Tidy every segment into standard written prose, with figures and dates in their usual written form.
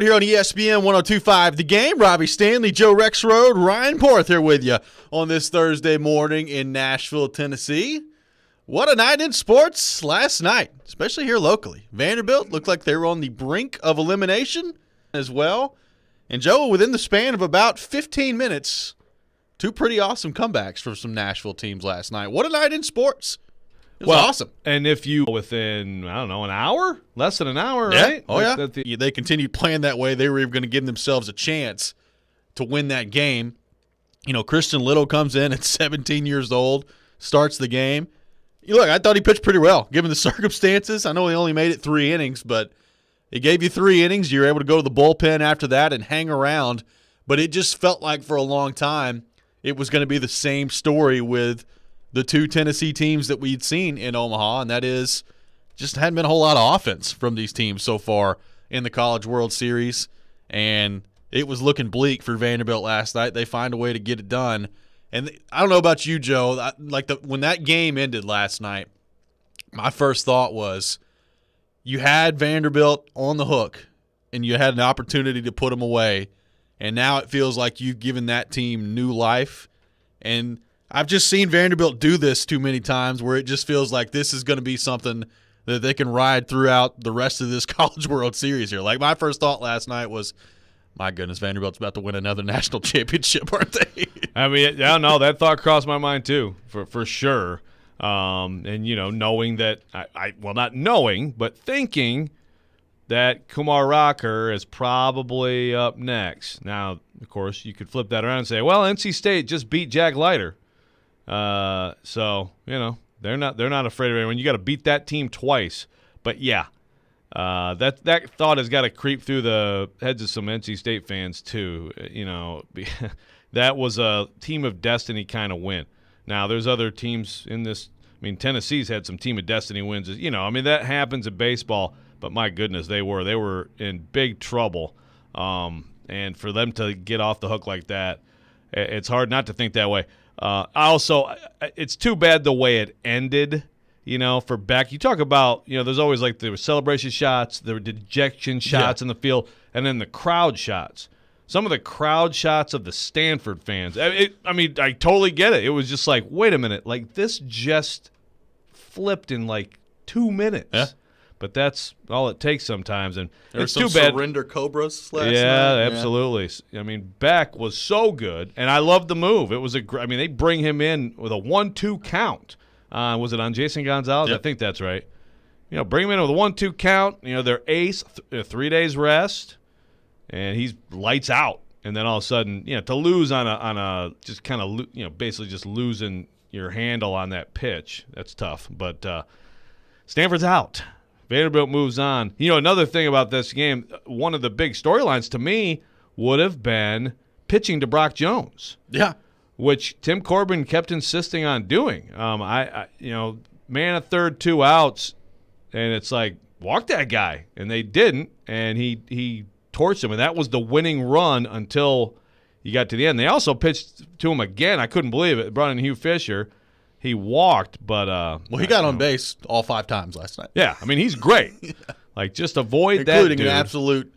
Here on ESPN 102.5 The Game, Robby Stanley, Joe Rexrode, Ryan Porth here with you on this Thursday morning in Nashville, Tennessee. What a night in sports last night, especially here locally. Vanderbilt looked like they were on the brink of elimination as well. And Joe, within the span of about 15 minutes, two pretty awesome comebacks from some Nashville teams last night. What a night in sports. It was awesome. And if you within, I don't know, an hour, less than an hour, yeah. right? Oh, yeah. They continued playing that way. They were even going to give themselves a chance to win that game. You know, Christian Little comes in at 17 years old, starts the game. Look, I thought he pitched pretty well, given the circumstances. I know he only made it 3 innings, but he gave you 3 innings. You were able to go to the bullpen after that and hang around. But it just felt like for a long time it was going to be the same story with the two Tennessee teams that we'd seen in Omaha, and that is just hadn't been a whole lot of offense from these teams so far in the College World Series, and it was looking bleak for Vanderbilt last night. They find a way to get it done. And I don't know about you, Joe, when that game ended last night, my first thought was you had Vanderbilt on the hook, and you had an opportunity to put them away, and now it feels like you've given that team new life. And I've just seen Vanderbilt do this too many times where it just feels like this is going to be something that they can ride throughout the rest of this College World Series here. Like, my first thought last night was, my goodness, Vanderbilt's about to win another national championship, aren't they? I mean, yeah, no, that thought crossed my mind too, for sure. And, you know, knowing that, well, not knowing, but thinking that Kumar Rocker is probably up next. Now, of course, you could flip that around and say, well, NC State just beat Jack Leiter. So, you know, they're not afraid of anyone. You got to beat that team twice. But yeah, that thought has got to creep through the heads of some NC State fans too. You know, that was a team of destiny kind of win. Now, there's other teams in this. I mean, Tennessee's had some team of destiny wins. You know, I mean, that happens in baseball. But my goodness, they were in big trouble. And for them to get off the hook like that, it's hard not to think that way. It's too bad the way it ended, you know, for Beck. You talk about, you know, there's always like there were celebration shots, there were dejection shots in the field, and then the crowd shots. Some of the crowd shots of the Stanford fans. I mean, I totally get it. It was just like, wait a minute, like this just flipped in like 2 minutes. Yeah. But that's all it takes sometimes, and it's too bad. Surrender Cobras last night. Yeah, absolutely. I mean, Beck was so good, and I loved the move. It was I mean, they bring him in with a 1-2 count. Was it on Jason Gonzalez? Yep. I think that's right. You know, bring him in with a 1-2 count. You know, their ace, 3 days rest, and he's lights out. And then all of a sudden, you know, to lose on a just kind of, you know, basically just losing your handle on that pitch, that's tough. But Stanford's out. Vanderbilt moves on. You know, another thing about this game, one of the big storylines to me would have been pitching to Brock Jones. Yeah. Which Tim Corbin kept insisting on doing. You know, man at third, 2 outs, and it's like, walk that guy. And they didn't, and he torched him. And that was the winning run until you got to the end. They also pitched to him again. I couldn't believe it. Brought in Hugh Fisher. He walked, but well, he got on base all 5 times last night. Yeah, I mean, he's great. Yeah. Like, just avoid including that, dude. An absolute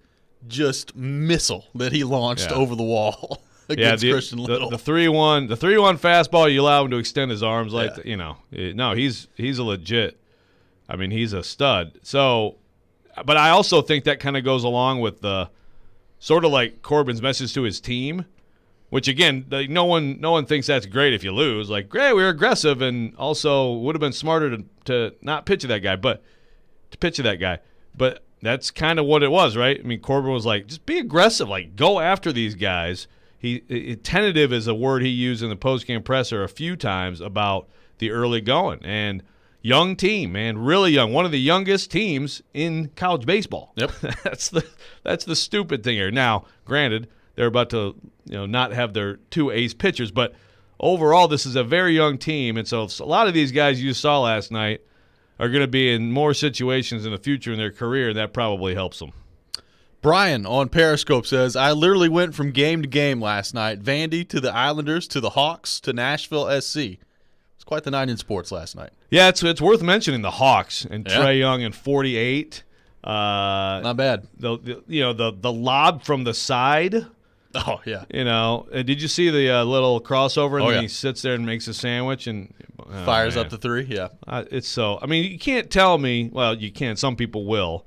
just missile that he launched over the wall against Christian Little. The 3-1 fastball, you allow him to extend his arms like you know. No, he's a legit. I mean, he's a stud. So, but I also think that kind of goes along with the sort of like Corbin's message to his team. Which, again, no one thinks that's great if you lose. Like, great, we were aggressive, and also would have been smarter to not pitch to that guy, but to pitch to that guy. But that's kind of what it was, right? I mean, Corbin was like, just be aggressive. Like, go after these guys. Tentative is a word he used in the postgame presser a few times about the early going. And young team, man, really young. One of the youngest teams in college baseball. Yep. That's the stupid thing here. Now, granted, they're about to, you know, not have their 2 ace pitchers, but overall, this is a very young team, and so a lot of these guys you saw last night are going to be in more situations in the future in their career, and that probably helps them. Brian on Periscope says, I literally went from game to game last night, Vandy to the Islanders to the Hawks to Nashville SC. It's quite the night in sports last night. Yeah, it's worth mentioning the Hawks and Trae Young and 48. Not bad. The lob from the side. Oh, yeah. Did you see the little crossover? And then yeah. he sits there and makes a sandwich and Fires up the 3, yeah. It's so. I mean, you can't tell me. Well, you can. Some people will.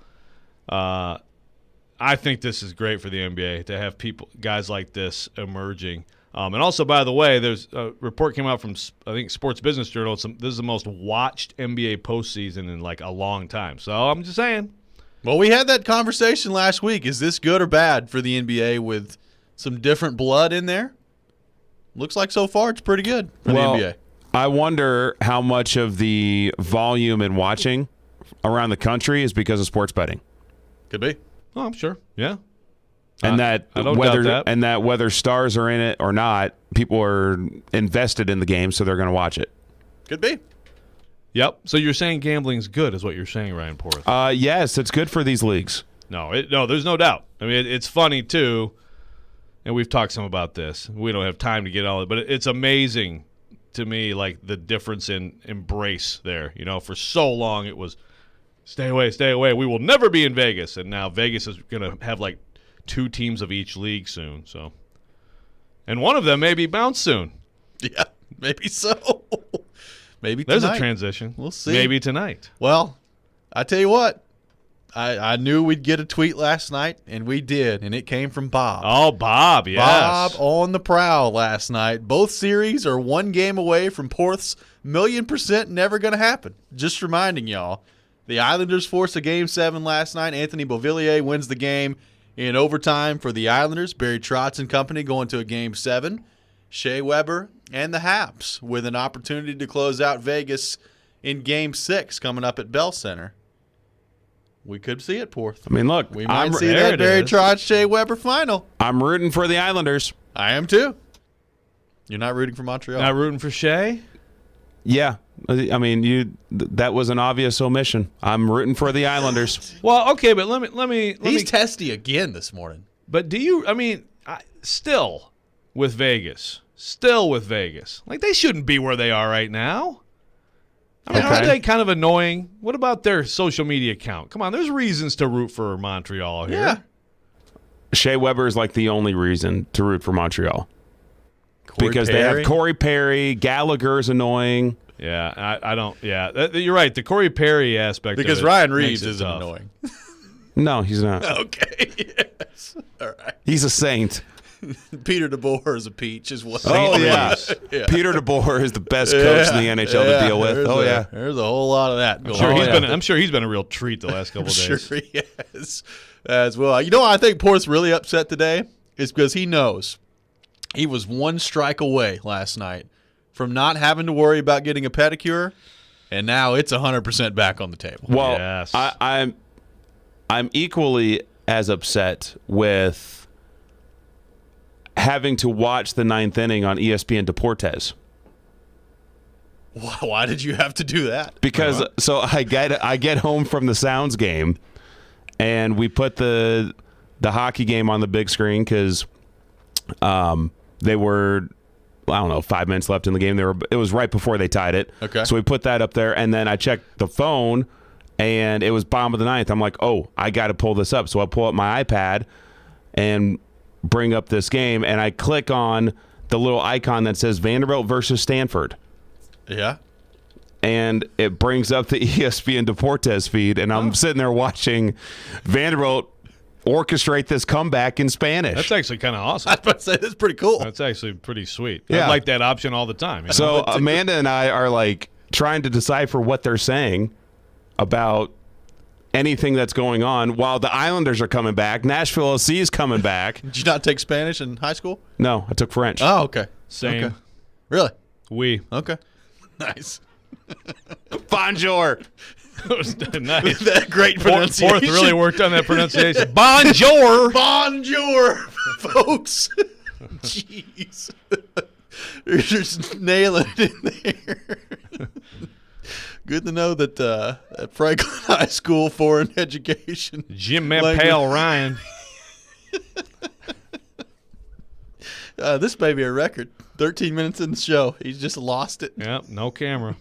I think this is great for the NBA to have guys like this emerging. And also, by the way, there's a report came out from I think Sports Business Journal. This is the most watched NBA postseason in like a long time. So I'm just saying. Well, we had that conversation last week. Is this good or bad for the NBA with some different blood in there? Looks like so far it's pretty good for the NBA. I wonder how much of the volume in watching around the country is because of sports betting. Could be. Oh, I'm sure. Yeah. And I don't doubt that. Whether stars are in it or not, people are invested in the game, so they're going to watch it. Could be. Yep. So you're saying gambling's good is what you're saying, Ryan Porth. Yes, it's good for these leagues. No, there's no doubt. I mean, it's funny, too, and we've talked some about this. We don't have time to get all it, but it's amazing to me, like, the difference in embrace there. For so long it was stay away. We will never be in Vegas. And now Vegas is going to have, like, 2 teams of each league soon. So, and one of them may be bounced soon. Yeah, maybe so. Maybe there's tonight. A transition. We'll see. Maybe tonight. Well, I tell you what. I knew we'd get a tweet last night, and we did, and it came from Bob. Oh, Bob, yes. Bob on the prowl last night. Both series are 1 game away from Porth's 1,000,000% never going to happen. Just reminding y'all, the Islanders forced a Game 7 last night. Anthony Beauvillier wins the game in overtime for the Islanders. Barry Trotz and company going to a Game 7. Shea Weber and the Haps with an opportunity to close out Vegas in Game 6 coming up at Bell Center. We could see it, Porth. I mean, look. We might see that Barry Trotz, Shea Weber final. I'm rooting for the Islanders. I am too. You're not rooting for Montreal? Not rooting for Shea? Yeah. I mean, that was an obvious omission. I'm rooting for the Islanders. Well, okay, but let me. He's testy again this morning. But still with Vegas. Like, they shouldn't be where they are right now. I mean, aren't they kind of annoying? What about their social media account? Come on, there's reasons to root for Montreal here. Yeah. Shea Weber is like the only reason to root for Montreal. Because Perry. They have Corey Perry. Gallagher's annoying. Yeah, I don't. Yeah, you're right. The Corey Perry aspect. Because of it Ryan Reeves isn't annoying. No, he's not. Okay. Yes. All right. He's a saint. Peter DeBoer is a peach as well. Oh, yeah. Peter DeBoer is the best coach in the NHL to deal with. There's a whole lot of that going on. I'm sure he's been a real treat the last couple of days. Sure he has as well. I think Porth's really upset today is because he knows he was 1 strike away last night from not having to worry about getting a pedicure, and now it's 100% back on the table. Well, yes. I'm equally as upset with having to watch the 9th inning on ESPN Deportes. Why did you have to do that? Because I get home from the Sounds game, and we put the hockey game on the big screen because they were, 5 minutes left in the game. It was right before they tied it. Okay. So we put that up there, and then I checked the phone, and it was bottom of the 9th. I'm like, I got to pull this up. So I pull up my iPad and bring up this game, and I click on the little icon that says Vanderbilt versus Stanford. Yeah. And it brings up the ESPN Deportes feed, and I'm sitting there watching Vanderbilt orchestrate this comeback in Spanish. That's actually kind of awesome. I was about to say, that's pretty cool. That's actually pretty sweet. Yeah. I like that option all the time. So Amanda and I are like trying to decipher what they're saying about anything that's going on while the Islanders are coming back. Nashville SC is coming back. Did you not take Spanish in high school? No, I took French. Oh, okay. Same. Okay. Really? Oui. Okay. Nice. Bonjour. That was nice. That great pronunciation. Porth really worked on that pronunciation. Bonjour. Bonjour, folks. Jeez. You're just nailing it in there. Good to know that at Franklin High School foreign education. Jim Pale Ryan. This may be a record. 13 minutes in the show. He's just lost it. Yep, no camera.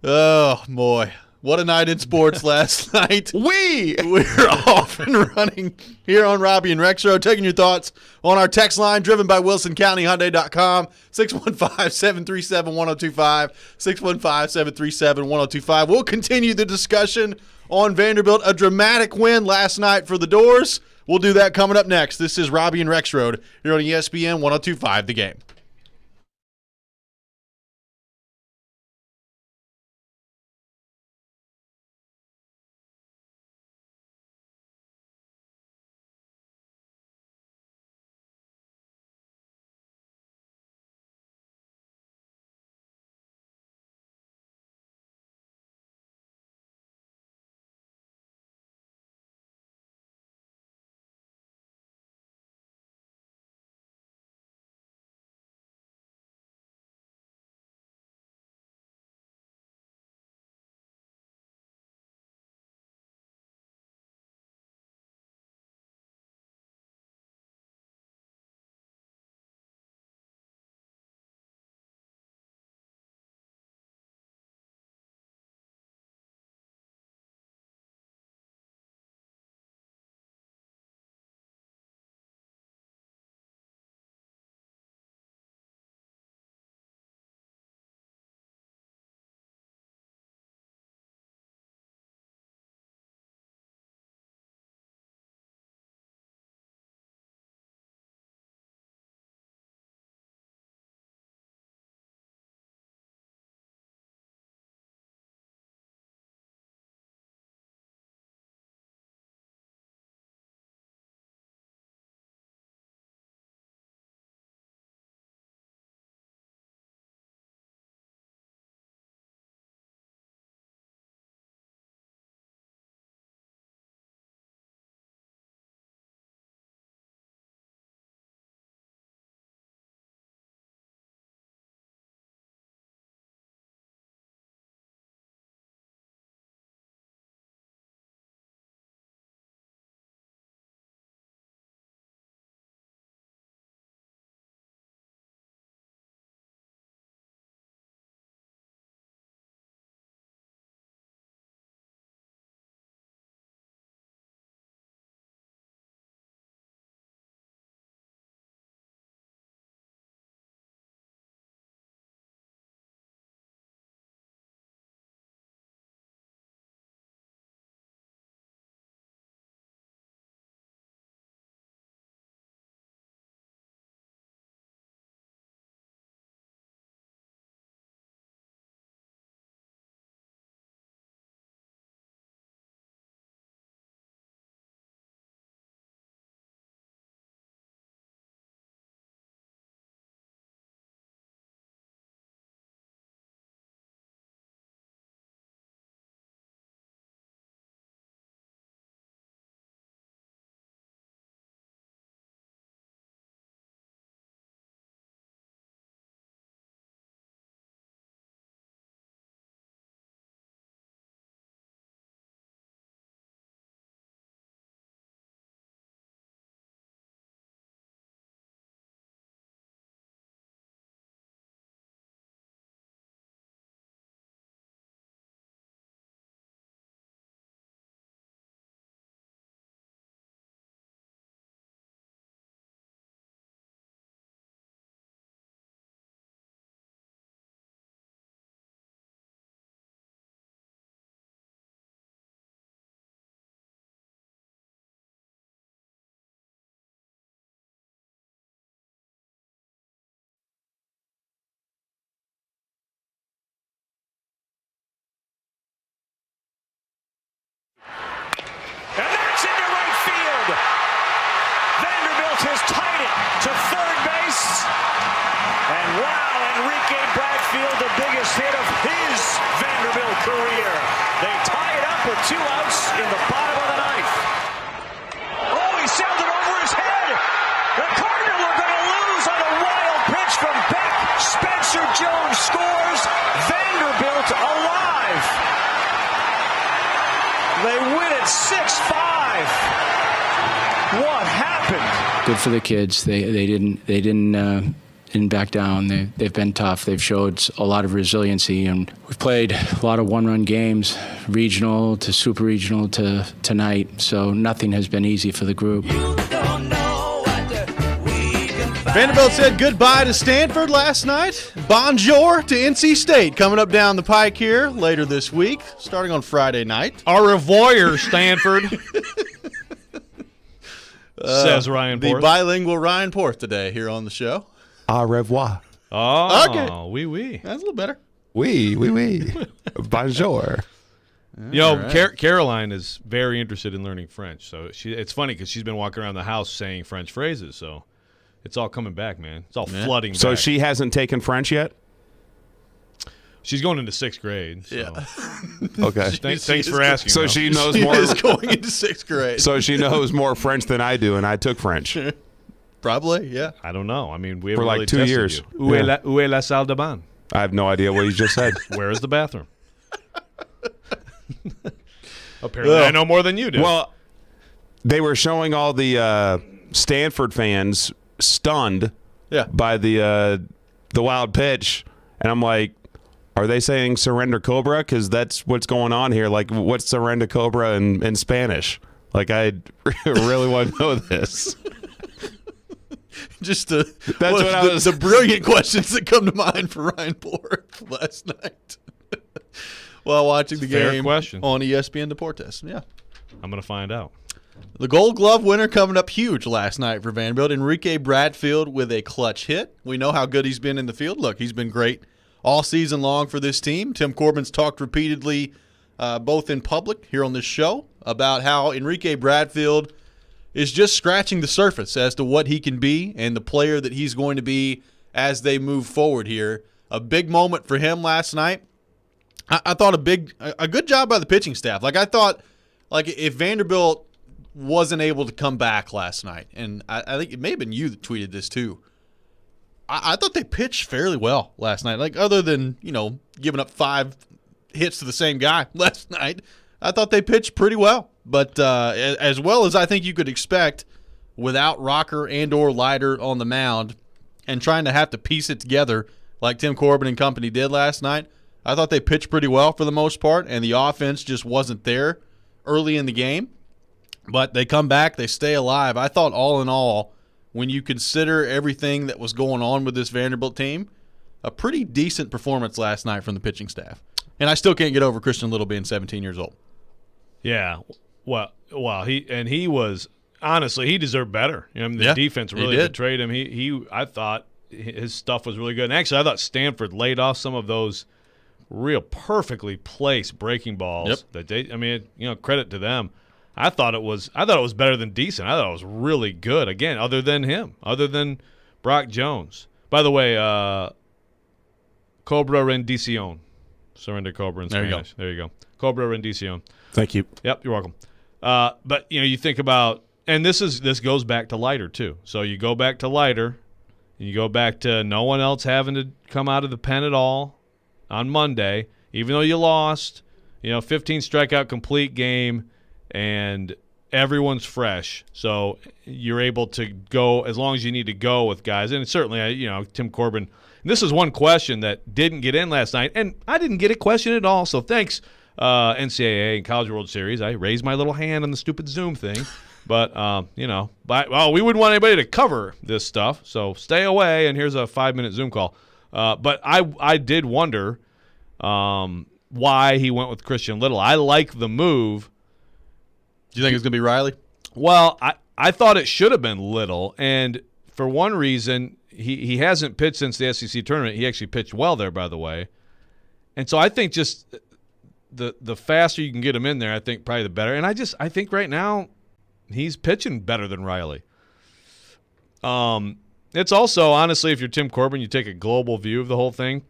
Oh, boy. What a night in sports last night. We're off and running here on Robby and Rexrode, taking your thoughts on our text line, driven by WilsonCountyHyundai.com, 615-737-1025, 615-737-1025. We'll continue the discussion on Vanderbilt, a dramatic win last night for the Doors. We'll do that coming up next. This is Robby and Rexrode here on ESPN 102.5 The Game. has tied it to third base. And wow, Enrique Bradfield, the biggest hit of his Vanderbilt career. They tie it up with 2 outs in the bottom of the ninth. Oh, he sailed it over his head. The Cardinals are going to lose on a wild pitch from Beck. Spencer Jones scores. Vanderbilt alive. They win it 6-5. What happened? Good for the kids. They didn't didn't back down. They've been tough. They've showed a lot of resiliency, and we've played a lot of one-run games, regional to super regional to tonight, so nothing has been easy for the group. Vanderbilt said goodbye to Stanford last night. Bonjour to NC State coming up down the pike here later this week, starting on Friday night. Au revoir, Stanford. Says Ryan The Porth. bilingual Ryan Porth today here on the show. Au revoir. Oh, Okay. oui. That's a little better. Oui. Bonjour. You know, right. Caroline is very interested in learning French. So it's funny because she's been walking around the house saying French phrases. So it's all coming back, man. It's all flooding So back. she hasn't taken French yet? She's going into 6th grade. So. Yeah. Okay. Thanks for asking. So though. she knows She more. is going into 6th grade. So she knows more French than I do, and I took French. Probably, yeah. I don't know. I mean, we haven't For like really 2 tested years. You. Où est Yeah. où est la salle de bain? I have no idea what you just said. Where is the bathroom? Apparently, I know more than you do. Well, they were showing all the Stanford fans stunned Yeah. by the wild pitch, and I'm like, are they saying surrender Cobra? Because that's what's going on here. Like, what's surrender Cobra in Spanish? Like, I really want to know this. Just That's what I was- the brilliant questions that come to mind for Ryan Porth last night while watching the Fair game question. on ESPN Deportes. Yeah. I'm going to find out. The Gold Glove winner coming up huge last night for Vanderbilt. Enrique Bradfield with a clutch hit. We know how good he's been in the field. Look, he's been great all season long for this team. Tim Corbin's talked repeatedly, both in public here on this show, about how Enrique Bradfield is just scratching the surface as to what he can be and the player that he's going to be as they move forward here. A big moment for him last night. I thought a good job by the pitching staff. Like, I thought, like, if Vanderbilt wasn't able to come back last night, and I think it may have been you that tweeted this too, I thought they pitched fairly well last night. Like, other than, giving up 5 hits to the same guy last night, I thought they pitched pretty well. But as well as I think you could expect without Rocker and or Leiter on the mound and trying to have to piece it together like Tim Corbin and company did last night, I thought they pitched pretty well for the most part, and the offense just wasn't there early in the game. But they come back, they stay alive. I thought all in all, when you consider everything that was going on with this Vanderbilt team, a pretty decent performance last night from the pitching staff. And I still can't get over Christian Little being 17 years old. Yeah. Well, he was honestly, he deserved better. The defense really betrayed him. I thought his stuff was really good. And actually, I thought Stanford laid off some of those real perfectly placed breaking balls that credit to them. I thought it was better than decent. I thought it was really good. Again, other than Brock Jones. By the way, Cobra Rendición. Surrender Cobra in Spanish. There you go. Cobra Rendición. Thank you. Yep, you're welcome. But you think about, and this goes back to Leiter too. So you go back to Leiter, and you go back to no one else having to come out of the pen at all on Monday, even though you lost. 15 strikeout complete game, and everyone's fresh. So you're able to go as long as you need to go with guys. And certainly, Tim Corbin. And this is one question that didn't get in last night, and I didn't get a question at all. So thanks. NCAA and College World Series. I raised my little hand on the stupid Zoom thing, but we wouldn't want anybody to cover this stuff, so stay away. And here's a 5-minute Zoom call. But I did wonder why he went with Christian Little. I like the move. Do you think it's going to be Riley? Well, I thought it should have been Little, and for one reason, he hasn't pitched since the SEC tournament. He actually pitched well there, by the way, and so I think just the faster you can get him in there, I think probably the better. And I think right now he's pitching better than Riley. It's also, honestly, if you're Tim Corbin, you take a global view of the whole thing.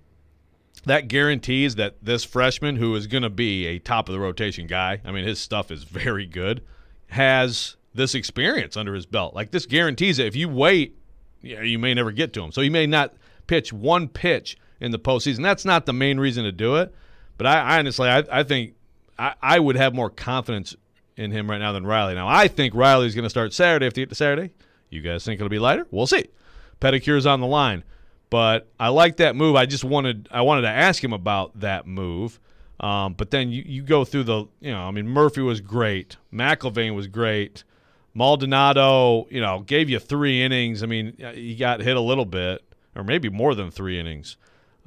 That guarantees that this freshman, who is going to be a top-of-the-rotation guy, I mean, his stuff is very good, has this experience under his belt. Like, this guarantees that if you wait, you may never get to him. So he may not pitch one pitch in the postseason. That's not the main reason to do it. But I honestly think I would have more confidence in him right now than Riley. Now, I think Riley's going to start Saturday. If they get to Saturday, you guys think it'll be Leiter? We'll see. Pedicure's on the line. But I like that move. I wanted to ask him about that move. But then you go through Murphy was great. McIlvain was great. Maldonado, gave you 3 innings. I mean, he got hit a little bit, or maybe more than 3 innings.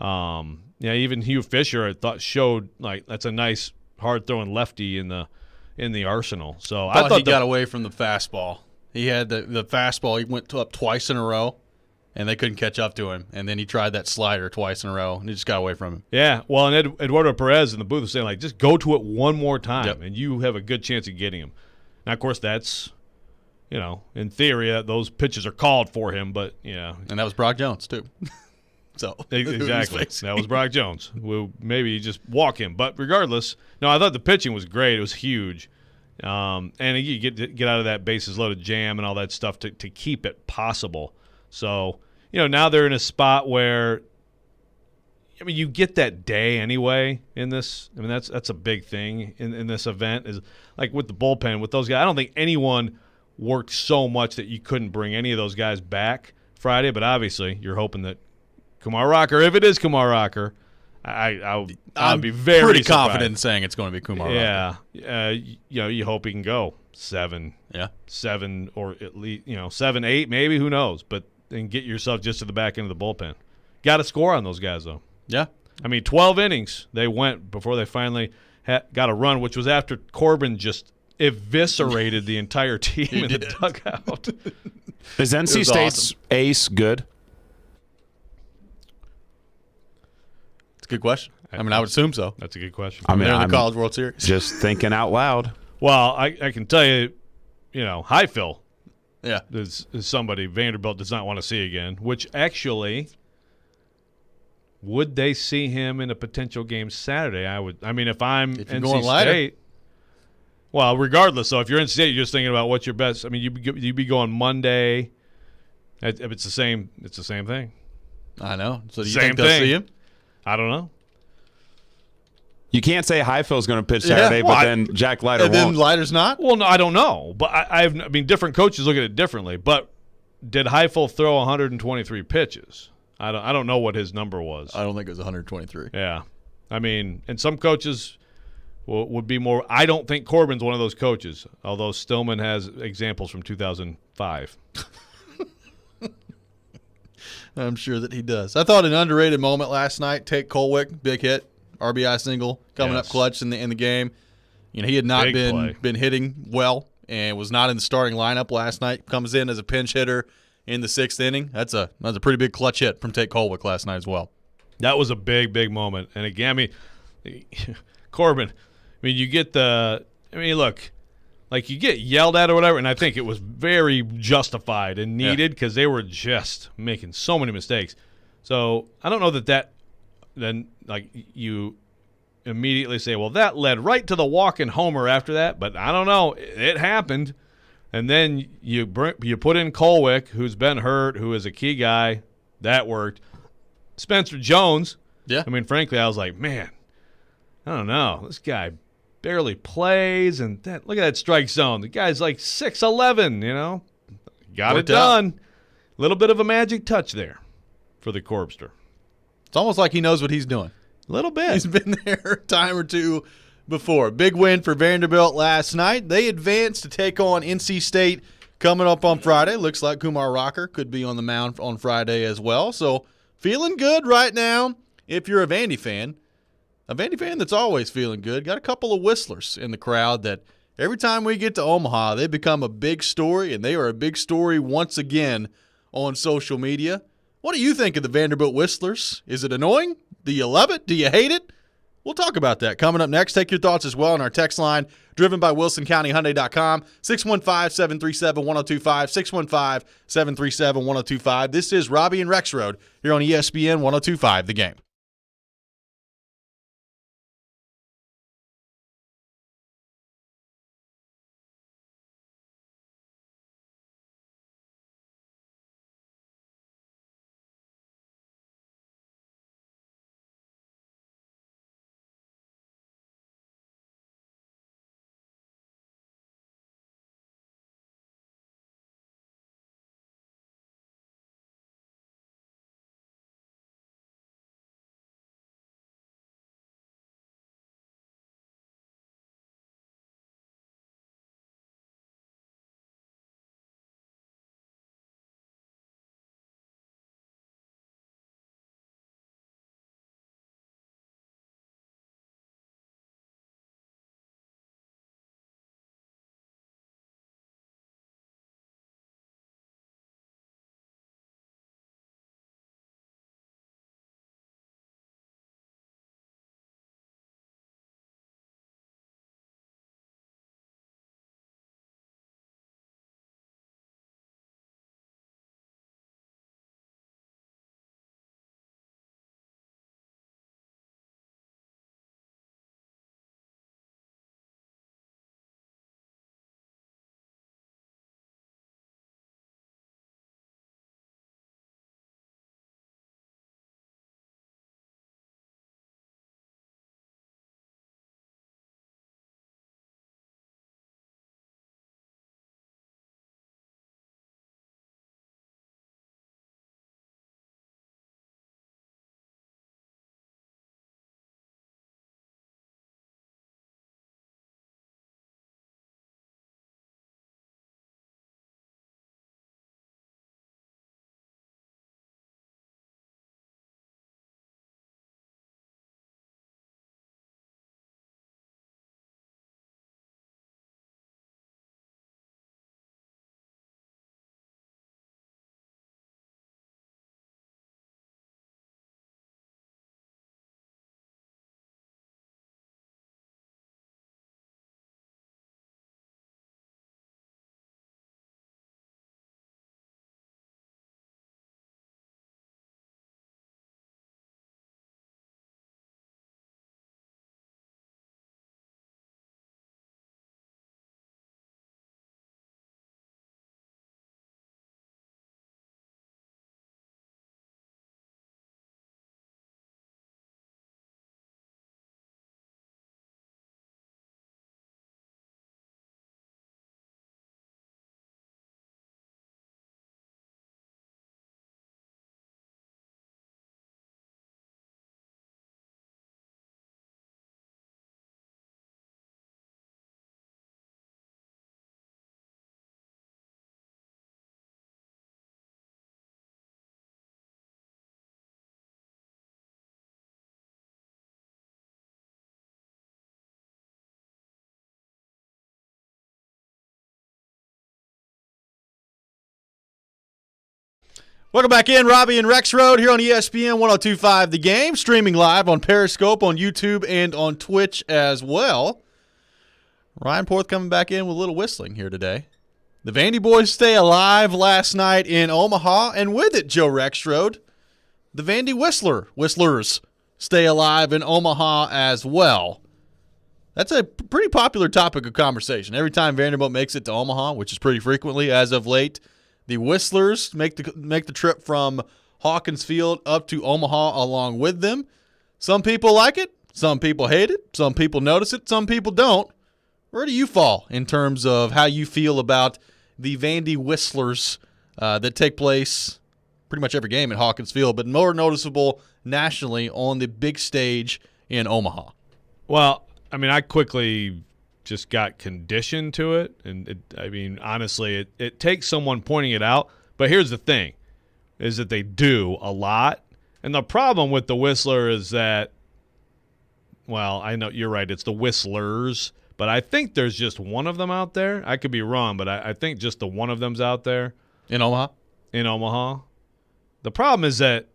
Even Hugh Fisher, I thought, showed like that's a nice hard throwing lefty in the arsenal. So I thought he got away from the fastball. He had the fastball. He went up twice in a row, and they couldn't catch up to him. And then he tried that slider twice in a row, and he just got away from him. Yeah, well, and Eduardo Perez in the booth was saying, like, just go to it one more time, and you have a good chance of getting him. Now, of course, that's, in theory, those pitches are called for him, but, And that was Brock Jones, too. So exactly. That was Brock Jones. Well, maybe just walk him. But regardless, no, I thought the pitching was great. It was huge. And you get out of that bases loaded jam and all that stuff to keep it possible. So, now they're in a spot where, you get that day anyway in this. I mean, that's a big thing in this event is like with the bullpen with those guys. I don't think anyone worked so much that you couldn't bring any of those guys back Friday. But obviously, you're hoping that Kumar Rocker, if it is Kumar Rocker, I'll be very pretty surprised. confident in saying it's going to be Kumar Rocker. Yeah, you hope he can go 7. Yeah, 7 or at least 7, 8 maybe, who knows? But then get yourself just to the back end of the bullpen. Got to score on those guys though. Yeah, I mean 12 innings they went before they finally got a run, which was after Corbin just eviscerated the entire team in the dugout. Is NC State's ace good? It's a good question. I mean, I would assume so. That's a good question. I mean, They're in I'm the College World Series. Just thinking out loud. Well, I can tell you, Highfill Yeah, is somebody Vanderbilt does not want to see again, which actually – would they see him in a potential game Saturday? If I'm If you're NC going lighter. State, well, regardless. So if you're NC State, you're just thinking about what's your best. I mean, you'd be going Monday. If it's the same thing. I know. So do you Same think they'll thing. see him? I don't know. You can't say Highfield's going to pitch Saturday, but then Jack Leiter And then won't. Leiter's not? Well, no, I don't know. But I mean, different coaches look at it differently. But did Highfield throw 123 pitches? I don't know what his number was. I don't think it was 123. Yeah. I mean, and some coaches would be more – I don't think Corbin's one of those coaches, although Stillman has examples from 2005. I'm sure that he does. I thought an underrated moment last night, Tate Colwick, big hit, RBI single, coming up clutch in the game. He had not been hitting well and was not in the starting lineup last night. Comes in as a pinch hitter in the 6th inning. That's a pretty big clutch hit from Tate Colwick last night as well. That was a big, big moment. And again, I mean, Corbin, you get look, like you get yelled at or whatever, and I think it was very justified and needed because they were just making so many mistakes. So I don't know that then like you immediately say, well, that led right to the walk-in homer after that, but I don't know. It happened. And then you put in Colwick, who's been hurt, who is a key guy. That worked. Spencer Jones. Yeah. I mean, frankly, I was like, man, I don't know. This guy barely plays. And look at that strike zone. The guy's like 6'11", Got Worked it done. A little bit of a magic touch there for the Corpster. It's almost like he knows what he's doing. A little bit. He's been there a time or two before. Big win for Vanderbilt last night. They advanced to take on NC State coming up on Friday. Looks like Kumar Rocker could be on the mound on Friday as well. So feeling good right now if you're a Vandy fan. A Vandy fan that's always feeling good. Got a couple of whistlers in the crowd that every time we get to Omaha, they become a big story, and they are a big story once again on social media. What do you think of the Vanderbilt Whistlers? Is it annoying? Do you love it? Do you hate it? We'll talk about that coming up next. Take your thoughts as well on our text line, driven by WilsonCountyHyundai.com, 615-737-1025, 615-737-1025. This is Robby and Rexrode here on ESPN 1025, The Game. Welcome back in, Robby and Rexrode here on ESPN 102.5 The Game, streaming live on Periscope, on YouTube, and on Twitch as well. Ryan Porth coming back in with a little whistling here today. The Vandy boys stay alive last night in Omaha, and with it, Joe Rexrode, the Vandy Whistlers stay alive in Omaha as well. That's a pretty popular topic of conversation. Every time Vanderbilt makes it to Omaha, which is pretty frequently as of late, the Whistlers make the trip from Hawkins Field up to Omaha along with them. Some people like it. Some people hate it. Some people notice it. Some people don't. Where do you fall in terms of how you feel about the Vandy Whistlers that take place pretty much every game at Hawkins Field, but more noticeable nationally on the big stage in Omaha? Well, I mean, I quickly just got conditioned to it. And, honestly, it takes someone pointing it out. But here's the thing, is that they do a lot. And the problem with the Whistler is that, well, I know you're right, it's the Whistlers. But I think there's just one of them out there. I could be wrong, but I think just the one of them's out there. In Omaha? In Omaha. The problem is that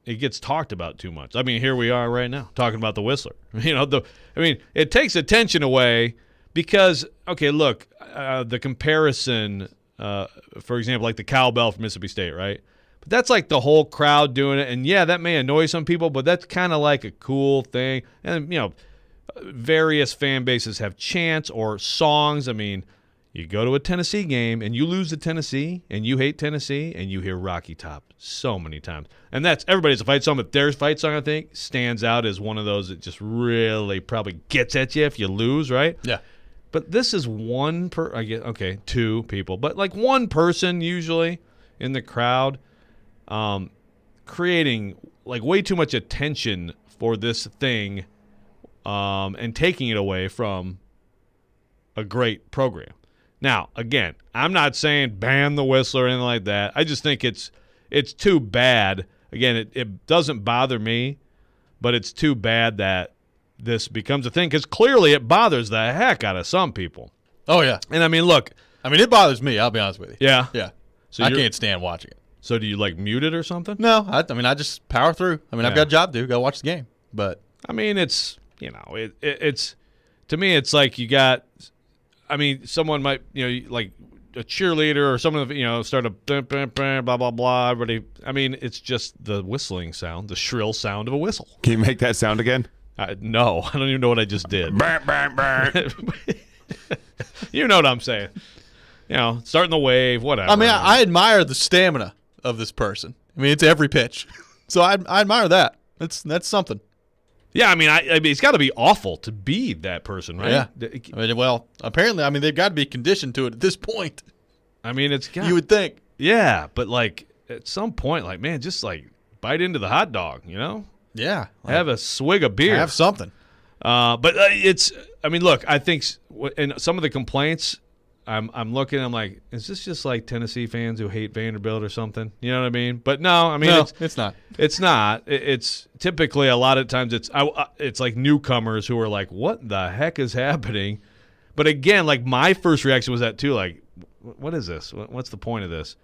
it gets talked about too much. I mean, here we are right now talking about the Whistler. It takes attention away because, okay, look, the comparison, for example, like the cowbell from Mississippi State, right? But that's like the whole crowd doing it. And, yeah, that may annoy some people, but that's kind of like a cool thing. And, various fan bases have chants or songs. I mean, you go to a Tennessee game and you lose to Tennessee and you hate Tennessee and you hear Rocky Top so many times. And that's everybody's a fight song, but their fight song, I think, stands out as one of those that just really probably gets at you if you lose, right? Yeah. But this is two people, but like one person usually in the crowd creating like way too much attention for this thing and taking it away from a great program. Now, again, I'm not saying ban the Whistler or anything like that. I just think it's too bad. Again, it doesn't bother me, but it's too bad that this becomes a thing because clearly it bothers the heck out of some people. Oh, yeah. And, I mean, look. I mean, it bothers me, I'll be honest with you. Yeah? Yeah. So I can't stand watching it. So do you, like, mute it or something? No. I just power through. I mean, I've got a job to do. Got to watch the game. But I mean, it's, it's to me, it's like you got, I mean, someone might, like a cheerleader or someone, start a blah, blah, blah. Everybody, I mean, it's just the whistling sound, the shrill sound of a whistle. Can you make that sound again? No, I don't even know what I just did. You know what I'm saying. Starting the wave, whatever. I mean, I admire the stamina of this person. I mean, it's every pitch. So I admire that. That's something. Yeah, I mean, it's got to be awful to be that person, right? Yeah. I mean, well, apparently, they've got to be conditioned to it at this point. I mean, it's got. You would think. Yeah, but like at some point, like, man, just like bite into the hot dog, Yeah. Have a swig of beer. Have something. But it's. I mean, look, I think in some of the complaints, I'm looking. I'm like, is this just like Tennessee fans who hate Vanderbilt or something? You know what I mean? But no, I mean, no, it's not. It's not. It's typically a lot of times it's like newcomers who are like, what the heck is happening? But again, like my first reaction was that too. Like, what is this? What's the point of this?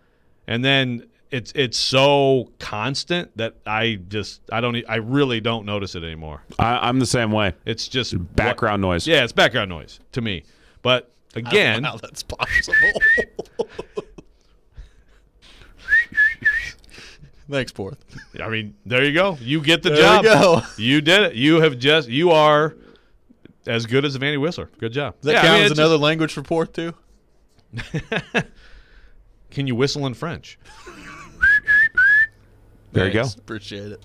And then it's so constant that I really don't notice it anymore. I'm the same way. It's just background noise. Yeah, it's background noise to me. But again, I don't know how that's possible. Thanks, Porth. I mean, there you go. You get the There job. you go. You did it. You are as good as a Vandy Whistler. Good job. Does that count as another language for Porth, too? Can you whistle in French? There you go. Appreciate it.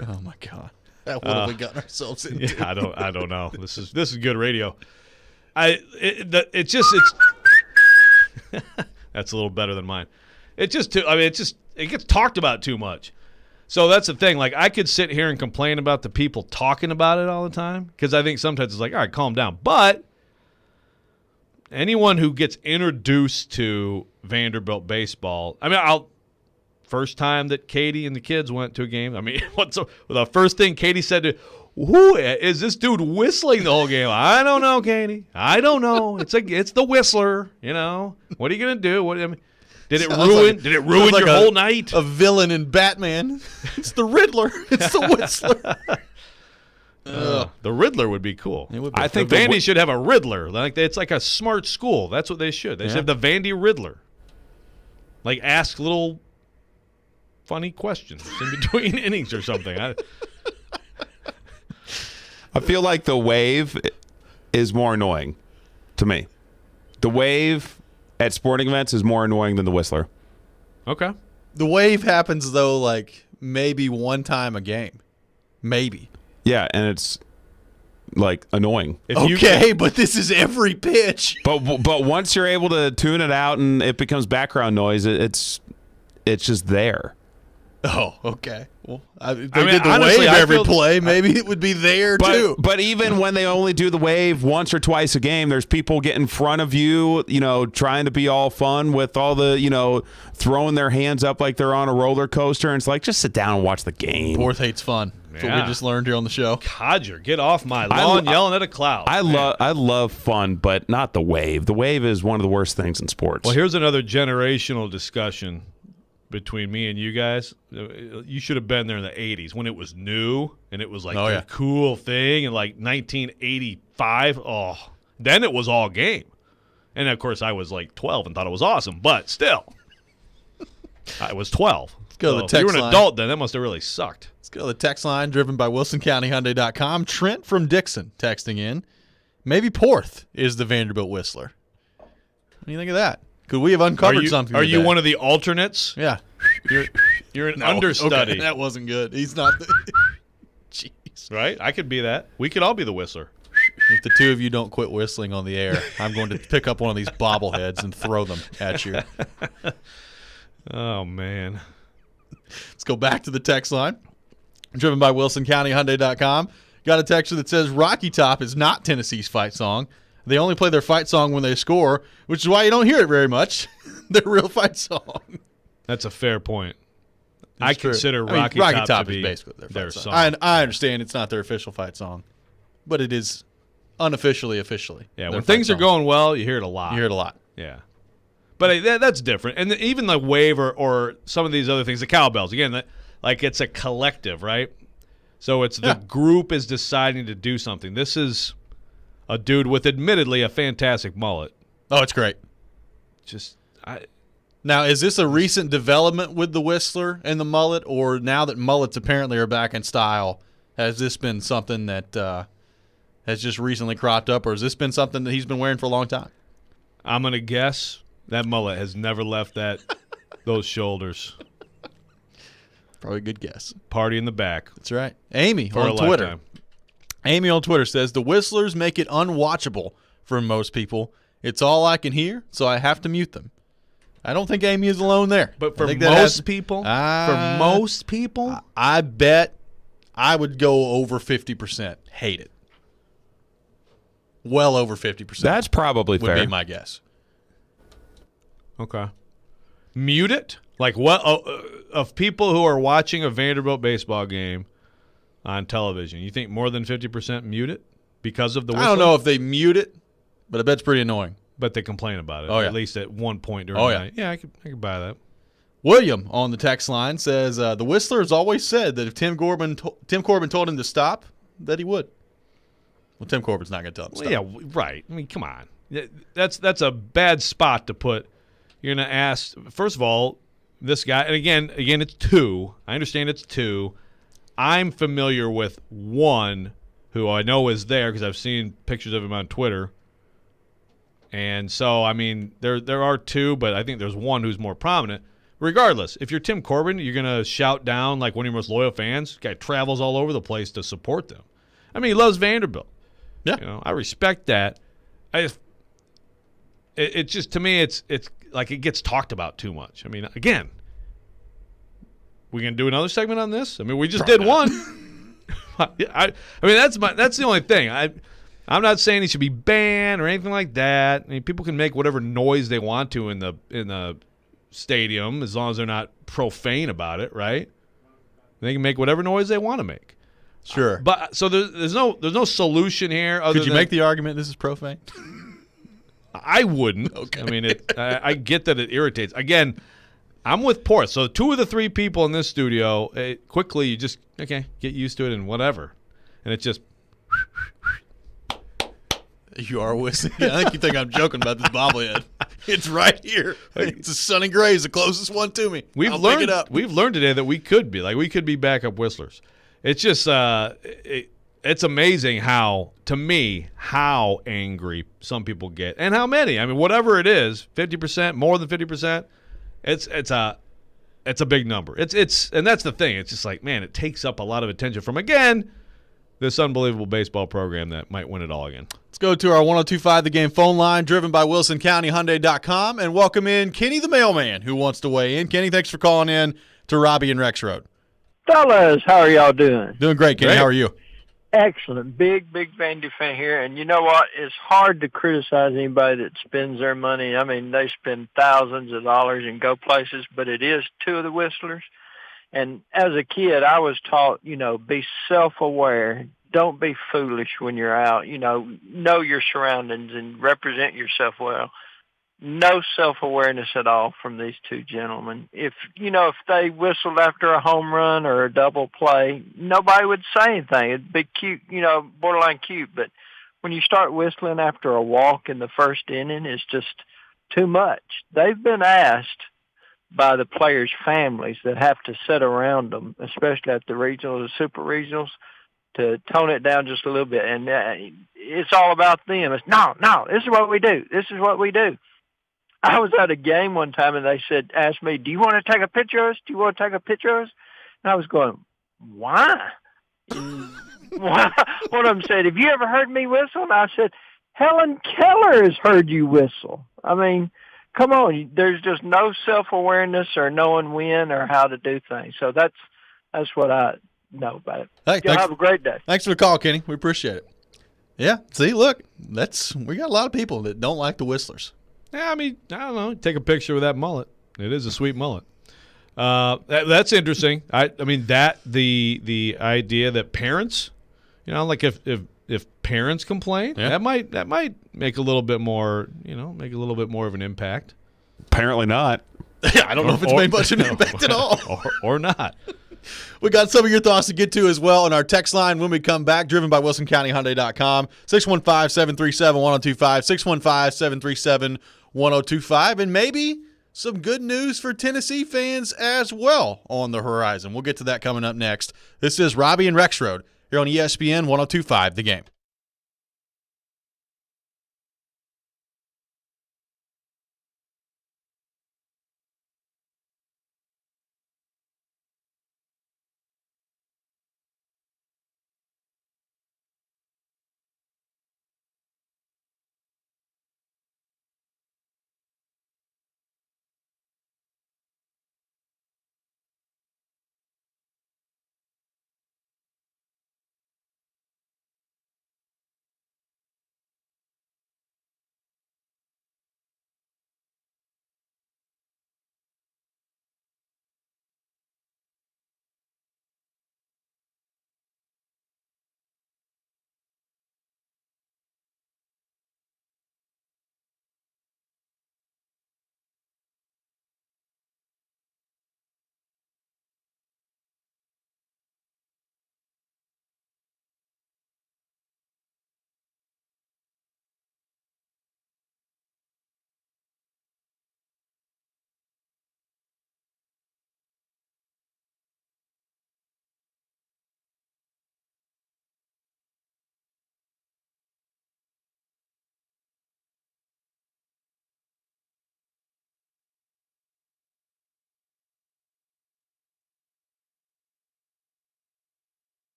Oh, my God. What have we gotten ourselves into? Yeah, I don't know. This is good radio. It's that's a little better than mine. It gets talked about too much. So that's the thing. Like I could sit here and complain about the people talking about it all the time because I think sometimes it's like, all right, calm down. But anyone who gets introduced to Vanderbilt baseball, I mean, first time that Katie and the kids went to a game, I mean, the first thing Katie said to, who is this dude whistling the whole game? I don't know, Katie. I don't know. It's the Whistler, What are you going to do? Did it Sounds ruin? like- did it ruin sounds like your whole night? A villain in Batman. It's the Riddler. It's the Whistler. The Riddler would be cool. It would be. I think the Vandy should have a Riddler. Like it's like a smart school. That's what they should. They should have the Vandy Riddler. Like ask little funny questions in between innings or something. I feel like the wave is more annoying to me. The wave at sporting events is more annoying than the Whistler. Okay. The wave happens, though, like maybe one time a game. Maybe. Yeah, and it's like annoying. Okay, but this is every pitch. But once you're able to tune it out and it becomes background noise, it's just there. Oh, okay. Well, they mean, did the honestly, wave I every feel- play. Maybe it would be there, too. But even when they only do the wave once or twice a game, there's people get in front of you, trying to be all fun with all the, throwing their hands up like they're on a roller coaster. And it's like, just sit down and watch the game. Fourth hates fun. That's what we Yeah. just learned here on the show. Codger, get off my lawn yelling at a cloud. I love fun, but not the wave. The wave is one of the worst things in sports. Well, here's another generational discussion between me and you guys. You should have been there in the 80s when it was new and it was like the cool thing in like 1985. Oh, then it was all game. And, of course, I was like 12 and thought it was awesome. But still, I was 12. go to the If you were text an line. adult then, that must have really sucked. Let's go to the text line driven by WilsonCountyHyundai.com. Trent from Dixon texting in. Maybe Porth is the Vanderbilt Whistler. What do you think of that? Could we have uncovered something Are you today? one of the alternates? Yeah. You're an No, understudy. okay, that wasn't good. He's not the... Jeez. Right? I could be that. We could all be the Whistler. If the two of you don't quit whistling on the air, I'm going to pick up one of these bobbleheads and throw them at you. Oh, man. Let's go back to the text line. Driven by WilsonCountyHyundai.com. Got a texter that says Rocky Top is not Tennessee's fight song. They only play their fight song when they score, which is why you don't hear it very much. Their real fight song. That's a fair point. It's true. Consider I mean, Rocky Rocky Top Top to is be basically their fight song. I understand it's not their official fight song, but it is unofficially, officially. Yeah, their when fight things are song. going well, you hear it a lot. You hear it a lot. Yeah. But that's different. And even the wave or some of these other things, the cowbells, again, like it's a collective, right? So it's the group is deciding to do something. This is a dude with admittedly a fantastic mullet. Oh, it's great. Now, is this a recent development with the Whistler and the mullet, or now that mullets apparently are back in style, has this been something that has just recently cropped up, or has this been something that he's been wearing for a long time? I'm going to guess that mullet has never left those shoulders. Probably a good guess. Party in the back. That's right. Amy For on a Twitter. lifetime. Amy on Twitter says, the Whistlers make it unwatchable for most people. It's all I can hear, so I have to mute them. I don't think Amy is alone there. But for I think that most people, I bet I would go over 50%. Hate it. Well over 50%. That's probably would fair. be my guess. Okay. Mute it? Like what? Of people who are watching a Vanderbilt baseball game on television, you think more than 50% mute it because of the whistle? I don't know if they mute it, but I bet it's pretty annoying. But they complain about it. Oh, yeah. At least at one point during the night. Yeah, I could buy that. William on the text line says, the Whistler has always said that if Tim Corbin told him to stop, that he would. Well, Tim Corbin's not going to tell him to stop. Yeah, right. I mean, come on. That's a bad spot to put. You're going to ask, first of all, this guy, and again, it's two. I understand it's two. I'm familiar with one who I know is there because I've seen pictures of him on Twitter. And so, I mean, there are two, but I think there's one who's more prominent. Regardless, if you're Tim Corbin, you're going to shout down like one of your most loyal fans. Guy travels all over the place to support them. I mean, he loves Vanderbilt. Yeah. I respect that. It just, to me, it's like it gets talked about too much. I mean, again, we going to do another segment on this? I mean, we just did one. I mean, that's the only thing. I'm not saying he should be banned or anything like that. I mean, people can make whatever noise they want to in the stadium as long as they're not profane about it, right? They can make whatever noise they want to make. Sure. But so there's no solution here. Could you make the argument this is profane? I wouldn't. Okay. I mean, I get that it irritates. Again, I'm with Porth. So 2 of the 3 people in this studio, quickly you just, get used to it and whatever. And it's just. You are whistling. I think you think I'm joking about this bobblehead. It's right here. It's a Sonny Gray's, the closest one to me. We've I'll learned. pick it up. We've learned today that we could be backup whistlers. It's just it's amazing how angry some people get and how many. I mean, whatever it is, 50%, more than 50%. It's a big number. It's and that's the thing. It's just like, man, it takes up a lot of attention from this unbelievable baseball program that might win it all again. Let's go to our 102.5 The Game phone line, driven by WilsonCountyHyundai.com, and welcome in Kenny the mailman, who wants to weigh in. Kenny, thanks for calling in to Robby and Rexrode. Fellas, how are y'all doing? Doing great, Kenny. Great. How are you? Excellent. Big Vandy fan here. And you know what? It's hard to criticize anybody that spends their money. I mean, they spend thousands of dollars and go places, but it is 2 of the Whistlers. And as a kid, I was taught, be self-aware. Don't be foolish when you're out. Know your surroundings and represent yourself well. No self-awareness at all from these 2 gentlemen. If they whistled after a home run or a double play, nobody would say anything. It'd be cute, borderline cute. But when you start whistling after a walk in the first inning, it's just too much. They've been asked by the players' families that have to sit around them, especially at the regionals, the super regionals, to tone it down just a little bit. And it's all about them. It's, no, this is what we do. This is what we do. I was at a game one time, and they asked me, do you want to take a picture of us? Do you want to take a picture of us? And I was going, why? Why? One of them said, have you ever heard me whistle? And I said, Helen Keller has heard you whistle. I mean, come on. There's just no self-awareness or knowing when or how to do things. So that's what I know about it. Hey, Y'all have a great day. Thanks for the call, Kenny. We appreciate it. Yeah, see, look, we got a lot of people that don't like the Whistlers. Yeah, I mean, I don't know. Take a picture with that mullet. It is a sweet mullet. That's interesting. I mean that the idea that parents, like if parents complain, that might make a little bit more, of an impact. Apparently not. I don't know if it's made much of an impact at all. or not. We got some of your thoughts to get to as well on our text line when we come back, driven by WilsonCountyHyundai.com, 615-737-1025, 615-737-1025, and maybe some good news for Tennessee fans as well on the horizon. We'll get to that coming up next. This is Robby and Rexrode here on ESPN 102.5 The Game.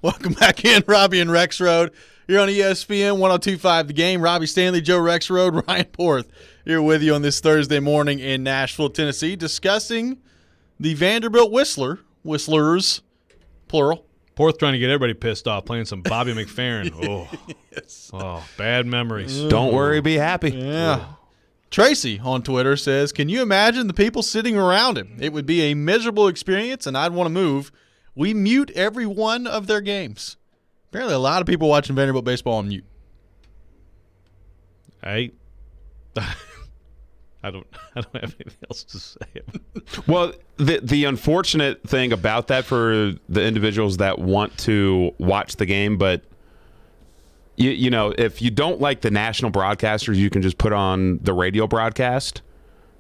Welcome back in, Robby and Rexrode. You're on ESPN 102.5 The Game. Robby Stanley, Joe Rexrode, Ryan Porth here with you on this Thursday morning in Nashville, Tennessee, discussing the Vanderbilt Whistlers, plural. Porth trying to get everybody pissed off, playing some Bobby McFerrin. Oh, Yes. oh, bad memories. Don't worry, be happy. Yeah. Tracy on Twitter says, can you imagine the people sitting around him? It would be a miserable experience, and I'd want to move. We mute every one of their games. Apparently a lot of people watching Vanderbilt baseball on mute. I don't have anything else to say. Well, the unfortunate thing about that for the individuals that want to watch the game, but you know, if you don't like the national broadcasters, you can just put on the radio broadcast.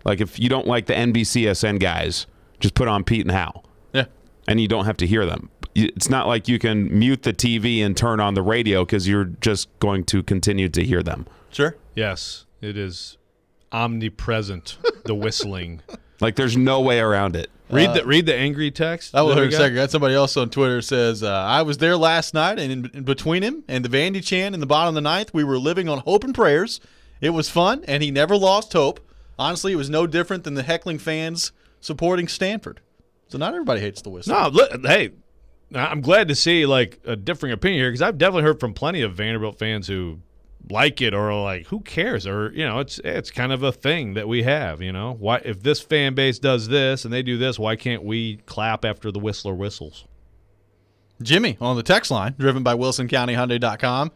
Like if you don't like the NBCSN guys, just put on Pete and Hal. Yeah. And you don't have to hear them. It's not like you can mute the TV and turn on the radio because you're just going to continue to hear them. Sure. Yes, it is omnipresent, the whistling. Like there's no way around it. Read the angry text. I will that hear we a got. second. Got somebody else on Twitter says, I was there last night, and in between him and the Vandy Chan in the bottom of the ninth, we were living on hope and prayers. It was fun, and he never lost hope. Honestly, it was no different than the heckling fans supporting Stanford. So not everybody hates the whistle. No, look, hey, I'm glad to see like a differing opinion here because I've definitely heard from plenty of Vanderbilt fans who like it or like who cares, or you know, it's kind of a thing that we have. You know, why if this fan base does this and they do this, why can't we clap after the whistler whistles? Jimmy on the text line, driven by WilsonCountyHyundai.com.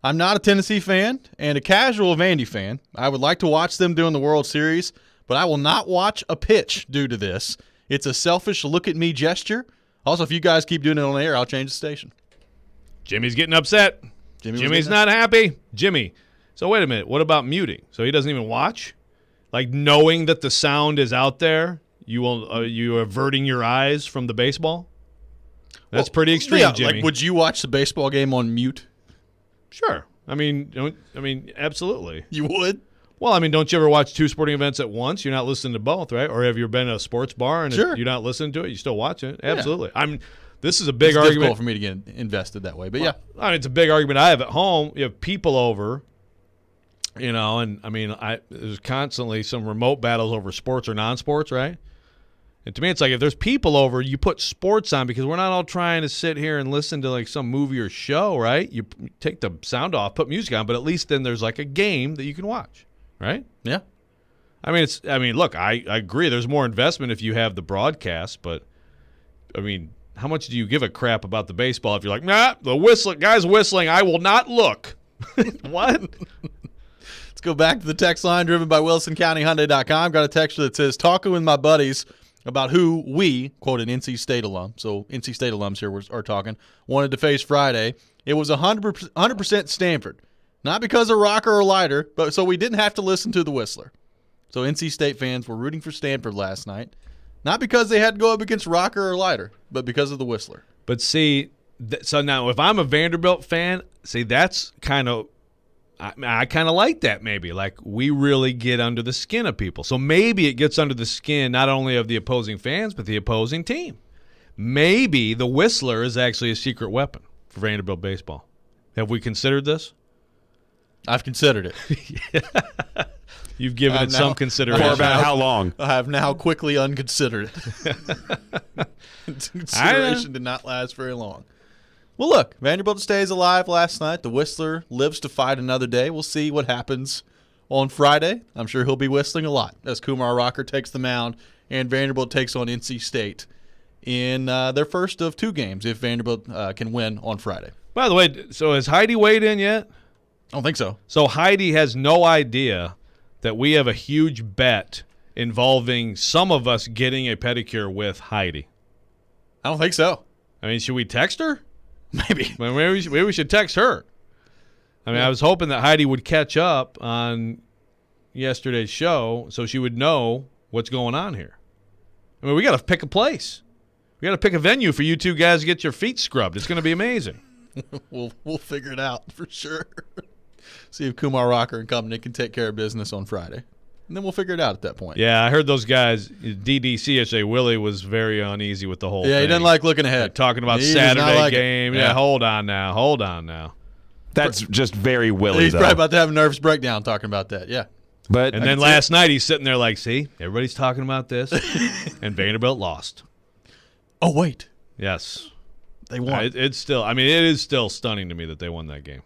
I'm not a Tennessee fan and a casual Vandy fan. I would like to watch them during the World Series, but I will not watch a pitch due to this. It's a selfish look-at-me gesture. Also, if you guys keep doing it on the air, I'll change the station. Jimmy's getting upset. Jimmy's not happy. Jimmy. So wait a minute. What about muting? So he doesn't even watch? Like knowing that the sound is out there, you averting your eyes from the baseball? That's pretty extreme, yeah, Jimmy. Like, would you watch the baseball game on mute? Sure. I mean, absolutely. You would? Well, I mean, don't you ever watch two sporting events at once? You're not listening to both, right? Or have you been at a sports bar and Sure. you're not listening to it? You still watch it? Yeah. Absolutely. This is a big It's argument difficult for me to get invested that way, but yeah. I mean, it's a big argument I have at home. You have people over, you know, and I mean, there's constantly some remote battles over sports or non-sports, right? And to me, it's like if there's people over, you put sports on because we're not all trying to sit here and listen to like some movie or show, right? You take the sound off, put music on, but at least then there's like a game that you can watch, right? Yeah. I mean, look, I agree. There's more investment if you have the broadcast, but I mean, how much do you give a crap about the baseball if you're like, nah, the guy's whistling, I will not look. What? Let's go back to the text line driven by WilsonCountyHyundai.com. Got a texture that says, talking with my buddies about who we, quote, an NC State alum, so NC State alums here are talking, wanted to face Friday. It was 100% Stanford. Not because of rocker or lighter, but so we didn't have to listen to the whistler. So NC State fans were rooting for Stanford last night. Not because they had to go up against rocker or lighter, but because of the whistler. But see, so now if I'm a Vanderbilt fan, see, that's kind of – I kind of like that maybe. Like we really get under the skin of people. So maybe it gets under the skin not only of the opposing fans but the opposing team. Maybe the whistler is actually a secret weapon for Vanderbilt baseball. Have we considered this? I've considered it. You've given it some consideration. For about how long? I have now quickly unconsidered it. Consideration did not last very long. Well, look, Vanderbilt stays alive last night. The whistler lives to fight another day. We'll see what happens on Friday. I'm sure he'll be whistling a lot as Kumar Rocker takes the mound and Vanderbilt takes on NC State in their first of two games if Vanderbilt can win on Friday. By the way, so has Heidi weighed in yet? I don't think so. So Heidi has no idea that we have a huge bet involving some of us getting a pedicure with Heidi. I don't think so. I mean, should we text her? Maybe. Maybe we should text her. I mean, I was hoping that Heidi would catch up on yesterday's show so she would know what's going on here. I mean, we got to pick a place. We got to pick a venue for you two guys to get your feet scrubbed. It's going to be amazing. We'll figure it out for sure. See if Kumar Rocker and company can take care of business on Friday. and then we'll figure it out at that point. Yeah, I heard those guys, DDC yesterday, Willie was very uneasy with the whole thing. Yeah, he doesn't like looking ahead. Like talking about He does not Saturday like it. game. Yeah, hold on now. That's just very Willie, He's though. probably about to have a nervous breakdown talking about that. Yeah. But And then last night he's sitting there like, see, everybody's talking about this, and Vanderbilt lost. Oh, wait. Yes. They won. It's still, I mean, it is still stunning to me that they won that game.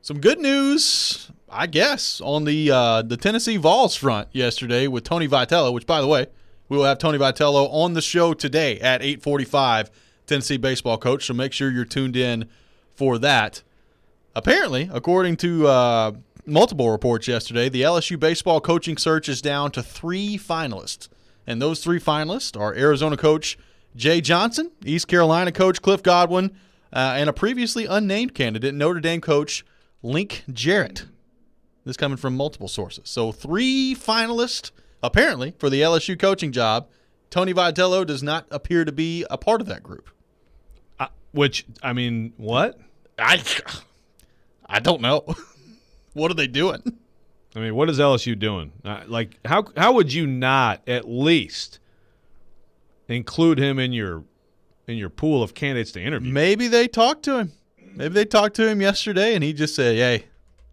Some good news, I guess, on the Tennessee Vols front yesterday with Tony Vitello, which, by the way, we will have Tony Vitello on the show today at 8:45, Tennessee baseball coach, so make sure you're tuned in for that. Apparently, according to multiple reports yesterday, the LSU baseball coaching search is down to 3 finalists, and those 3 finalists are Arizona coach Jay Johnson, East Carolina coach Cliff Godwin, and a previously unnamed candidate, Notre Dame coach Link Jarrett. This coming from multiple sources. So 3 finalists, apparently, for the LSU coaching job. Tony Vitello does not appear to be a part of that group. Which, I mean, what? I don't know. What are they doing? I mean, what is LSU doing? Like, how would you not at least include him in your pool of candidates to interview? Maybe they talked to him. Maybe they talked to him yesterday, and he just said, hey,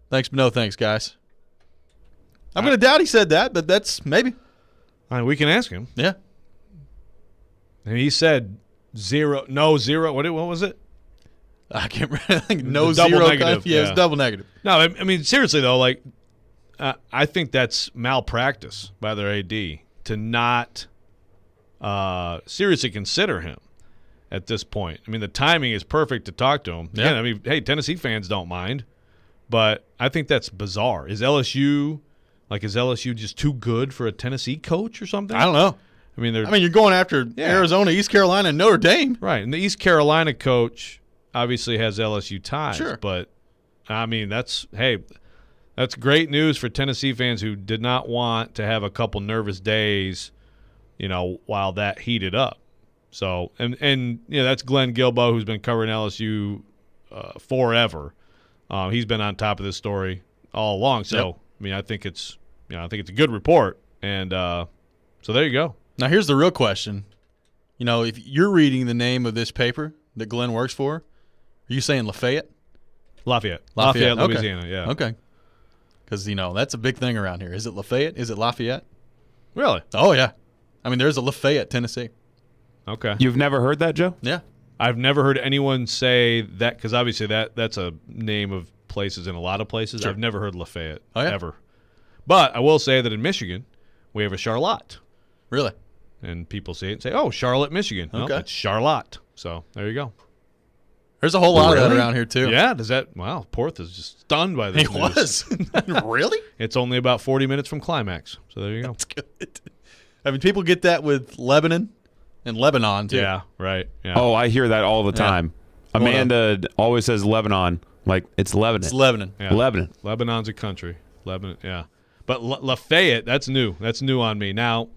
thanks, but no thanks, guys. I'm going to doubt he said that, but that's maybe. I mean, we can ask him. Yeah. And he said zero. What was it? I can't remember. I think no The double zero. negative, Yeah, yeah. it's double negative. No, I mean, seriously, though, like, I think that's malpractice by their AD to not seriously consider him at this point. I mean, the timing is perfect to talk to him. Yeah. I mean, hey, Tennessee fans don't mind, but I think that's bizarre. Is LSU just too good for a Tennessee coach or something? I don't know. I mean, you're going after Arizona, East Carolina, and Notre Dame. right, and the East Carolina coach obviously has LSU ties. Sure. But, I mean, that's great news for Tennessee fans who did not want to have a couple nervous days, while that heated up. So, and that's Glenn Gilbo, who's been covering LSU forever. He's been on top of this story all along. So, Yep. I mean, I think it's a good report. And so there you go. Now, here's the real question. If you're reading the name of this paper that Glenn works for, are you saying Lafayette? Lafayette, Okay. Louisiana, yeah. Okay. Because, that's a big thing around here. Is it Lafayette? Is it Lafayette? Really? Oh, yeah. I mean, there's a Lafayette, Tennessee. Okay. You've never heard that, Joe? Yeah. I've never heard anyone say that, because obviously that's a name of places in a lot of places. Sure. I've never heard Lafayette ever. But I will say that in Michigan, we have a Charlotte. Really? And people see it and say, oh, Charlotte, Michigan. No, Okay. it's Charlotte. So there you go. There's a whole lot of that Really? around here, too. Yeah, wow, Porth is just stunned by this He news. was. Really? It's only about 40 minutes from climax. So there you go. That's good. I mean, people get that with Lebanon and Lebanon, too. Yeah, right. Yeah. Oh, I hear that all the time. Amanda always says Lebanon. Like, it's Lebanon. It's Lebanon. Yeah. Lebanon. Lebanon's a country. Lebanon, yeah. But Lafayette, that's new. That's new on me. Now,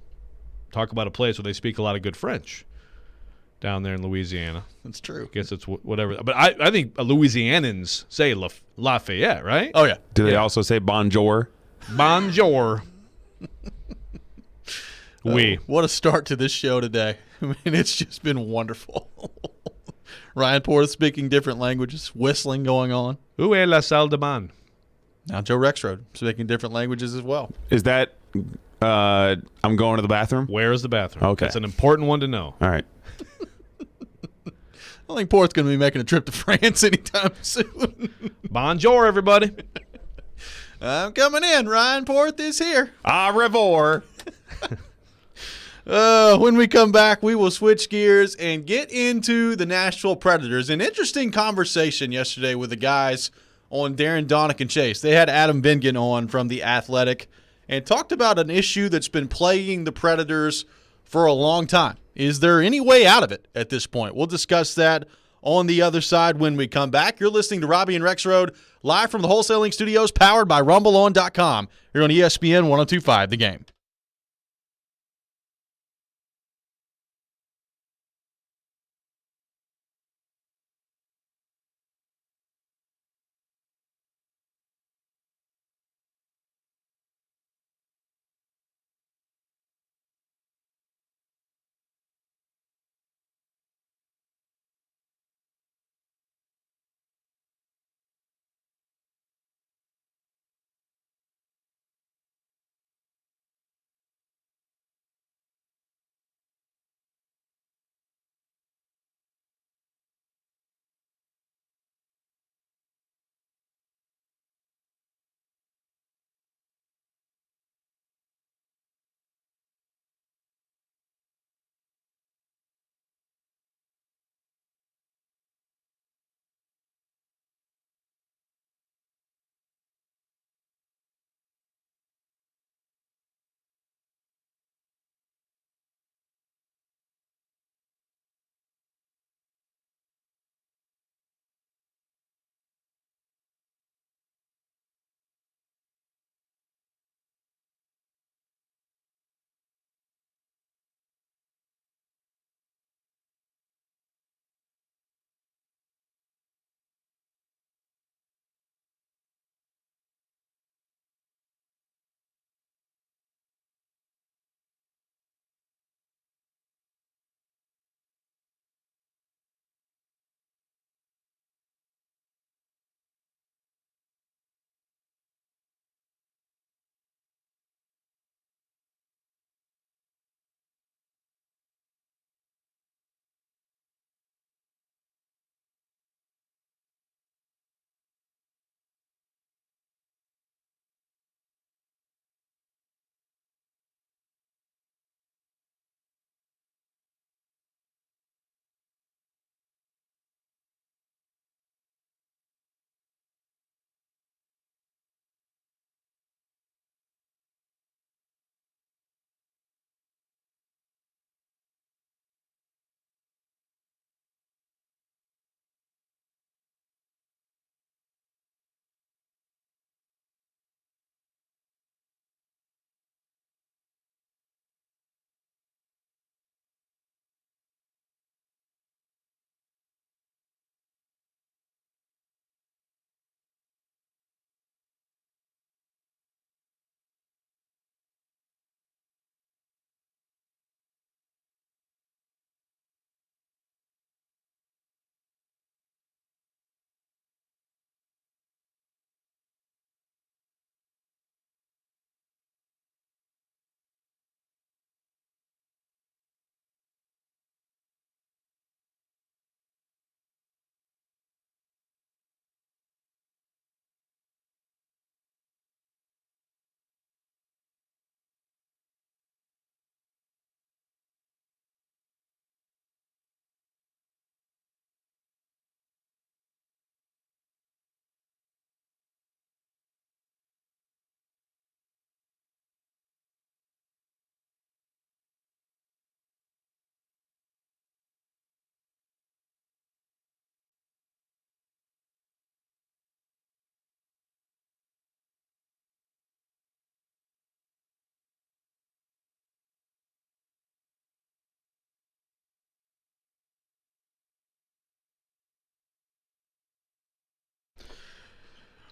talk about a place where they speak a lot of good French down there in Louisiana. That's true. Guess it's whatever. But I think Louisianans say Lafayette, right? Oh, yeah. Do they also say bonjour? Bonjour. Oui. What a start to this show today. I mean, it's just been wonderful. Ryan Porter speaking different languages, whistling going on. Où est la salle de bain? Now Joe Rexrode speaking different languages as well. Is that I'm going to the bathroom? Where is the bathroom? Okay. That's an important one to know. All right. I don't think Port's going to be making a trip to France anytime soon. Bonjour, everybody. I'm coming in. Ryan Porth is here. Au revoir. When we come back, we will switch gears and get into the Nashville Predators. An interesting conversation yesterday with the guys on Darren Donick and Chase. They had Adam Vingan on from The Athletic and talked about an issue that's been plaguing the Predators for a long time. Is there any way out of it at this point? We'll discuss that on the other side when we come back. You're listening to Robby and Rexrode live from the Wholesaling Studios, powered by RumbleOn.com. Here on ESPN 102.5 The Game.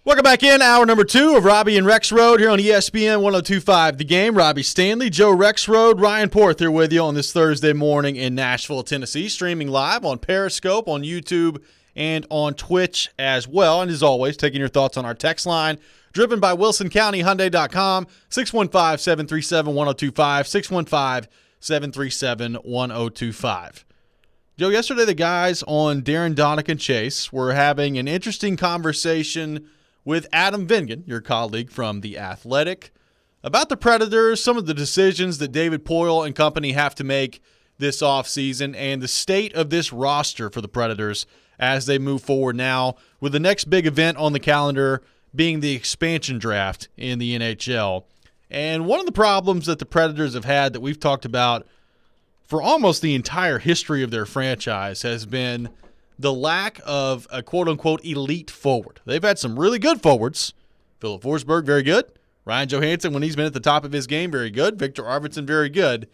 Welcome back in. Hour number 2 of Robby and Rexrode here on ESPN 102.5 The Game. Robby Stanley, Joe Rexrode, Ryan Porth here with you on this Thursday morning in Nashville, Tennessee. Streaming live on Periscope, on YouTube, and on Twitch as well. And as always, taking your thoughts on our text line, driven by WilsonCountyHyundai.com, 615-737-1025, 615-737-1025. Joe, yesterday the guys on Darren, Donick, and Chase were having an interesting conversation with Adam Vingan, your colleague from The Athletic, about the Predators, some of the decisions that David Poile and company have to make this offseason, and the state of this roster for the Predators as they move forward now, with the next big event on the calendar being the expansion draft in the NHL. And one of the problems that the Predators have had that we've talked about for almost the entire history of their franchise has been the lack of a quote-unquote elite forward. They've had some really good forwards. Philip Forsberg, very good. Ryan Johansson, when he's been at the top of his game, very good. Victor Arvidsson, very good.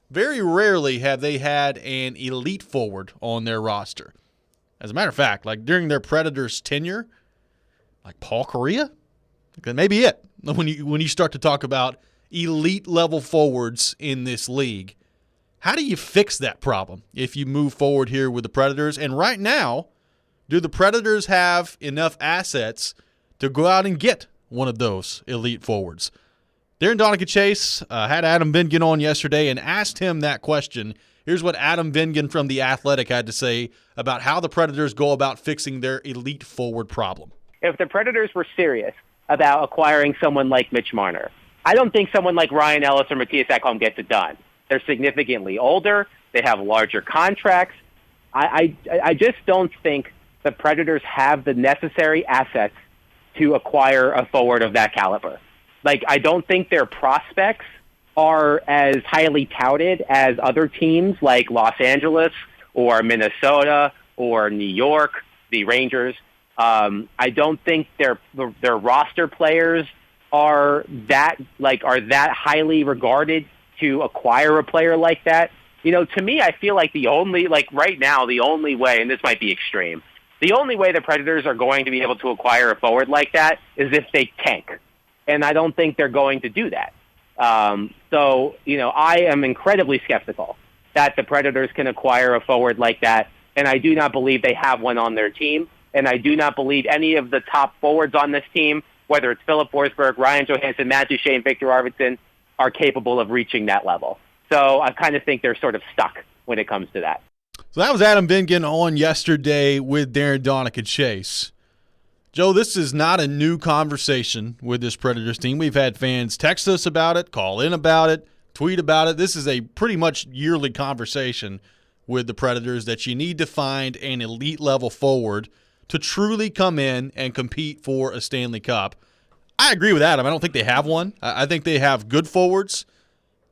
Very rarely have they had an elite forward on their roster. As a matter of fact, like during their Predators tenure, like Paul Kariya, that may be it when you start to talk about elite level forwards in this league. How do you fix that problem if you move forward here with the Predators? And right now, do the Predators have enough assets to go out and get one of those elite forwards? Darren, Donick, and Chase had Adam Vingan on yesterday and asked him that question. Here's what Adam Vingan from The Athletic had to say about how the Predators go about fixing their elite forward problem. If the Predators were serious about acquiring someone like Mitch Marner, I don't think someone like Ryan Ellis or Matthias Ekholm gets it done. They're significantly older. They have larger contracts. I just don't think the Predators have the necessary assets to acquire a forward of that caliber. Like, I don't think their prospects are as highly touted as other teams like Los Angeles or Minnesota or New York, the Rangers. I don't think their roster players are that highly regarded to acquire a player like that. You know, to me, I feel like right now, the only way, and this might be extreme, the only way the Predators are going to be able to acquire a forward like that is if they tank. And I don't think they're going to do that. So, you know, I am incredibly skeptical that the Predators can acquire a forward like that. And I do not believe they have one on their team. And I do not believe any of the top forwards on this team, whether it's Philip Forsberg, Ryan Johansson, Matt Duchene, Victor Arvidsson, are capable of reaching that level. So I kind of think they're sort of stuck when it comes to that. So that was Adam Vingan on yesterday with Darren, Donick, and Chase. Joe, this is not a new conversation with this Predators team. We've had fans text us about it, call in about it, tweet about it. This is a pretty much yearly conversation with the Predators that you need to find an elite level forward to truly come in and compete for a Stanley Cup. I agree with Adam. I don't think they have one. I think they have good forwards,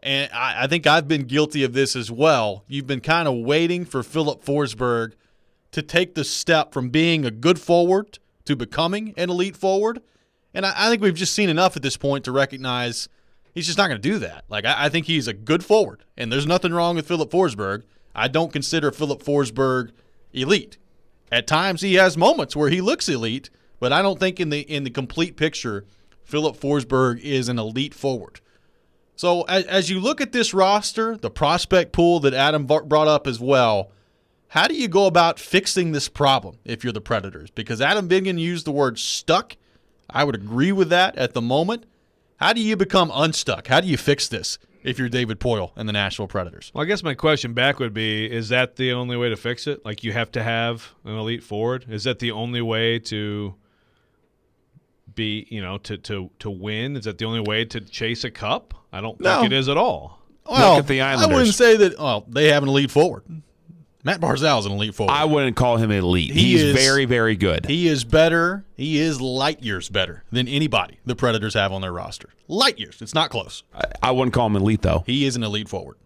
and I think I've been guilty of this as well. You've been kind of waiting for Philip Forsberg to take the step from being a good forward to becoming an elite forward, and I think we've just seen enough at this point to recognize he's just not going to do that. Like, I think he's a good forward, and there's nothing wrong with Philip Forsberg. I don't consider Philip Forsberg elite. At times he has moments where he looks elite, but I don't think in the complete picture Philip Forsberg is an elite forward. So as you look at this roster, the prospect pool that Adam brought up as well, how do you go about fixing this problem if you're the Predators? Because Adam Vingan used the word stuck. I would agree with that at the moment. How do you become unstuck? How do you fix this if you're David Poile and the Nashville Predators? Well, I guess my question back would be, is that the only way to fix it? Like, you have to have an elite forward? Is that the only way to be, you know, to win? Is that the only way to chase a cup? I don't think it is at all. Well, Look at the Islanders. I wouldn't say that. Well, they have an elite forward. Matt Barzal is an elite forward. I wouldn't call him elite. He's very, very good. He is better. He is light years better than anybody the Predators have on their roster. Light years. It's not close. I wouldn't call him elite, though. He is an elite forward.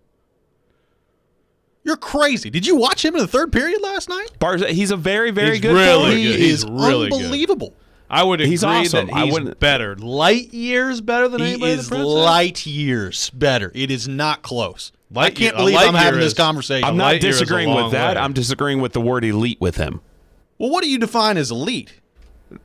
You're crazy. Did you watch him in the third period last night? He's a very, very good really forward. good. He is really unbelievable. Good. I would agree He's awesome. that he's better. Light years better than He anybody. is light years better. It is not close. I can't a believe light I'm having year this is- conversation. I'm not light year is a disagreeing long with that. way. I'm disagreeing with the word elite with him. Well, what do you define as elite?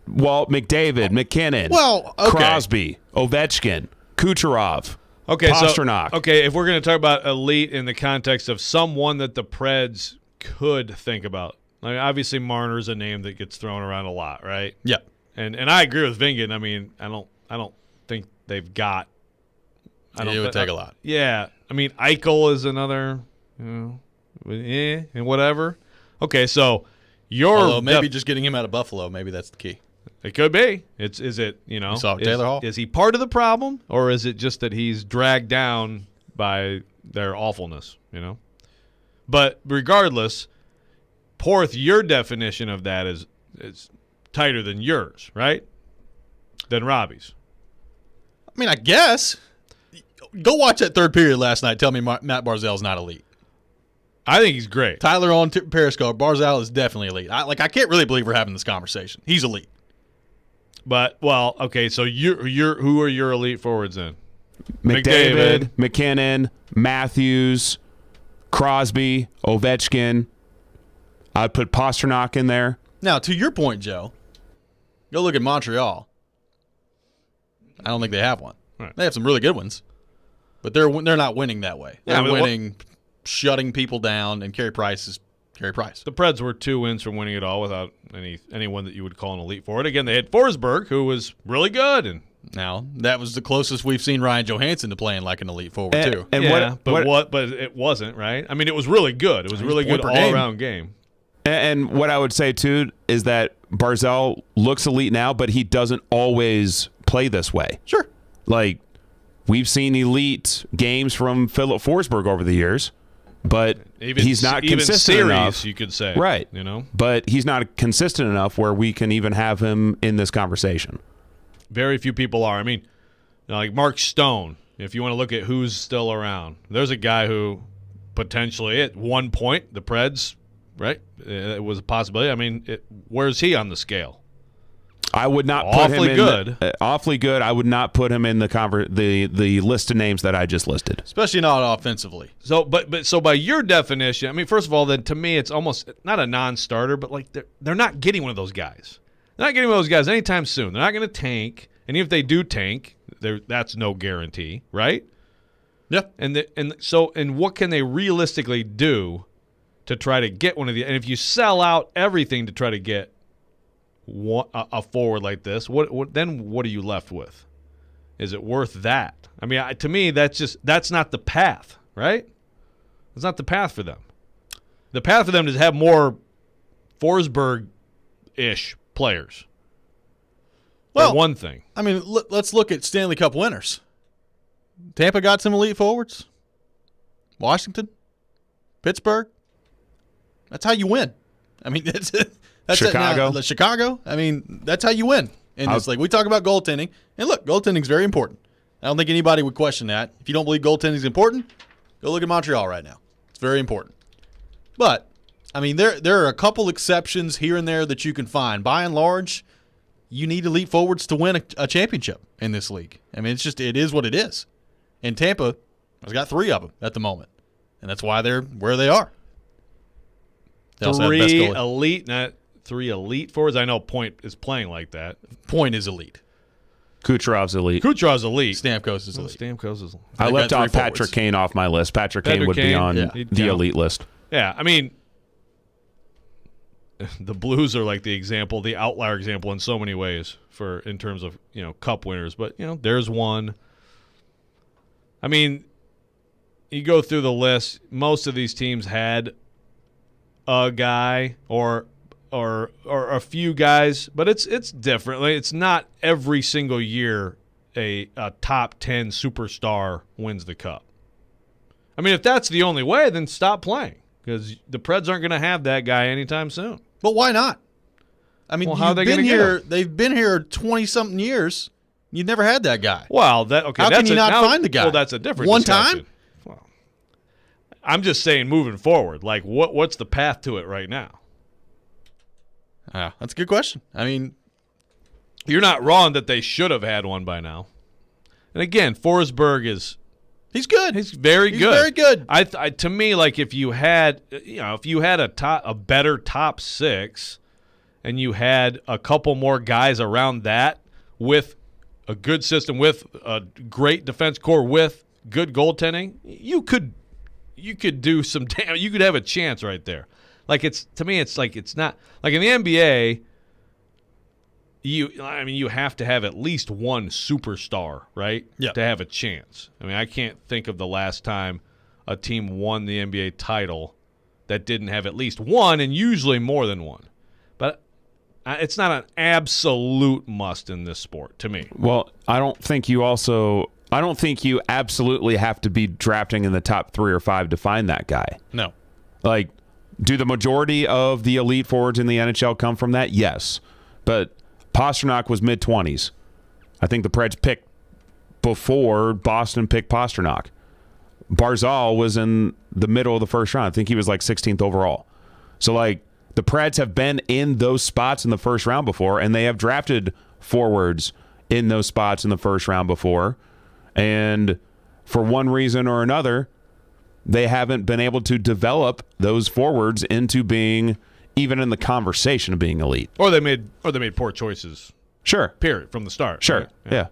Well, McDavid, McKinnon, Well, okay. Crosby, Ovechkin, Kucherov, Okay, Pasternak. So, okay, if we're going to talk about elite in the context of someone that the Preds could think about, like obviously Marner's a name that gets thrown around a lot, right? Yeah. And I agree with Vingan. I mean, I don't think they've got. It would take a lot. Yeah, I mean, Eichel is another, and whatever. Okay, so Although maybe just getting him out of Buffalo, maybe that's the key. It could be. Is it, you know, saw Taylor Hall? Is he part of the problem, or is it just that he's dragged down by their awfulness, you know? But regardless, Porth, your definition of that is tighter than yours, right? Than Robbie's. I mean, I guess. Go watch that third period last night. Tell me Matt Barzal's not elite. I think he's great. Tyler on Periscope, Barzal is definitely elite. I can't really believe we're having this conversation. He's elite. But, well, okay, so who are your elite forwards then? McDavid, McKinnon, Matthews, Crosby, Ovechkin. I'd put Pasternak in there. Now, to your point, Joe, go look at Montreal. I don't think they have one. Right. They have some really good ones, but they're not winning that way. They're winning, shutting people down, and Carey Price is Carey Price. The Preds were 2 wins from winning it all without anyone that you would call an elite forward. Again, they had Forsberg, who was really good, and now that was the closest we've seen Ryan Johansson to playing like an elite forward too. And but it wasn't, right? I mean, it was really good. It was a really good all-around game. And what I would say too is that Barzal looks elite now, but he doesn't always play this way. Sure. Like, we've seen elite games from Philip Forsberg over the years, but he's not consistent series, enough. You could say, right? You know, but he's not consistent enough where we can even have him in this conversation. Very few people are. I mean, like Mark Stone. If you want to look at who's still around, there's a guy who potentially at one point the Preds, right? It was a possibility. I mean, where's he on the scale? I would not put him in awfully good. I would not put him in the list of names that I just listed, especially not offensively. So, but by your definition, I mean, first of all, then to me, it's almost not a non-starter, but like they're not getting one of those guys. They're not getting one of those guys anytime soon. They're not going to tank, and even if they do tank, that's no guarantee, right? Yeah. And what can they realistically do to try to get one of the? And if you sell out everything to try to get a forward like this, what are you left with? Is it worth that? I mean, to me, that's not the path, right? It's not the path for them. The path for them is to have more Forsberg-ish players. Well, one thing. I mean, let's look at Stanley Cup winners. Tampa got some elite forwards. Washington, Pittsburgh. That's how you win. I mean, that's Chicago. Chicago. I mean, that's how you win in this league. We talk about goaltending, and look, goaltending is very important. I don't think anybody would question that. If you don't believe goaltending is important, go look at Montreal right now. It's very important. But I mean, there are a couple exceptions here and there that you can find. By and large, you need elite forwards to win a championship in this league. I mean, it is what it is. And Tampa has got 3 of them at the moment, and that's why they're where they are. They also have the best goalie. Three elite forwards. I know Point is playing like that. Point is elite. Kucherov's elite. Kucherov's elite. Stamkos is elite. Stamkos is elite. I left off Patrick Kane off my list. Patrick Kane would be on the elite list. Yeah, I mean, the Blues are like the outlier example in so many ways in terms of cup winners. But there's one. I mean, you go through the list. Most of these teams had a guy or a few guys, but it's different. It's not every single year a top 10 superstar wins the cup. I mean, if that's the only way, then stop playing because the Preds aren't going to have that guy anytime soon. But why not? I mean, how are they going to get him? They've been here 20-something years. You've never had that guy. Well, how can you not find the guy? Well, that's a different one discussion. time. Well, I'm just saying, moving forward, like what's the path to it right now? That's a good question. I mean, you're not wrong that they should have had one by now. And again, Forsberg he's good. He's very good. Very good. I to me, like if you had a better top 6, and you had a couple more guys around that with a good system, with a great defense core, with good goaltending, you could do some damn. You could have a chance right there. Like to me, it's not like in the NBA. You have to have at least one superstar, right? Yeah. To have a chance. I mean, I can't think of the last time a team won the NBA title that didn't have at least one, and usually more than one. But it's not an absolute must in this sport to me. Well, I don't think you absolutely have to be drafting in the top 3 or 5 to find that guy. No. Like, do the majority of the elite forwards in the NHL come from that? Yes. But Pastrnak was mid-20s. I think the Preds picked before Boston picked Pastrnak. Barzal was in the middle of the first round. I think he was like 16th overall. So, like, the Preds have been in those spots in the first round before, and they have drafted forwards in those spots in the first round before. And for one reason or another, they haven't been able to develop those forwards into being even in the conversation of being elite. Or they made poor choices. Sure. Period from the start. Sure. Right? Yeah.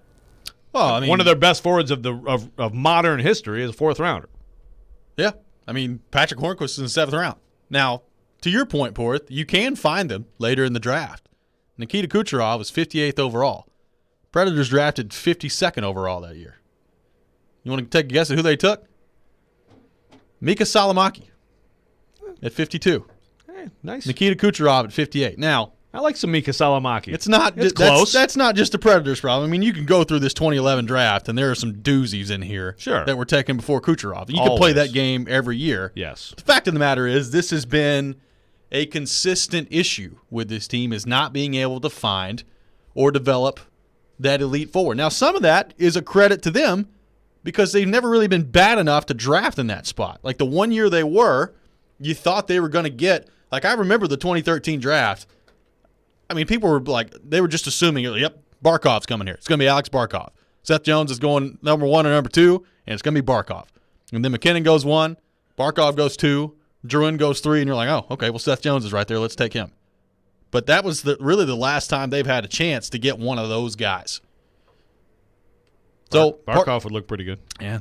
Well, I mean, one of their best forwards of modern history is a 4th rounder. Yeah. I mean, Patrick Hornquist is in the 7th round. Now, to your point, Porth, you can find them later in the draft. Nikita Kucherov was 58th overall. Predators drafted 52nd overall that year. You want to take a guess at who they took? Mika Salamaki at 52. Hey, nice. Nikita Kucherov at 58. Now, I like some Mika Salamaki. it's not close. That's not just the Predators' problem. I mean, you can go through this 2011 draft, and there are some doozies in here Sure. that were taken before Kucherov. You can play that game every year. Yes. The fact of the matter is, this has been a consistent issue with this team, is not being able to find or develop that elite forward. Now, some of that is a credit to them because they've never really been bad enough to draft in that spot. Like the one year they were, you thought they were going to get – like I remember the 2013 draft. I mean, people were like – they were just assuming, yep, Barkov's coming here. It's going to be Alex Barkov. Seth Jones is going number 1 or number 2, and it's going to be Barkov. And then McKinnon goes 1, Barkov goes 2, Drouin goes 3, and you're like, oh, okay, well, Seth Jones is right there. Let's take him. But that was really the last time they've had a chance to get one of those guys. So Barkov would look pretty good. Yeah,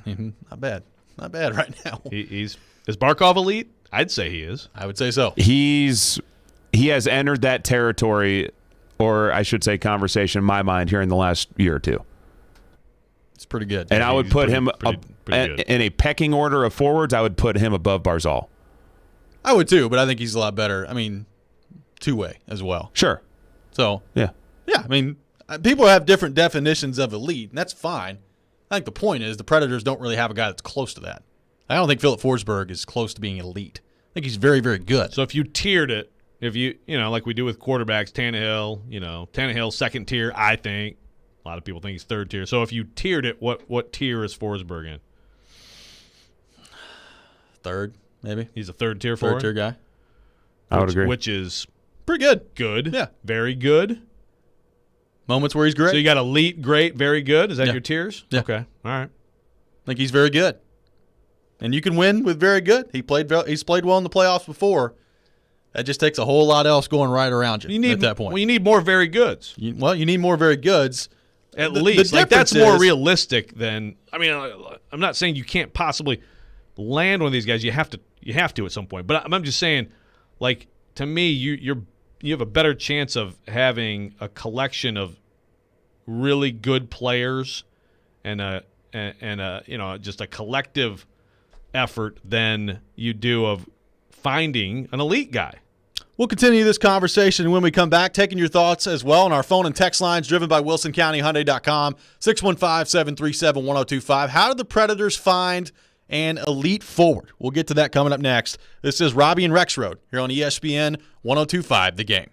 not bad. Not bad right now. Is Barkov elite? I'd say he is. I would say so. He has entered that territory, or I should say conversation in my mind here in the last year or two. It's pretty good. And I would put him pretty good. in a pecking order of forwards. I would put him above Barzal. I would too, but I think he's a lot better. I mean, two-way as well. Sure. So, yeah. I mean, people have different definitions of elite, and that's fine. I think the point is the Predators don't really have a guy that's close to that. I don't think Philip Forsberg is close to being elite. I think he's very, very good. So if you tiered it, if you like we do with quarterbacks, Tannehill second tier, I think. A lot of people think he's third tier. So if you tiered it, what tier is Forsberg in? Third, maybe. He's a third tier forward? Third tier guy. I would agree. Which is pretty good. Good. Yeah. Very good. Moments where he's great. So you got elite, great, very good. Is that Yeah. your tiers? Yeah. Okay. All right. I think he's very good. And you can win with very good. He's played well in the playoffs before. That just takes a whole lot else going right around you at that point. Well, you need more very goods. You need more very goods. At least. The like that's difference more is- realistic than – I mean, I'm not saying you can't possibly land one of these guys. You have to at some point. But I'm just saying, like, to me, you have a better chance of having a collection of really good players and just a collective effort than you do of finding an elite guy. We'll continue this conversation when we come back, taking your thoughts as well on our phone and text lines driven by WilsonCountyHyundai.com, 615-737-1025. How did the Predators find an elite forward? We'll get to that coming up next. This is Robby and Rexrode here on ESPN 1025 The Game.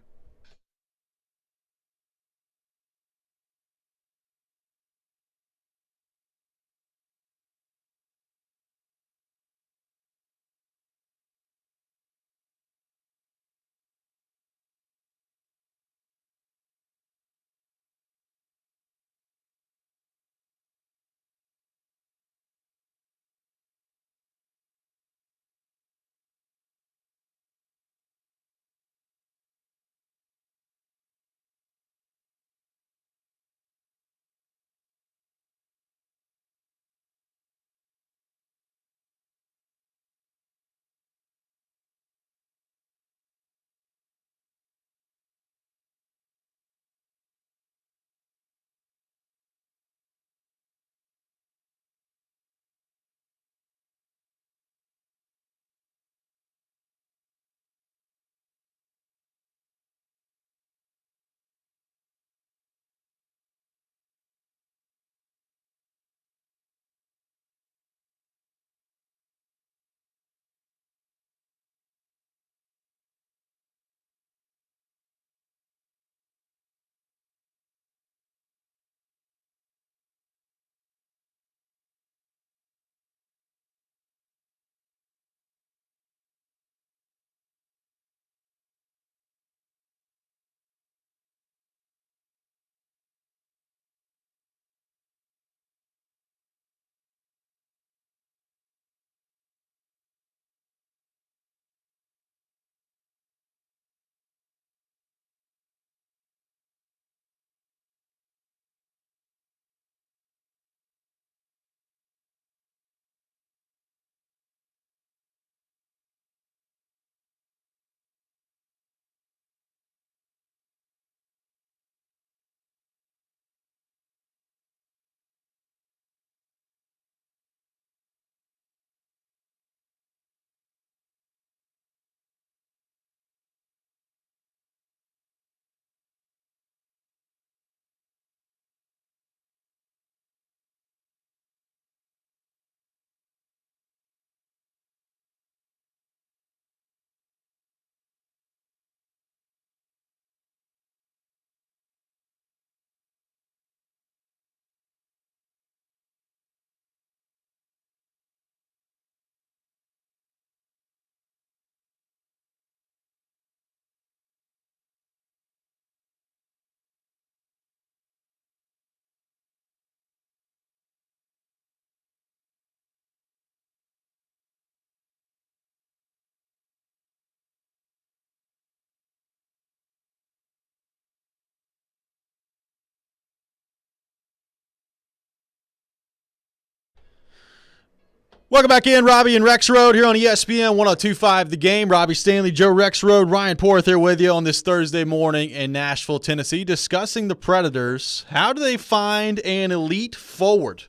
Welcome back in, Robby and Rexrode here on ESPN 102.5 The Game. Robby Stanley, Joe Rexrode, Ryan Porth here with you on this Thursday morning in Nashville, Tennessee, discussing the Predators. How do they find an elite forward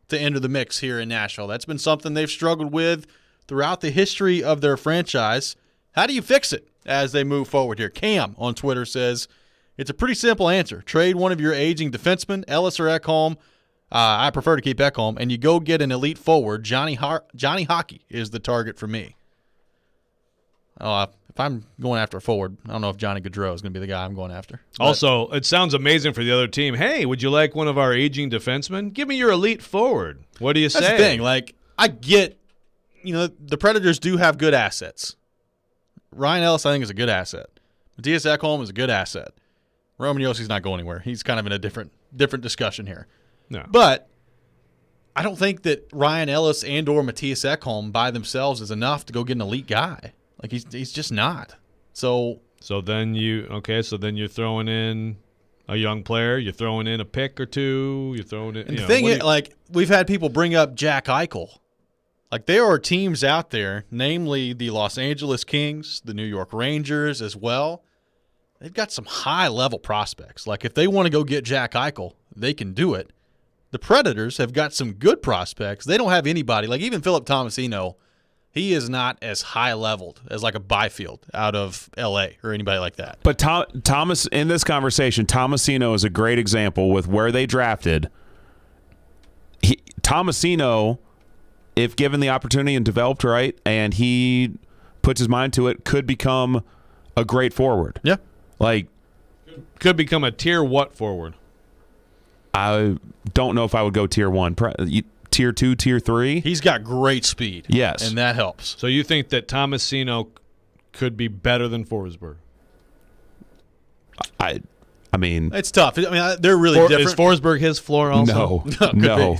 to enter the mix here in Nashville? That's been something they've struggled with throughout the history of their franchise. How do you fix it as they move forward here? Cam on Twitter says, it's a pretty simple answer. Trade one of your aging defensemen, Ellis or Ekholm. I prefer to keep Ekholm, and you go get an elite forward. Johnny Hockey is the target for me. If I'm going after a forward, I don't know if Johnny Gaudreau is going to be the guy I'm going after. But also, it sounds amazing for the other team. Hey, would you like one of our aging defensemen? Give me your elite forward. What do you say? That's the thing. Like, I get, the Predators do have good assets. Ryan Ellis, I think, is a good asset. Mattias Ekholm is a good asset. Roman Jossi's not going anywhere. He's kind of in a different discussion here. No. But I don't think that Ryan Ellis and or Mattias Ekholm by themselves is enough to go get an elite guy. Like, he's just not. So then you're throwing in a young player, you're throwing in a pick or two, you're throwing in. And the thing is, like, we've had people bring up Jack Eichel. Like, there are teams out there, namely the Los Angeles Kings, the New York Rangers as well. They've got some high-level prospects. Like, if they want to go get Jack Eichel, they can do it. The Predators have got some good prospects. They don't have anybody. Like, even Philip Tomasino, he is not as high-leveled as, like, a Byfield out of L.A. or anybody like that. But Thomas, in this conversation, Tomasino is a great example with where they drafted. Tomasino, if given the opportunity and developed right, and he puts his mind to it, could become a great forward. Yeah. Like, could become a tier what forward? I don't know if I would go tier 1. Tier 2, tier 3? He's got great speed. Yes. And that helps. So you think that Tomasino could be better than Forsberg? I mean, it's tough. I mean, they're really different. Is Forsberg his floor also? No.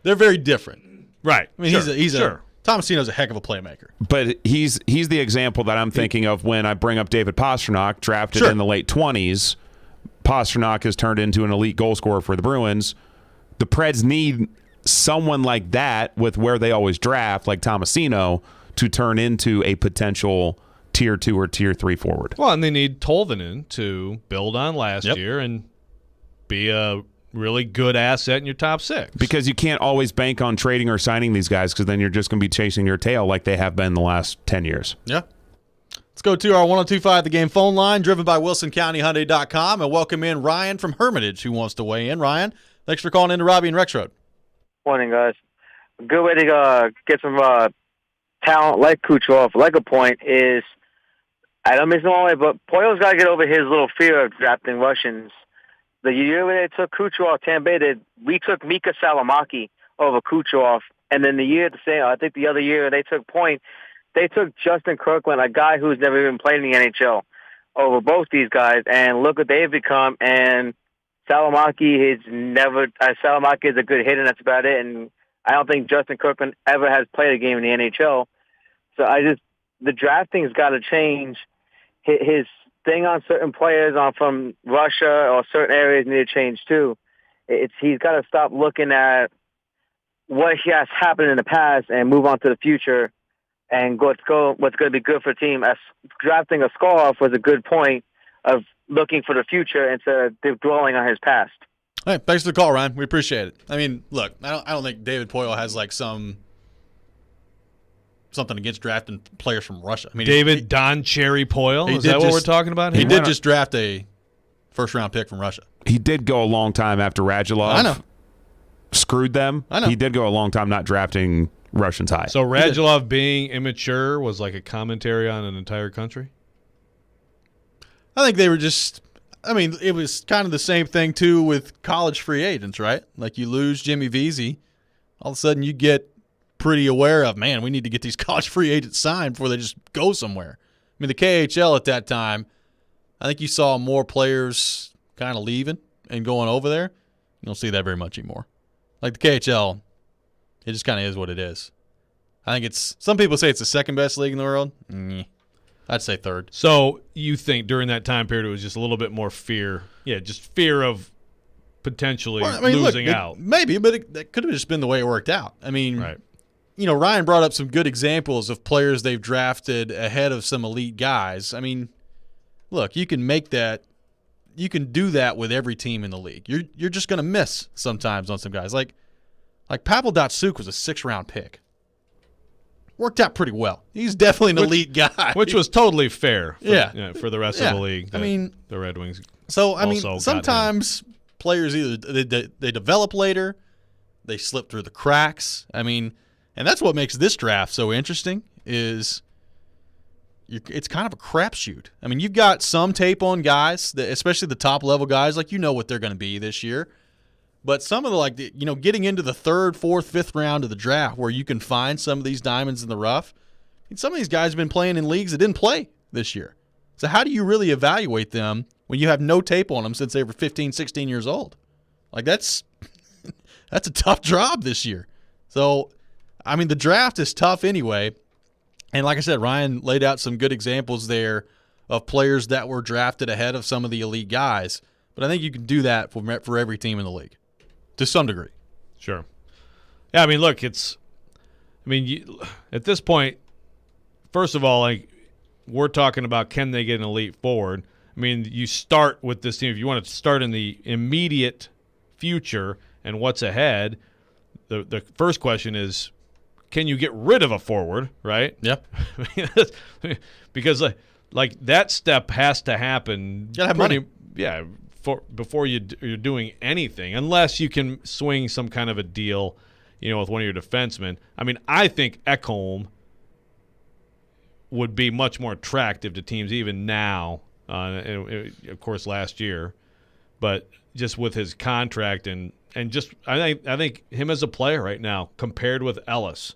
They're very different. Right. I mean, Tomasino's a heck of a playmaker. But he's the example that I'm thinking of when I bring up David Pastrnak, drafted in the late 20s. Pastrnak has turned into an elite goal scorer for the Bruins. The Preds need someone like that with where they always draft, like Tomasino, to turn into a potential tier 2 or tier 3 forward. Well, and they need Tolvanen to build on last year and be a really good asset in your top 6. Because you can't always bank on trading or signing these guys, because then you're just going to be chasing your tail like they have been the last 10 years. Yeah. Let's go to our 102.5 The Game phone line, driven by WilsonCountyHyundai.com, and welcome in Ryan from Hermitage, who wants to weigh in. Ryan, thanks for calling in to Robby and Rexrode. Morning, guys. A good way to get some talent like Kucherov, like a point, is, I don't miss him all the way, but Poyle's got to get over his little fear of drafting Russians. The year when they took Kucherov, Tampa Bay, we took Mika Salamaki over Kucherov, and then I think the other year they took Point, they took Justin Kirkland, a guy who's never even played in the NHL, over both these guys, and look what they've become. And Salamaki is a good hitter, and that's about it. And I don't think Justin Kirkland ever has played a game in the NHL. So the drafting's got to change. His thing on certain players from Russia or certain areas need to change too. He's got to stop looking at what has happened in the past and move on to the future and what's going to be good for the team. As drafting a Skarloff was a good point of looking for the future instead of dwelling on his past. Hey, thanks for the call, Ryan. We appreciate it. I mean, look, I don't think David Poyle has like something against drafting players from Russia. I mean, Don Cherry Poyle? Is that what we're talking about here? He did just draft a first-round pick from Russia. He did go a long time after Radulov. I know. Screwed them. I know. He did go a long time not drafting Russians high. So Radulov being immature was like a commentary on an entire country? I think they were just – I mean, it was kind of the same thing, too, with college free agents, right? Like you lose Jimmy Vesey, all of a sudden you get pretty aware of, man, we need to get these college free agents signed before they just go somewhere. I mean, the KHL at that time, I think you saw more players kind of leaving and going over there. You don't see that very much anymore. Like the KHL, it just kind of is what it is. I think it's – some people say it's the second best league in the world. I'd say third. So you think during that time period it was just a little bit more fear. Yeah, just fear of potentially look, losing out. Maybe, but that could have just been the way it worked out. I mean, Right. Ryan brought up some good examples of players they've drafted ahead of some elite guys. I mean, look, you can make that. You can do that with every team in the league. You're just going to miss sometimes on some guys. Like Pavel Datsyuk was a 6th-round pick. Worked out pretty well. He's definitely an elite guy. Which was totally fair for the rest of Yeah. the league. I mean, the Red Wings. So, sometimes players either they develop later, they slip through the cracks. I mean, and that's what makes this draft so interesting is it's kind of a crapshoot. I mean, you've got some tape on guys, especially the top-level guys, like what they're going to be this year. But some of the, getting into the 3rd, 4th, 5th round of the draft where you can find some of these diamonds in the rough, some of these guys have been playing in leagues that didn't play this year. So how do you really evaluate them when you have no tape on them since they were 15, 16 years old? Like, that's a tough job this year. So, I mean, the draft is tough anyway. And like I said, Ryan laid out some good examples there of players that were drafted ahead of some of the elite guys. But I think you can do that for every team in the league to some degree. Sure. Yeah, I mean, look, at this point, first of all, we're talking about can they get an elite forward. I mean, you start with this team. If you want to start in the immediate future and what's ahead, the first question is, can you get rid of a forward, right? Yep. Because that step has to happen. You gotta have money. Yeah, before you're doing anything, unless you can swing some kind of a deal, with one of your defensemen. I mean, I think Ekholm would be much more attractive to teams even now, of course last year, but just with his contract and just I think him as a player right now compared with Ellis,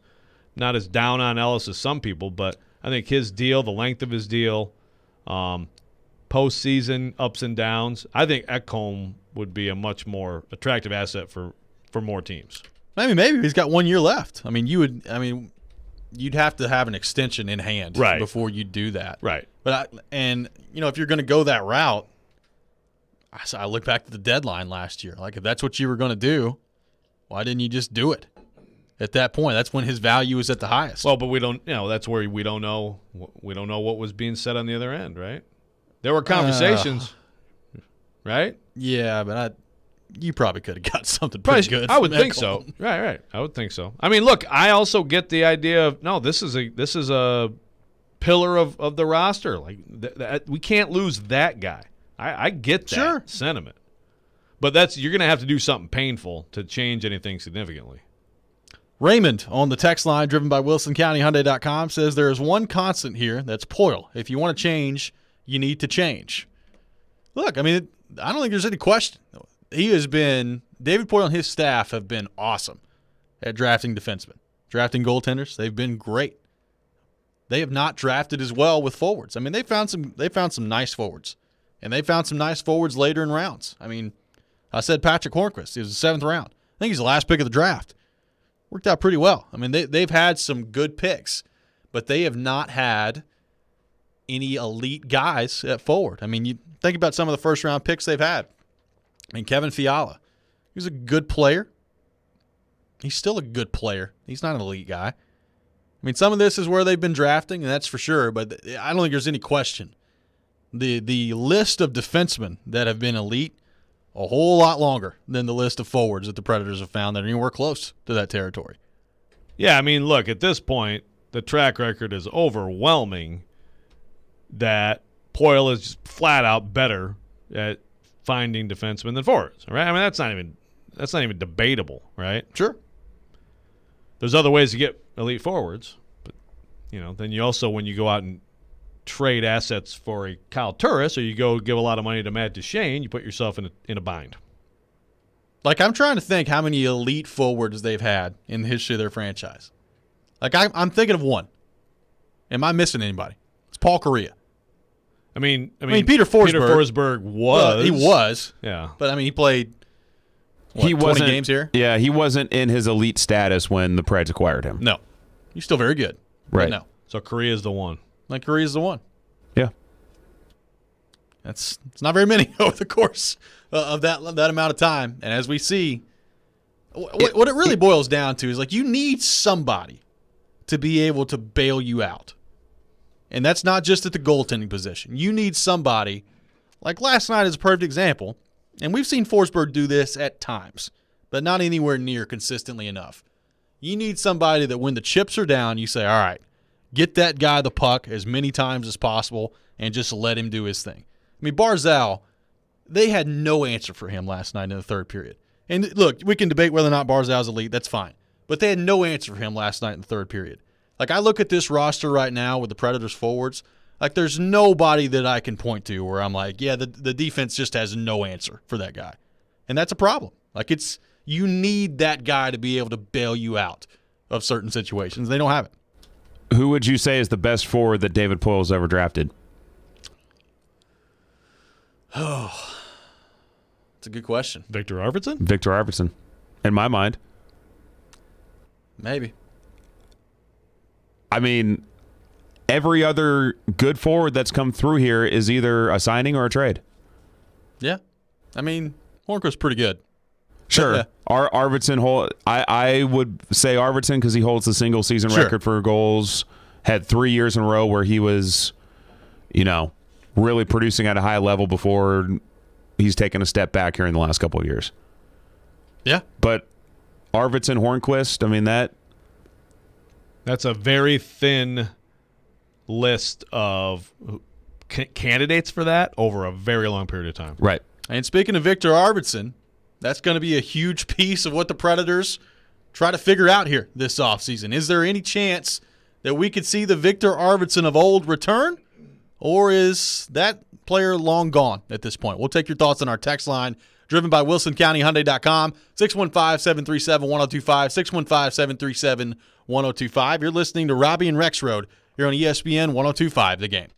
not as down on Ellis as some people, but I think his deal, the length of his deal, postseason ups and downs, I think Ekholm would be a much more attractive asset for more teams. Maybe he's got 1 year left. I mean, you'd have to have an extension in hand before you do that. Right. But if you're going to go that route, I look back to the deadline last year. Like, if that's what you were going to do, why didn't you just do it? At that point, that's when his value is at the highest. Well, but we don't. That's where we don't know. We don't know what was being said on the other end, right? There were conversations, right? Yeah, but you probably could have got something pretty good. I would think so. Right. I would think so. I mean, look, I also get the idea of this is a pillar of the roster. Like we can't lose that guy. I get that sentiment, but you're going to have to do something painful to change anything significantly. Raymond on the text line, driven by WilsonCountyHyundai.com, says there is one constant here. That's Poyle. If you want to change, you need to change. Look, I mean, I don't think there's any question. David Poyle and his staff have been awesome at drafting defensemen, drafting goaltenders. They've been great. They have not drafted as well with forwards. I mean, they found some nice forwards, and they found some nice forwards later in rounds. I mean, I said Patrick Hornqvist. He was the 7th round. I think he's the last pick of the draft. Worked out pretty well. I mean, they've had some good picks, but they have not had any elite guys at forward. I mean, you think about some of the first-round picks they've had. I mean, Kevin Fiala, he was a good player. He's still a good player. He's not an elite guy. I mean, some of this is where they've been drafting, and that's for sure, but I don't think there's any question. The list of defensemen that have been elite, a whole lot longer than the list of forwards that the Predators have found that are anywhere close to that territory. Yeah, I mean, look, at this point, the track record is overwhelming that Poyle is just flat out better at finding defensemen than forwards, right? I mean, that's not even debatable, right? Sure. There's other ways to get elite forwards, but then you also, when you go out and trade assets for a Kyle Turris, or you go give a lot of money to Matt Duchene, you put yourself in a bind. Like, I'm trying to think how many elite forwards they've had in the history of their franchise. Like, I'm thinking of one. Am I missing anybody? It's Paul Kariya. I mean, Peter Forsberg was. He was. Yeah. But, I mean, he played, 20 games here? Yeah, he wasn't in his elite status when the Preds acquired him. No. He's still very good. Right. No. So Kariya's the one. Like, Kariya's the one. Yeah. It's not very many over the course of that amount of time. And as we see, what it really boils down to is like you need somebody to be able to bail you out. And that's not just at the goaltending position. You need somebody, like last night is a perfect example, and we've seen Forsberg do this at times, but not anywhere near consistently enough. You need somebody that when the chips are down, you say, all right, get that guy the puck as many times as possible and just let him do his thing. I mean, Barzal, they had no answer for him last night in the third period. And look, we can debate whether or not Barzal's elite. That's fine. But they had no answer for him last night in the third period. Like, I look at this roster right now with the Predators forwards, like there's nobody that I can point to where I'm like, yeah, the defense just has no answer for that guy. And that's a problem. Like, you need that guy to be able to bail you out of certain situations. They don't have it. Who would you say is the best forward that David Poyle's ever drafted? Oh, it's a good question. Victor Arvidsson? Victor Arvidsson, in my mind. Maybe. I mean, every other good forward that's come through here is either a signing or a trade. Yeah. I mean, Hornqvist's pretty good. Sure. Yeah. Arvidsson, I would say Arvidsson because he holds the single season record for goals. Had 3 years in a row where he was, really producing at a high level before he's taken a step back here in the last couple of years. Yeah. But Arvidsson, Hornqvist, I mean, That's a very thin list of candidates for that over a very long period of time. right. And speaking of Victor Arvidsson, that's going to be a huge piece of what the Predators try to figure out here this offseason. Is there any chance that we could see the Victor Arvidsson of old return, or is that player long gone at this point? We'll take your thoughts on our text line, driven by WilsonCountyHyundai.com, 615-737-1025, 615-737-1025. You're listening to Robby and Rexrode here on ESPN 1025 The Game.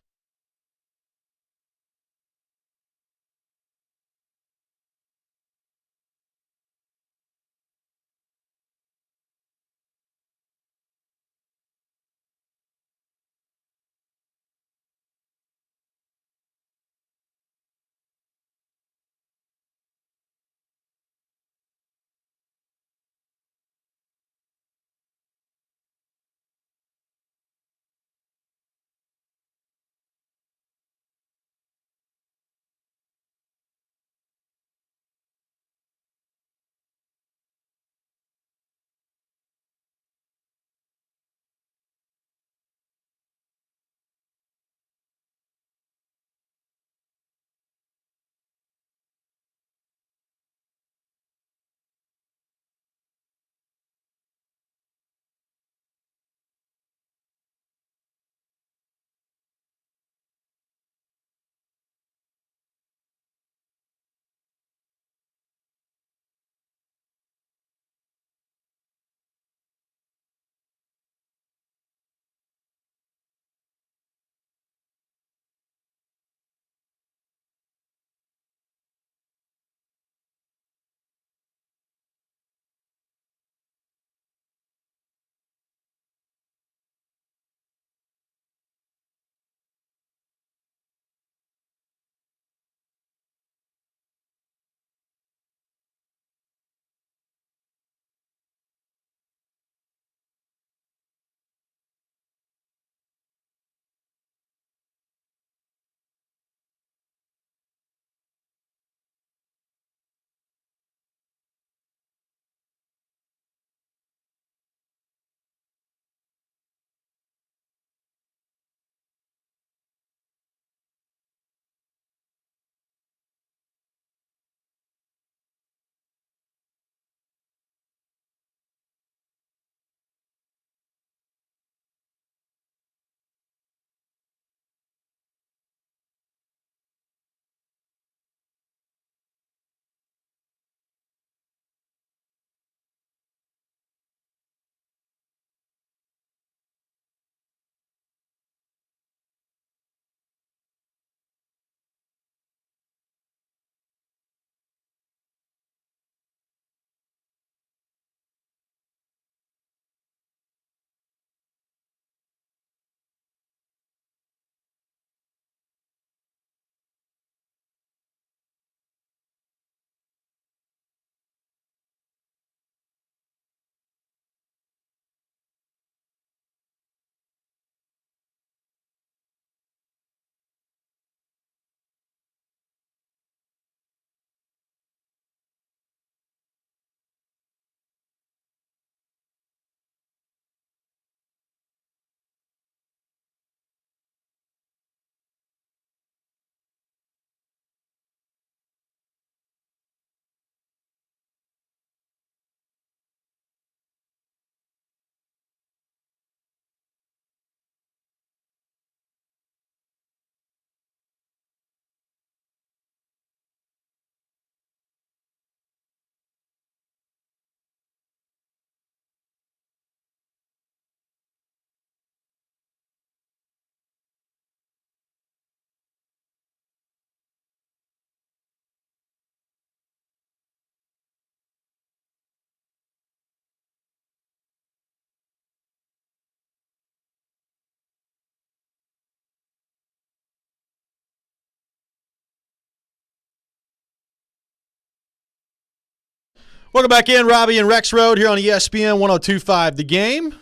Welcome back in, Robby and Rexrode here on ESPN 102.5 The Game.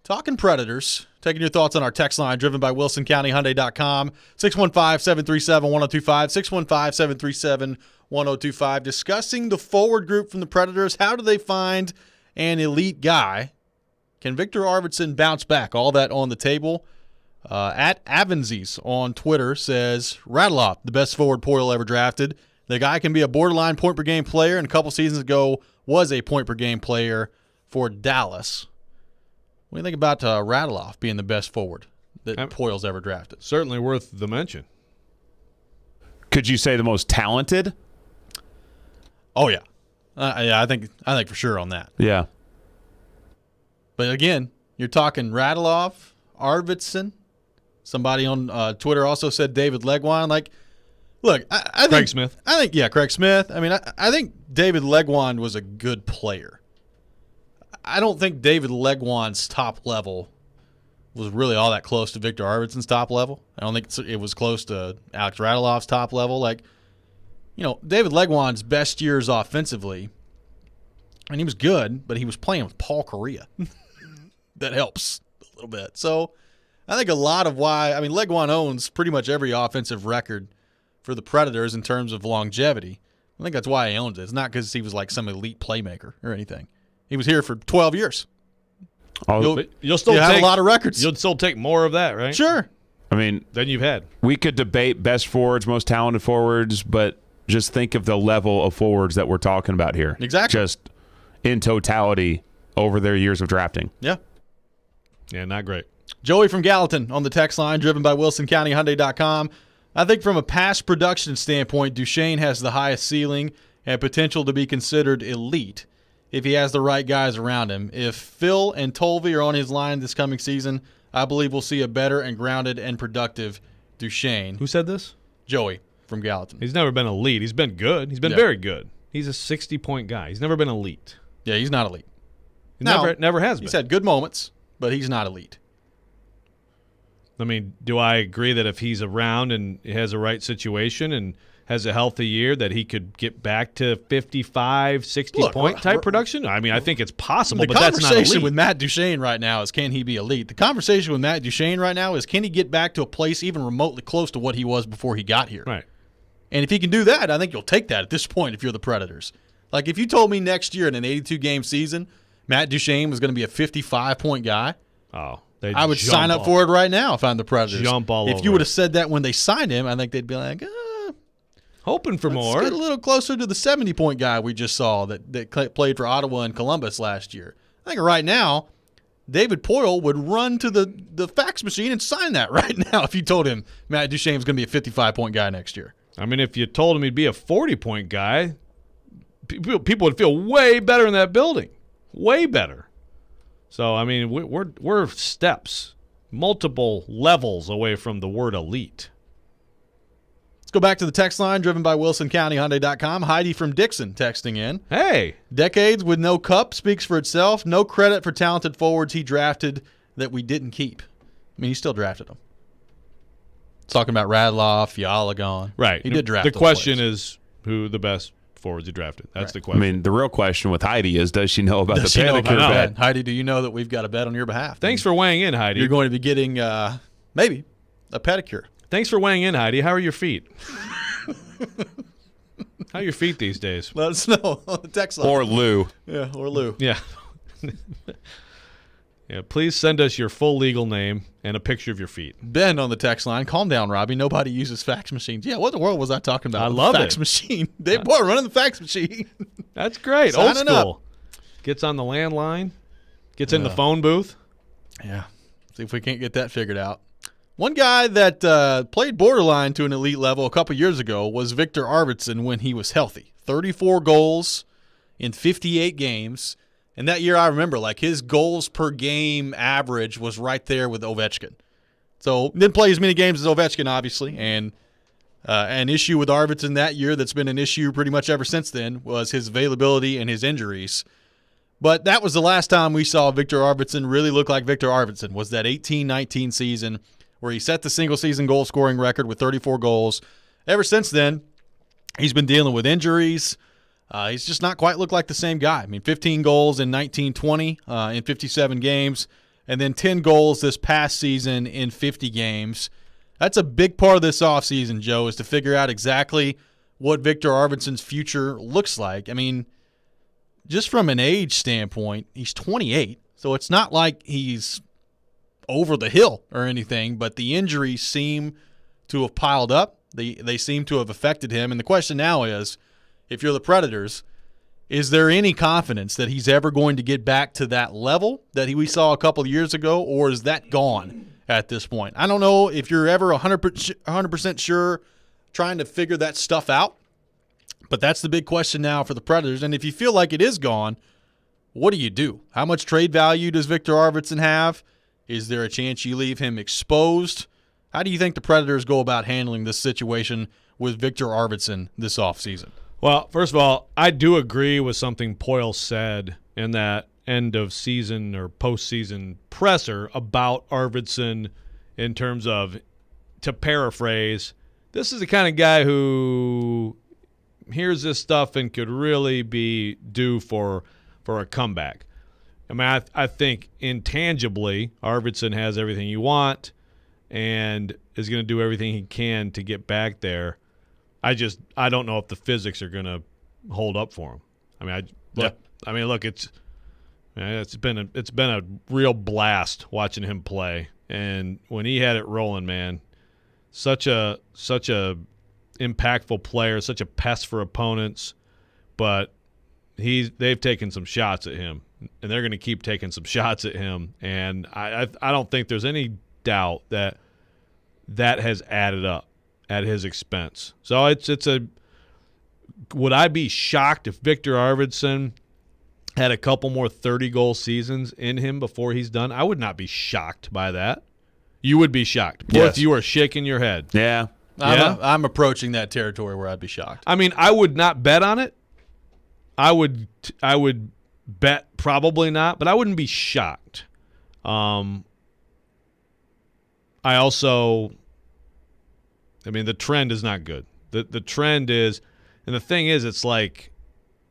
Talking Predators. Taking your thoughts on our text line driven by WilsonCountyHyundai.com. 615-737-1025. 615-737-1025. Discussing the forward group from the Predators. How do they find an elite guy? Can Victor Arvidsson bounce back? All that on the table. At Avenzies on Twitter says, Radloff, the best forward Poyle ever drafted. The guy can be a borderline point-per-game player, and a couple seasons ago was a point-per-game player for Dallas. What do you think about Radloff being the best forward that Poyle's ever drafted? Certainly worth the mention. Could you say the most talented? Oh, yeah. Yeah, I think for sure on that. Yeah. But, again, you're talking Radloff, Arvidsson. Somebody on Twitter also said David Legwine. Like, look, I think Craig Smith. Craig Smith. I mean, I think David Legwine was a good player. I don't think David Legwine's top level was really all that close to Victor Arvidsson's top level. I don't think it was close to Alex Radulov's top level. Like, David Legwine's best years offensively, and he was good, but he was playing with Paul Correa. That helps a little bit. So I think a lot of Legwine owns pretty much every offensive record for the Predators in terms of longevity. I think that's why he owns it. It's not because he was like some elite playmaker or anything. He was here for 12 years. You'll still have a lot of records. You'll still take more of that, right? Sure. I mean, than you've had. We could debate best forwards, most talented forwards, but just think of the level of forwards that we're talking about here. Exactly. Just in totality over their years of drafting. Yeah. Yeah, not great. Joey from Gallatin on the text line, driven by WilsonCountyHyundai.com. I think from a pass production standpoint, Duchesne has the highest ceiling and potential to be considered elite if he has the right guys around him. If Phil and Tolvey are on his line this coming season, I believe we'll see a better and grounded and productive Duchesne. Who said this? Joey from Gallatin. He's never been elite. He's been good. He's been very good. He's a 60-point guy. He's never been elite. Yeah, he's not elite. Never has been. He's had good moments, but he's not elite. I mean, do I agree that if he's around and has a right situation and has a healthy year that he could get back to 55, 60-point type production? I mean, I think it's possible, but that's not elite. The conversation with Matt Duchesne right now is, can he be elite? The conversation with Matt Duchesne right now is, can he get back to a place even remotely close to what he was before he got here? Right. And if he can do that, I think you'll take that at this point if you're the Predators. Like, if you told me next year in an 82-game season, Matt Duchesne was going to be a 55-point guy, I would sign up for it right now if I'm the Predators. If you would have said that when they signed him, I think they'd be like, hoping for more. Let's get a little closer to the 70-point guy we just saw that played for Ottawa and Columbus last year. I think right now, David Poyle would run to the fax machine and sign that right now if you told him Matt Duchesne was going to be a 55-point guy next year. I mean, if you told him he'd be a 40-point guy, people would feel way better in that building. Way better. So, I mean, we're steps, multiple levels away from the word elite. Let's go back to the text line driven by WilsonCountyHyundai.com. Heidi from Dixon texting in. Hey. Decades with no cup speaks for itself. No credit for talented forwards he drafted that we didn't keep. I mean, he still drafted them. Talking about Radloff, Yalagon. Right. He did draft The those question players. is who the best forwards he drafted. That's the question. I mean, the real question with Heidi is, does she know about the pedicure bet? Heidi, do you know that we've got a bet on your behalf? Thanks for weighing in, Heidi. You're going to be getting maybe a pedicure. Thanks for weighing in, Heidi. How are your feet? How are your feet these days? Let us know on the text line. Or Lou. Yeah, or Lou. Yeah. Yeah, please send us your full legal name and a picture of your feet. Ben on the text line. Calm down, Robby. Nobody uses fax machines. Yeah, what in the world was I talking about? I love fax machine. Boy, running the fax machine. That's great. Signing Old school. up. Gets on the landline. Gets in the phone booth. Yeah. See if we can't get that figured out. One guy that played borderline to an elite level a couple years ago was Victor Arvidsson when he was healthy. 34 goals in 58 games. And that year I remember, like, his goals per game average was right there with Ovechkin. So didn't play as many games as Ovechkin, obviously. And an issue with Arvidsson that year that's been an issue pretty much ever since then was his availability and his injuries. But that was the last time we saw Victor Arvidsson really look like Victor Arvidsson, was that 18-19 season where he set the single-season goal-scoring record with 34 goals. Ever since then, he's been dealing with injuries. He's just not quite looked like the same guy. I mean, 15 goals in 1920 in 57 games, and then 10 goals this past season in 50 games. That's a big part of this offseason, Joe, is to figure out exactly what Victor Arvidsson's future looks like. I mean, just from an age standpoint, he's 28, so it's not like he's over the hill or anything, but the injuries seem to have piled up. They seem to have affected him, and the question now is, if you're the Predators, is there any confidence that he's ever going to get back to that level that we saw a couple of years ago, or is that gone at this point? I don't know if you're ever 100% sure trying to figure that stuff out, but that's the big question now for the Predators. And if you feel like it is gone, what do you do? How much trade value does Victor Arvidsson have? Is there a chance you leave him exposed? How do you think the Predators go about handling this situation with Victor Arvidsson this offseason? Well, first of all, I do agree with something Poyle said in that end of season or postseason presser about Arvidsson in terms of, to paraphrase, this is the kind of guy who hears this stuff and could really be due for a comeback. I mean, I think intangibly Arvidsson has everything you want and is going to do everything he can to get back there. I don't know if the physics are going to hold up for him. I mean, look, it's been a real blast watching him play, and when he had it rolling, man, such a impactful player, such a pest for opponents, but they've taken some shots at him, and they're going to keep taking some shots at him, and I don't think there's any doubt that has added up at his expense. So would I be shocked if Victor Arvidsson had a couple more 30-goal seasons in him before he's done? I would not be shocked by that. You would be shocked. Yes. You are shaking your head. Yeah. I'm approaching that territory where I'd be shocked. I mean, I would not bet on it. I would bet probably not, but I wouldn't be shocked. The trend is not good. The trend is, and the thing is, it's like,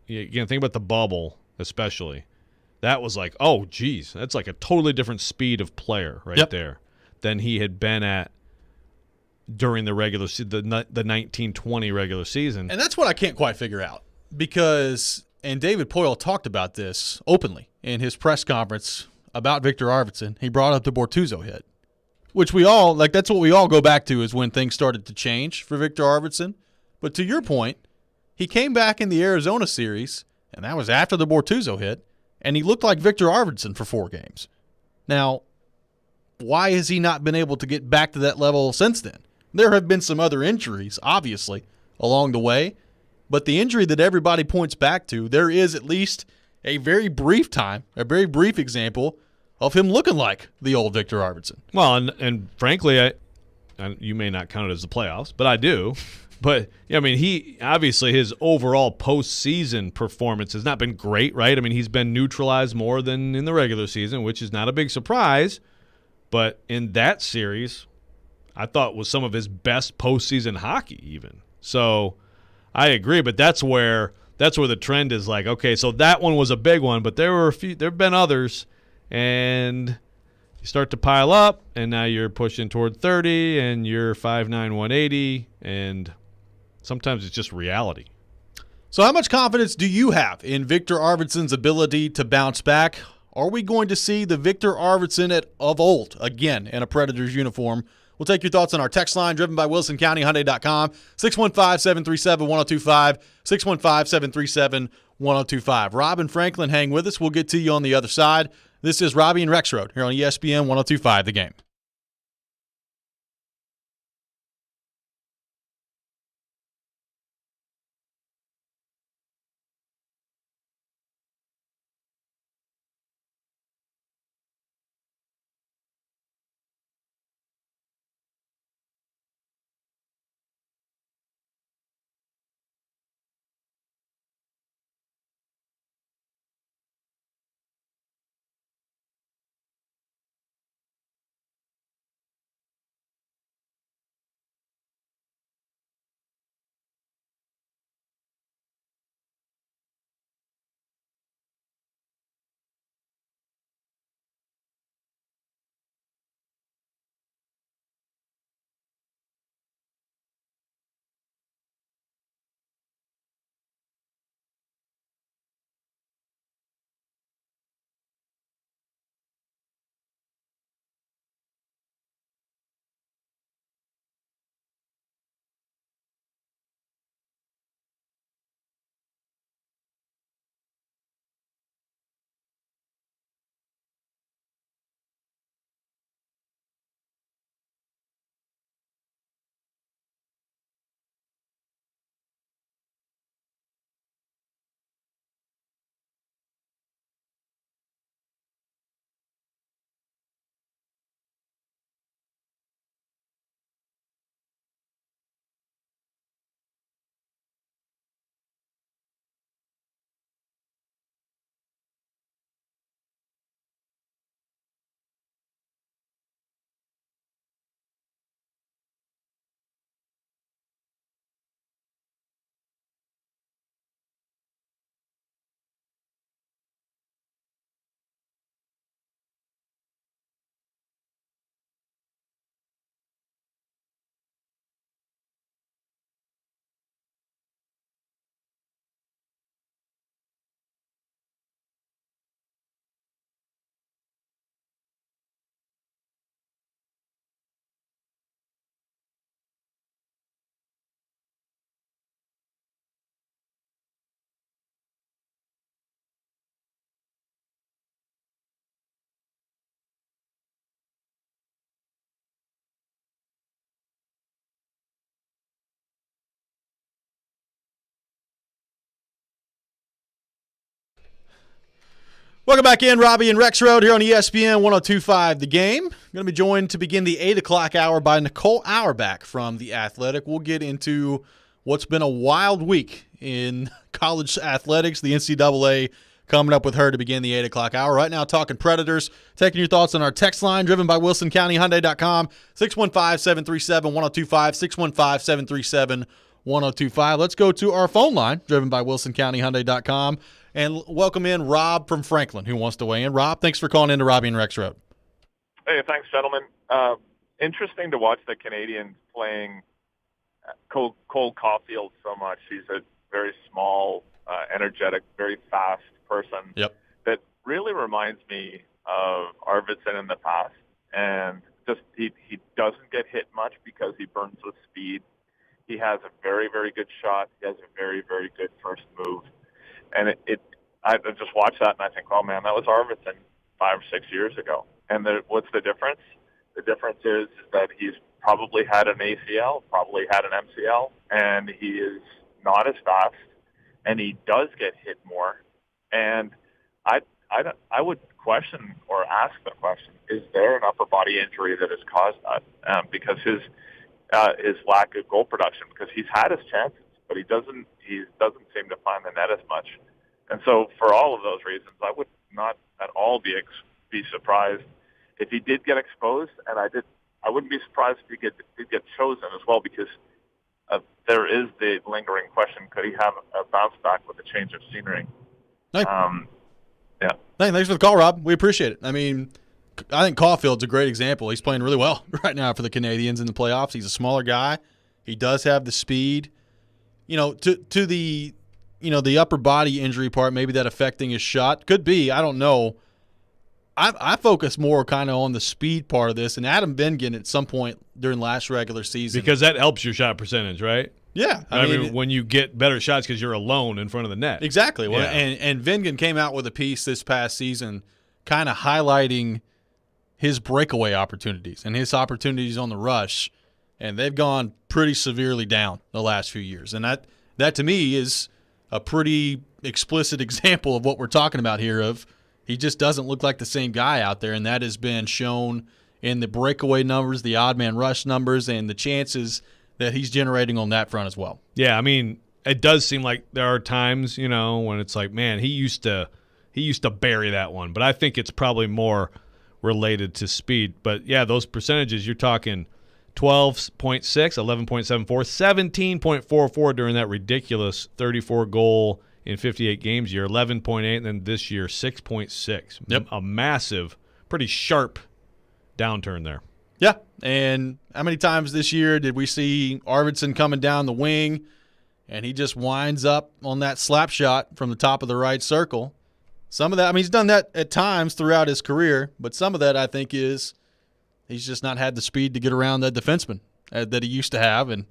you can think about the bubble especially. That was like, oh, geez, that's like a totally different speed of player there than he had been at during the the 1920 regular season. And that's what I can't quite figure out because, and David Poyle talked about this openly in his press conference about Victor Arvidsson. He brought up the Bortuzzo hit, which that's what we all go back to is when things started to change for Victor Arvidsson. But to your point, he came back in the Arizona series, and that was after the Bortuzzo hit, and he looked like Victor Arvidsson for 4 games. Now, why has he not been able to get back to that level since then? There have been some other injuries, obviously, along the way, but the injury that everybody points back to, there is at least a very brief example of him looking like the old Victor Arvidsson. Well, and frankly, you may not count it as the playoffs, but I do. But, I mean, he obviously his overall postseason performance has not been great, right? I mean, he's been neutralized more than in the regular season, which is not a big surprise. But in that series, I thought was some of his best postseason hockey even. So I agree, but that's where the trend is like, okay, so that one was a big one, but there have been others. And you start to pile up, and now you're pushing toward 30, and you're 5'9", 180, and sometimes it's just reality. So how much confidence do you have in Victor Arvidsson's ability to bounce back? Are we going to see the Victor Arvidsson of old again in a Predators uniform? We'll take your thoughts on our text line, driven by WilsonCountyHyundai.com, 615-737-1025, 615-737-1025. Rob and Franklin hang with us. We'll get to you on the other side. This is Robby and Rexrode here on ESPN 1025 The Game. Welcome back in, Robby and Rexrode here on ESPN 102.5 The Game. Going to be joined to begin the 8 o'clock hour by Nicole Auerbach from The Athletic. We'll get into what's been a wild week in college athletics, the NCAA coming up with her to begin the 8 o'clock hour. Right now, talking Predators, taking your thoughts on our text line, driven by WilsonCountyHyundai.com, 615-737-1025, 615-737-1025. Let's go to our phone line, driven by WilsonCountyHyundai.com. And welcome in Rob from Franklin, who wants to weigh in. Rob, thanks for calling in to Robby and Rexrode. Hey, thanks, gentlemen. Interesting to watch the Canadians playing Cole Caulfield so much. He's a very small, energetic, very fast person. Yep. That really reminds me of Arvidsson in the past. And just he doesn't get hit much because he burns with speed. He has a very, very good shot. He has a very, very good first move. And I just watch that and I think, oh man, that was Arvidsson 5 or 6 years ago. And what's the difference? The difference is that he's probably had an ACL, probably had an MCL, and he is not as fast, and he does get hit more. And I would question or ask the question: is there an upper body injury that has caused that? Because his lack of goal production, because he's had his chances, but he doesn't seem to find the net as much. And so for all of those reasons, I would not at all be surprised if he did get exposed, and I wouldn't be surprised if he did get chosen as well, because there is the lingering question: could he have a bounce back with a change of scenery? Hey. Yeah. Hey, thanks for the call, Rob. We appreciate it. I mean, I think Caulfield's a great example. He's playing really well right now for the Canadians in the playoffs. He's a smaller guy. He does have the speed. To the the upper body injury part, maybe that affecting his shot. Could be. I don't know. I focus more kind of on the speed part of this, and Adam Bengen at some point during last regular season. Because that helps your shot percentage, right? Yeah. I mean, when you get better shots because you're alone in front of the net. Exactly. Yeah. And Bengen came out with a piece this past season kind of highlighting his breakaway opportunities and his opportunities on the rush, and they've gone pretty severely down the last few years. And that to me is a pretty explicit example of what we're talking about here of he just doesn't look like the same guy out there, and that has been shown in the breakaway numbers, the odd man rush numbers, and the chances that he's generating on that front as well. Yeah, I mean, it does seem like there are times, when it's like, man, he used to bury that one, but I think it's probably more related to speed. But yeah, those percentages, you're talking 12.6, 11.74, 17.44 during that ridiculous 34 goal in 58 games year, 11.8, and then this year 6.6. Yep. A massive, pretty sharp downturn there. Yeah, and how many times this year did we see Arvidsson coming down the wing and he just winds up on that slap shot from the top of the right circle? Some of that, I mean, he's done that at times throughout his career, but some of that I think is he's just not had the speed to get around that defenseman that he used to have, and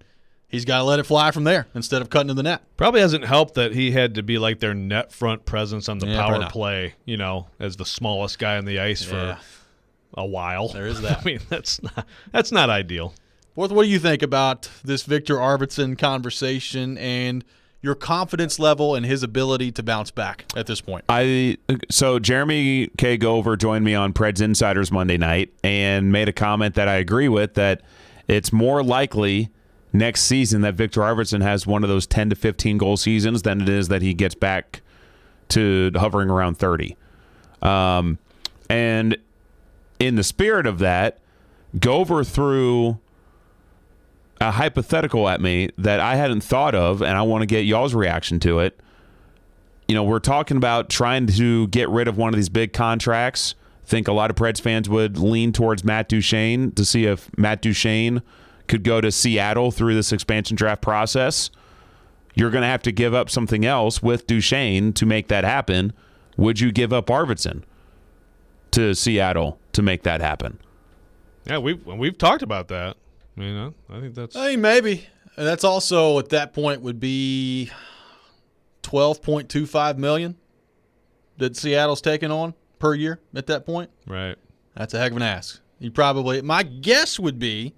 he's got to let it fly from there instead of cutting to the net. Probably hasn't helped that he had to be like their net front presence on the power play, as the smallest guy on the ice for a while. There is that. I mean, that's not ideal. What do you think about this Victor Arvidsson conversation and your confidence level and his ability to bounce back at this point? So Jeremy K. Gover joined me on Preds Insiders Monday night and made a comment that I agree with, that it's more likely next season that Victor Arvidsson has one of those 10 to 15 goal seasons than it is that he gets back to hovering around 30. And in the spirit of that, Gover threw a hypothetical at me that I hadn't thought of, and I want to get y'all's reaction to it. We're talking about trying to get rid of one of these big contracts. I think a lot of Preds fans would lean towards Matt Duchene to see if Matt Duchene could go to Seattle through this expansion draft process. You're going to have to give up something else with Duchene to make that happen. Would you give up Arvidsson to Seattle to make that happen? Yeah, we've talked about that. I think that's. I mean, maybe. And that's also at that point would be $12.25 million that Seattle's taking on per year at that point. Right. That's a heck of an ask. You probably. My guess would be.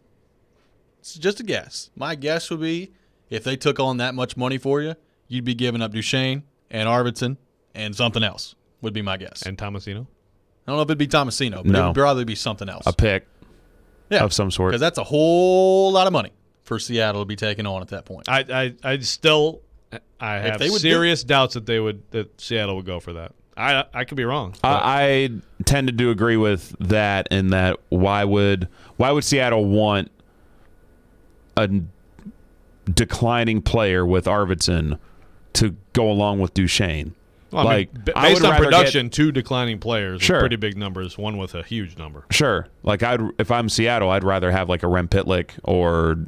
It's just a guess. My guess would be if they took on that much money for you, you'd be giving up Duchene and Arvidsson and something else. would be my guess. And Tomasino? I don't know if it'd be Tomasino, but No. it would probably be something else. A pick Yeah, of some sort. because that's a whole lot of money for Seattle to be taking on at that point. I have they would serious doubts that Seattle would go for that. I could be wrong. I tended to agree with that in that why would Seattle want a declining player with Arvidsson to go along with Duchesne? Well, I mean, I would based on rather production, two declining players Sure. with pretty big numbers, one with a huge number. Sure. Like if I'm Seattle, I'd rather have like a Rem Pitlick or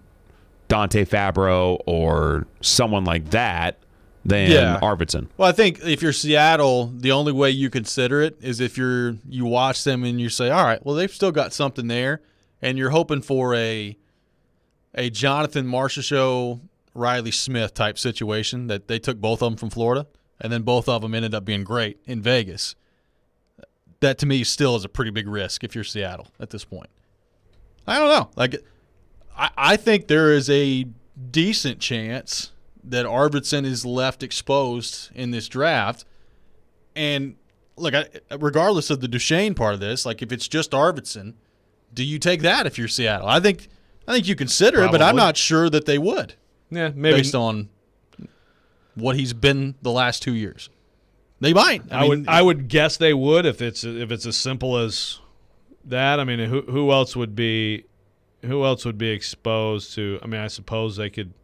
Dante Fabro or someone like that than Arvidsson. Well, I think if you're Seattle, the only way you consider it is if you watch them and you say, all right, well, they've still got something there, and you're hoping for a Jonathan Marchessault, Riley Smith type situation that they took both of them from Florida, and then both of them ended up being great in Vegas. That, to me, still is a pretty big risk if you're Seattle at this point. I don't know. Like, I think there is a decent chance that Arvidsson is left exposed in this draft. And, look, regardless of the Duchesne part of this, like if it's just Arvidsson, do you take that if you're Seattle? I think you consider it, but I'm not sure that they would. Yeah, maybe based on what he's been the last 2 years. They might. I would guess they would if it's as simple as that. I mean, who else would be exposed to? I mean, I suppose they could.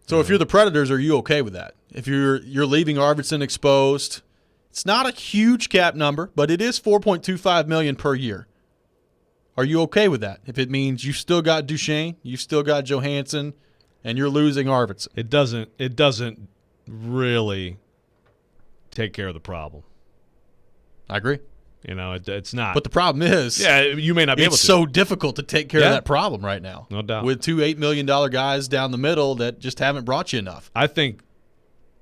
So if you're the Predators, are you okay with that? If you're leaving Arvidsson exposed, it's not a huge cap number, but it is $4.25 million per year. Are you okay with that? If it means you still got Duchesne, you still got Johansson, and you're losing Arvidsson. It doesn't really take care of the problem. I agree. You know, it's not. But the problem is, you may not be able to. It's so difficult to take care of that problem right now. No doubt. With two $8 million guys down the middle that just haven't brought you enough. I think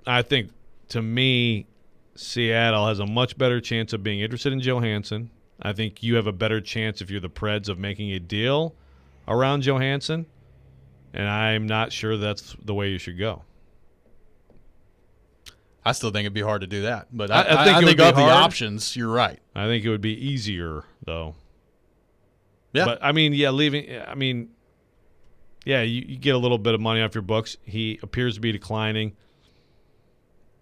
to me, Seattle has a much better chance of being interested in Johansson. I think you have a better chance if you're the Preds of making a deal around Johansson, and I'm not sure that's the way you should go. I still think it'd be hard to do that, but I I think of the options, you're right. I think it would be easier though. Yeah, but I mean, you get a little bit of money off your books. He appears to be declining,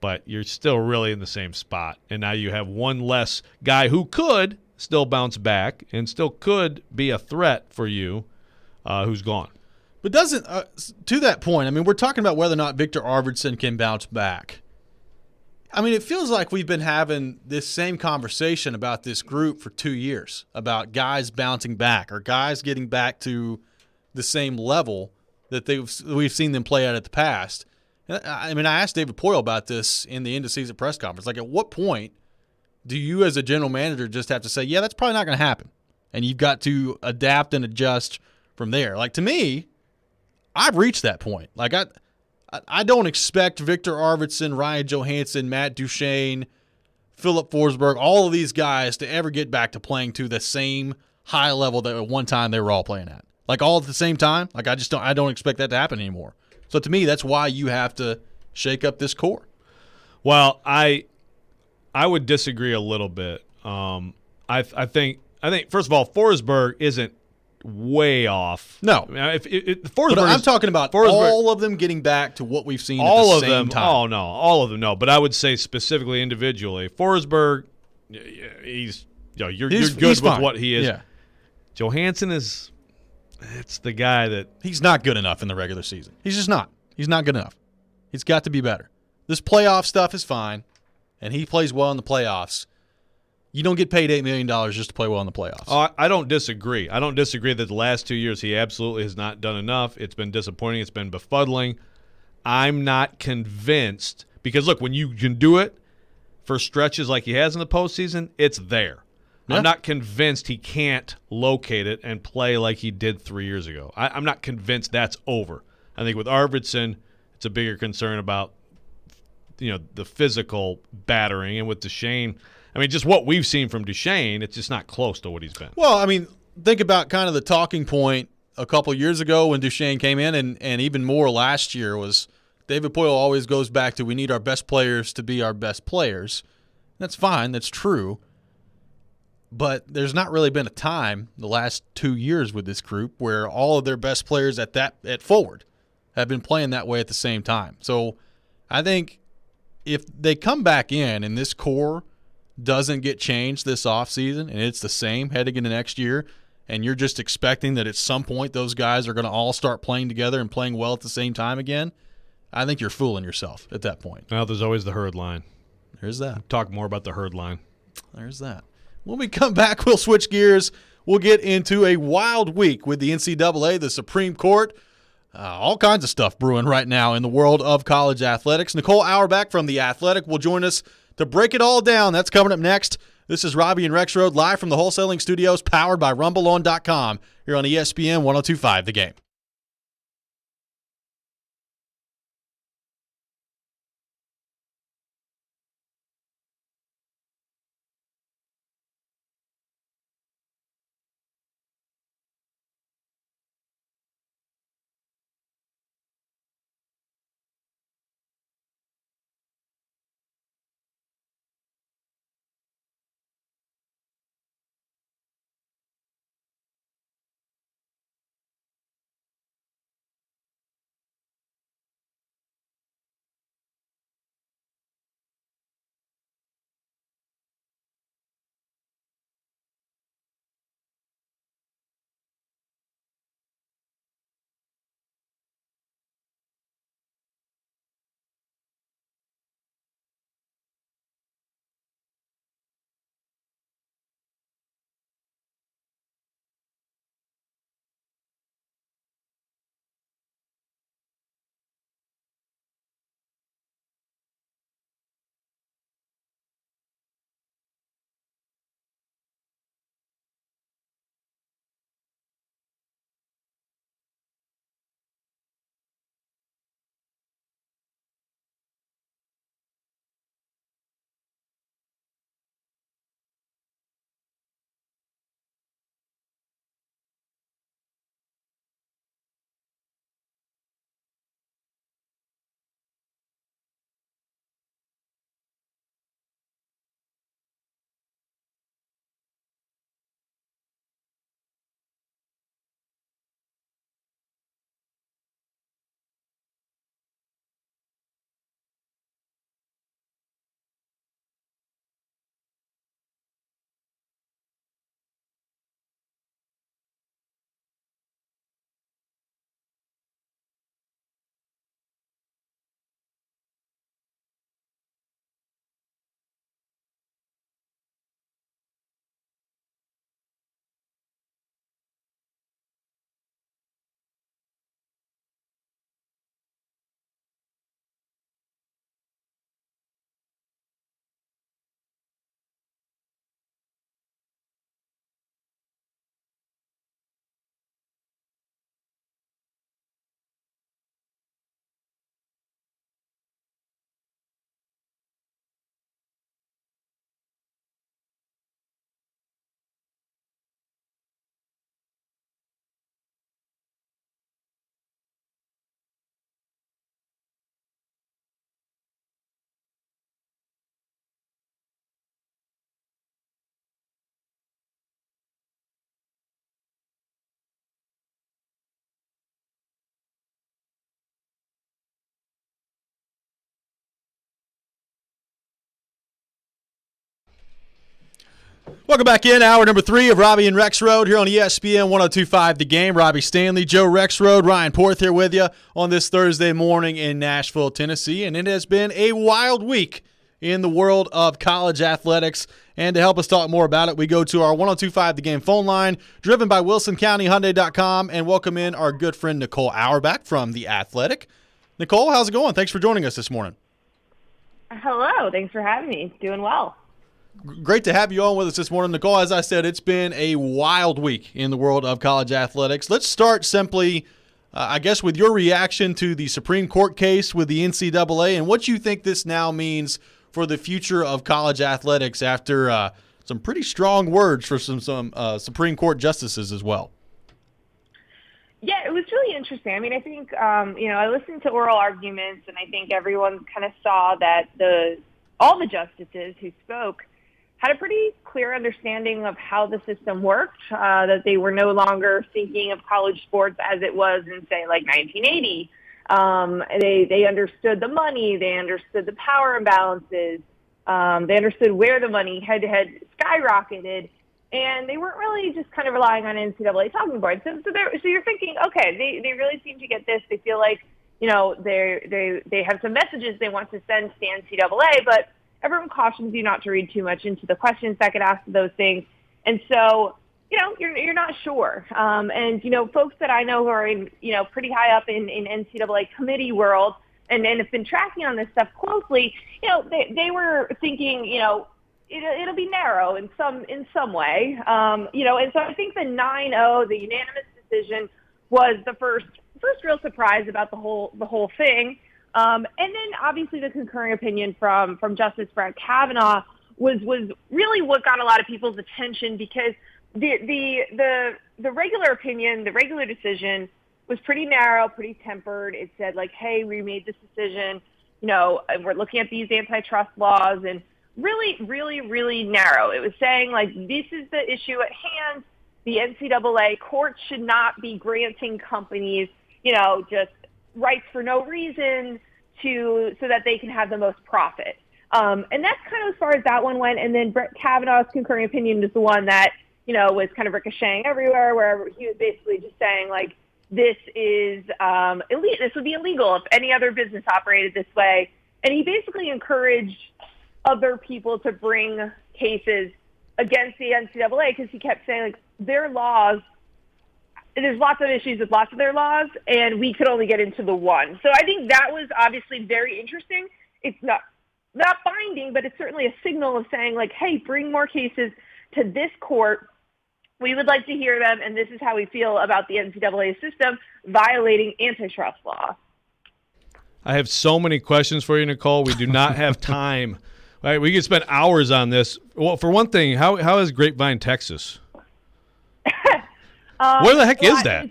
but you're still really in the same spot, and now you have one less guy who could still bounce back and still could be a threat for you, who's gone. But doesn't to that point? I mean, we're talking about whether or not Victor Arvidsson can bounce back. I mean, it feels like we've been having this same conversation about this group for 2 years, about guys bouncing back or guys getting back to the same level that we've seen them play at the past. I mean, I asked David Poyle about this in the end-of-season press conference. Like, at what point do you as a general manager just have to say, yeah, that's probably not going to happen, and you've got to adapt and adjust from there? Like, to me, I've reached that point. Like, I don't expect Victor Arvidsson, Ryan Johansson, Matt Duchesne, Philip Forsberg, all of these guys to ever get back to playing to the same high level that at one time they were all playing at. Like all at the same time. Like I don't expect that to happen anymore. So to me, that's why you have to shake up this core. Well, I would disagree a little bit. I think first of all, Forsberg isn't way off. No. I mean, Forsberg. But I'm talking about all of them getting back to what we've seen at the same time. Oh, no. All of them, no. But I would say specifically individually. Forsberg, you're good with fine. what he is. Yeah. Johansson it's the guy that. He's not good enough in the regular season. He's just not. He's not good enough. He's got to be better. This playoff stuff is fine, and he plays well in the playoffs. You don't get paid $8 million just to play well in the playoffs. Oh, I don't disagree. I don't disagree that the last 2 years he absolutely has not done enough. It's been disappointing. It's been befuddling. I'm not convinced because, look, when you can do it for stretches like he has in the postseason, it's there. Yeah. I'm not convinced he can't locate it and play like he did 3 years ago. I'm not convinced that's over. I think with Arvidsson, it's a bigger concern about the physical battering, and with Duchesne, I mean, just what we've seen from Duchesne, it's just not close to what he's been. Well, I mean, think about kind of the talking point a couple years ago when Duchesne came in, and even more last year was David Poyle always goes back to we need our best players to be our best players. That's fine. That's true. But there's not really been a time the last 2 years with this group where all of their best players at forward have been playing that way at the same time. So I think if they come back in and this core doesn't get changed this offseason and it's the same heading into next year, and you're just expecting that at some point those guys are going to all start playing together and playing well at the same time again, I think you're fooling yourself at that point. Well, there's always the herd line. There's that. Talk more about the herd line. There's that. When we come back, we'll switch gears. We'll get into a wild week with the NCAA, the Supreme Court, all kinds of stuff brewing right now in the world of college athletics. Nicole Auerbach from The Athletic will join us to break it all down. That's coming up next. This is Robby and Rexrode live from the wholesaling studios powered by RumbleOn.com here on ESPN 102.5 The Game. Welcome back in. Hour number 3 of Robby and Rexrode here on ESPN 102.5 The Game. Robbie Stanley, Joe Rexrode, Ryan Porth here with you on this Thursday morning in Nashville, Tennessee. And it has been a wild week in the world of college athletics. And to help us talk more about it, we go to our 102.5 The Game phone line, driven by WilsonCountyHyundai.com, and welcome in our good friend Nicole Auerbach from The Athletic. Nicole, how's it going? Thanks for joining us this morning. Hello. Thanks for having me. Doing well. Great to have you on with us this morning, Nicole. As I said, it's been a wild week in the world of college athletics. Let's start simply, I guess, with your reaction to the Supreme Court case with the NCAA and what you think this now means for the future of college athletics after some pretty strong words for some Supreme Court justices as well. Yeah, it was really interesting. I mean, I think, I listened to oral arguments, and I think everyone kind of saw that all the justices who spoke had a pretty clear understanding of how the system worked, that they were no longer thinking of college sports as it was in, say, like 1980. They understood the money. They understood the power imbalances. They understood where the money had skyrocketed. And they weren't really just kind of relying on NCAA talking boards. So you're thinking, okay, they really seem to get this. They feel like, they have some messages they want to send to the NCAA, but everyone cautions you not to read too much into the questions that get asked of those things. And so, you're not sure. And folks that I know who are in, pretty high up in NCAA committee world and have been tracking on this stuff closely, they were thinking, it'll be narrow in some way. And so I think the 9-0, the unanimous decision, was the first real surprise about the whole thing. And then obviously the concurring opinion from Justice Brett Kavanaugh was really what got a lot of people's attention, because the regular opinion, the regular decision, was pretty narrow, pretty tempered. It said, like, hey, we made this decision, and we're looking at these antitrust laws, and really, really, really narrow. It was saying, like, this is the issue at hand. The NCAA courts should not be granting companies, just rights for no reason so that they can have the most profit. And that's kind of as far as that one went. And then Brett Kavanaugh's concurring opinion is the one that, was kind of ricocheting everywhere, wherever he was basically just saying, like, this is illegal. This would be illegal if any other business operated this way. And he basically encouraged other people to bring cases against the NCAA, because he kept saying, like, their laws, there's lots of issues with lots of their laws, and we could only get into the one. So I think that was obviously very interesting. It's not binding, but it's certainly a signal of saying, like, hey, bring more cases to this court. We would like to hear them, and this is how we feel about the NCAA system violating antitrust law. I have so many questions for you, Nicole. We do not have time. Right, we could spend hours on this. Well, for one thing, how is Grapevine, Texas? Where the heck is that?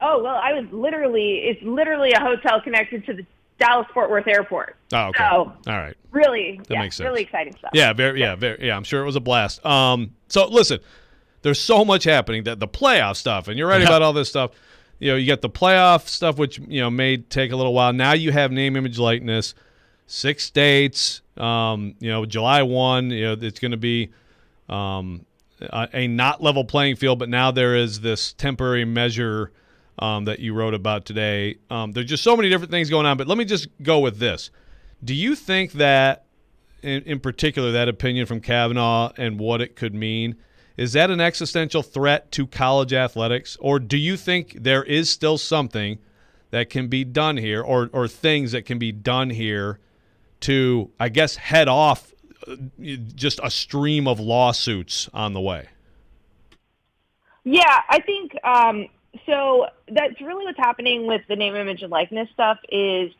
It's literally a hotel connected to the Dallas-Fort Worth Airport. Oh, okay. So, all right. Really, that makes sense. Really exciting stuff. Yeah, very. I'm sure it was a blast. So listen, there's so much happening, that the playoff stuff, and you're right about all this stuff. You got the playoff stuff, which may take a little while. Now you have name, image, likeness. 6 states. July 1. It's going to be a not level playing field, but now there is this temporary measure that you wrote about today. There's just so many different things going on, but let me just go with this. Do you think that, in particular, that opinion from Kavanaugh and what it could mean, is that an existential threat to college athletics, or do you think there is still something that can be done here, or things that can be done here to, I guess, head off just a stream of lawsuits on the way? Yeah, I think so. That's really what's happening with the name, image, and likeness stuff. Is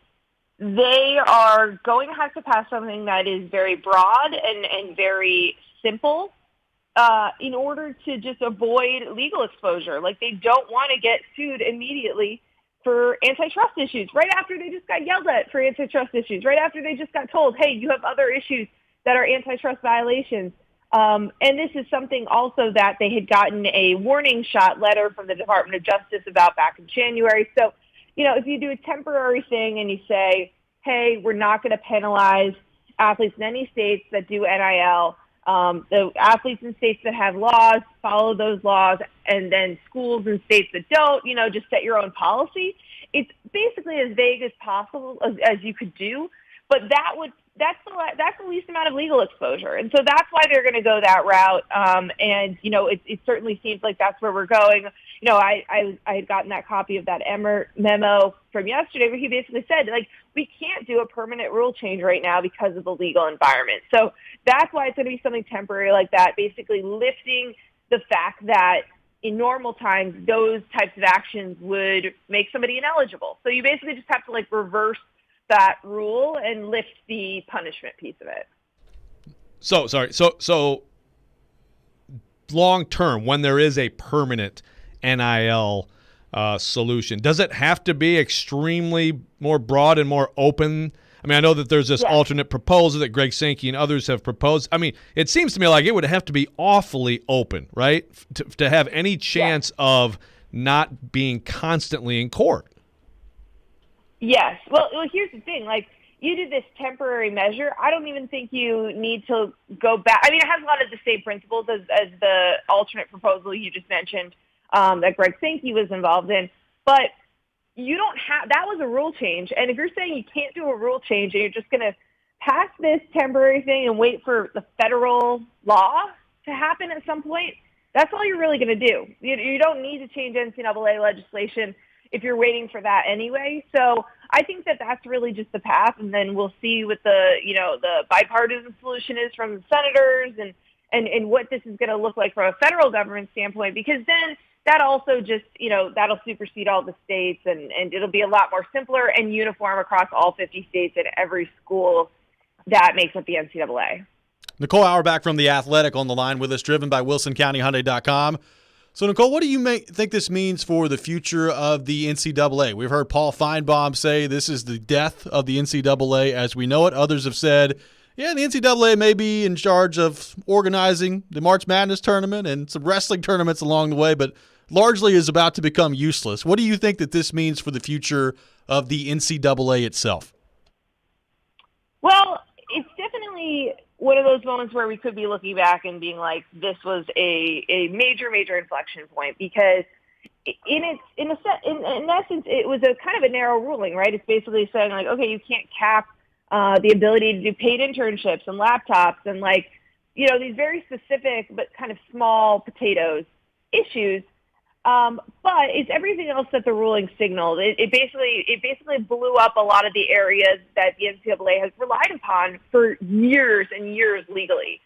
they are going to have to pass something that is very broad and very simple in order to just avoid legal exposure. Like, they don't want to get sued immediately for antitrust issues right after they just got yelled at for antitrust issues, right after they just got told, hey, you have other issues that are antitrust violations. And this is something also that they had gotten a warning shot letter from the Department of Justice about back in January. So, if you do a temporary thing and you say, hey, we're not going to penalize athletes in any states that do NIL, the athletes in states that have laws, follow those laws, and then schools in states that don't, just set your own policy. It's basically as vague as possible as you could do, but that's the least amount of legal exposure. And so that's why they're going to go that route. It certainly seems like that's where we're going. I had gotten that copy of that Emmert memo from yesterday where he basically said, like, we can't do a permanent rule change right now because of the legal environment. So that's why it's going to be something temporary like that, basically lifting the fact that in normal times, those types of actions would make somebody ineligible. So you basically just have to, like, reverse that rule and lift the punishment piece of it. So long term, when there is a permanent NIL solution, does it have to be extremely more broad and more open I mean, I know that there's this alternate proposal that Greg Sankey and others have proposed. I mean, it seems to me like it would have to be awfully open, right, to have any chance of not being constantly in court. Yes. Well, here's the thing. Like, you did this temporary measure. I don't even think you need to go back. I mean, it has a lot of the same principles as the alternate proposal you just mentioned that Greg Sankey was involved in. But you don't have – that was a rule change. And if you're saying you can't do a rule change and you're just going to pass this temporary thing and wait for the federal law to happen at some point, that's all you're really going to do. You don't need to change NCAA legislation if you're waiting for that anyway. So I think that that's really just the path, and then we'll see what the bipartisan solution is from the senators and what this is going to look like from a federal government standpoint, because then that also just, that'll supersede all the states, and it'll be a lot more simpler and uniform across all 50 states and every school that makes up the NCAA. Nicole Auerbach from The Athletic on the line with us, driven by WilsonCountyHyundai.com. So, Nicole, what do you think this means for the future of the NCAA? We've heard Paul Feinbaum say this is the death of the NCAA as we know it. Others have said, yeah, the NCAA may be in charge of organizing the March Madness tournament and some wrestling tournaments along the way, but largely is about to become useless. What do you think that this means for the future of the NCAA itself? Well, it's definitely one of those moments where we could be looking back and being like, this was a major, major inflection point, because in essence, it was a kind of a narrow ruling, right? It's basically saying like, okay, you can't cap the ability to do paid internships and laptops and these very specific but kind of small potatoes issues. But it's everything else that the ruling signaled. It basically blew up a lot of the areas that the NCAA has relied upon for years and years legally.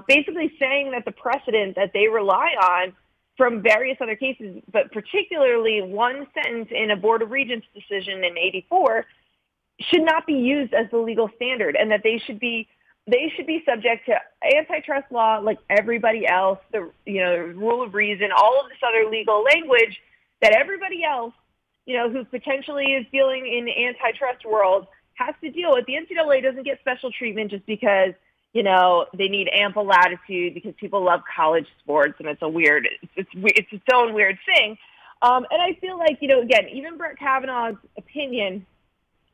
Basically saying that the precedent that they rely on from various other cases, but particularly one sentence in a Board of Regents decision in '84, should not be used as the legal standard, and that they should be subject to antitrust law like everybody else, the rule of reason, all of this other legal language that everybody else, who potentially is dealing in the antitrust world has to deal with. The NCAA doesn't get special treatment just because, they need ample latitude because people love college sports, and it's its own weird thing. And I feel like, again, even Brett Kavanaugh's opinion,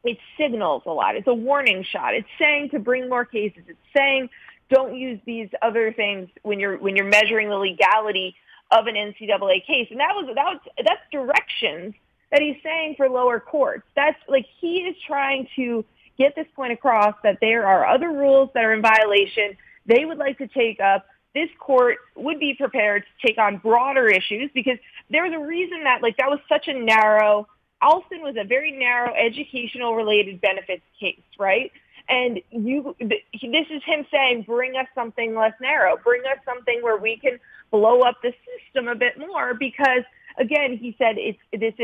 it signals a lot. It's a warning shot. It's saying to bring more cases. It's saying don't use these other things when you're measuring the legality of an NCAA case. And that's directions that he's saying for lower courts. That's like he is trying to get this point across that there are other rules that are in violation they would like to take up. This court would be prepared to take on broader issues, because there was a reason that that was such a narrow – Alston was a very narrow educational-related benefits case, right? And this is him saying, bring us something less narrow. Bring us something where we can blow up the system a bit more, because, again, he said this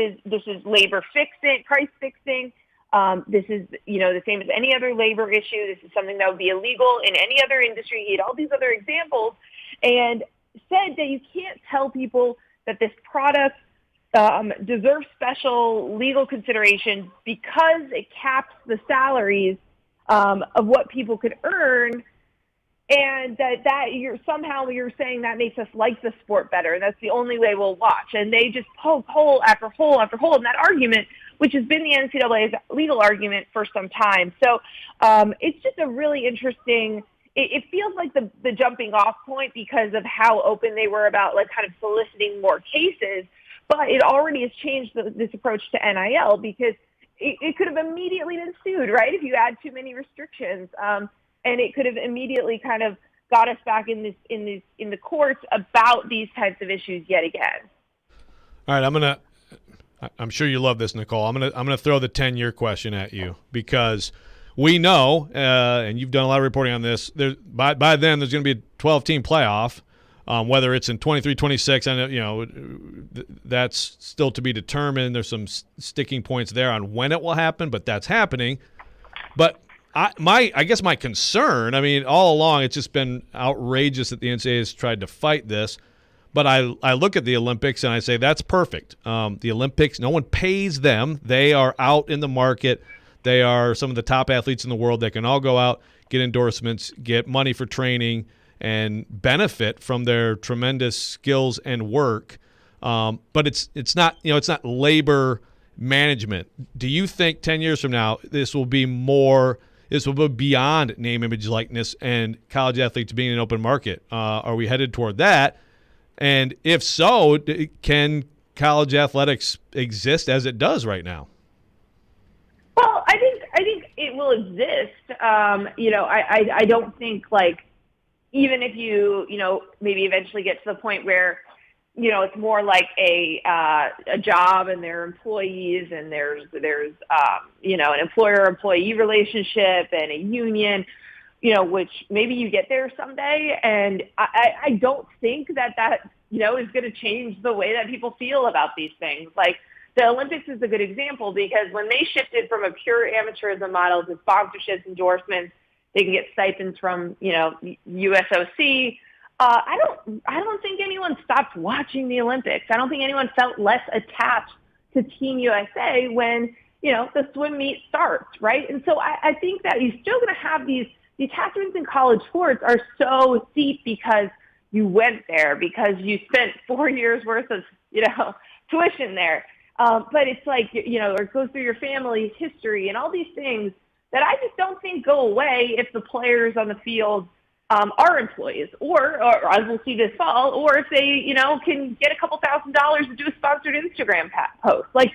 is labor fixing, price fixing. This is, the same as any other labor issue. This is something that would be illegal in any other industry. He had all these other examples and said that you can't tell people that this product deserves special legal consideration because it caps the salaries of what people could earn, and that you're saying that makes us like the sport better, and that's the only way we'll watch. And they just poke hole after hole after hole in that argument, which has been the NCAA's legal argument for some time. So it's just a really interesting. It feels like the jumping off point because of how open they were about kind of soliciting more cases. But it already has changed this approach to NIL, because it could have immediately been sued, right, if you add too many restrictions, and it could have immediately kind of got us back in the courts about these types of issues yet again. All right, I'm sure you love this, Nicole. I'm gonna throw the 10-year question at you, because we know, and you've done a lot of reporting on this. By then there's going to be a 12-team playoff. Whether it's in 23, 26, and that's still to be determined. There's some sticking points there on when it will happen, but that's happening. But I guess my concern, all along it's just been outrageous that the NCAA has tried to fight this. But I look at the Olympics and I say that's perfect. The Olympics, no one pays them. They are out in the market. They are some of the top athletes in the world that can all go out, get endorsements, get money for training, and benefit from their tremendous skills and work. But it's not labor management. Do you think 10 years from now this will be beyond name, image, likeness, and college athletes being an open market? Are we headed toward that? And if so, can college athletics exist as it does right now? Well, I think it will exist. I don't think, like, even if you maybe eventually get to the point where it's more like a job and there are employees and there's an employer-employee relationship and a union, which maybe you get there someday. And I don't think that is going to change the way that people feel about these things. Like, the Olympics is a good example, because when they shifted from a pure amateurism model to sponsorships, endorsements, they can get stipends from, USOC. I don't think anyone stopped watching the Olympics. I don't think anyone felt less attached to Team USA when, the swim meet starts, right? And so I think that you're still going to have the attachments in college sports are so deep because you went there, because you spent 4 years worth of, tuition there. But it's like, or it goes through your family's history and all these things that I just don't think go away if the players on the field are employees, or as we'll see this fall, or if they, can get a couple $1,000s to do a sponsored Instagram post. Like,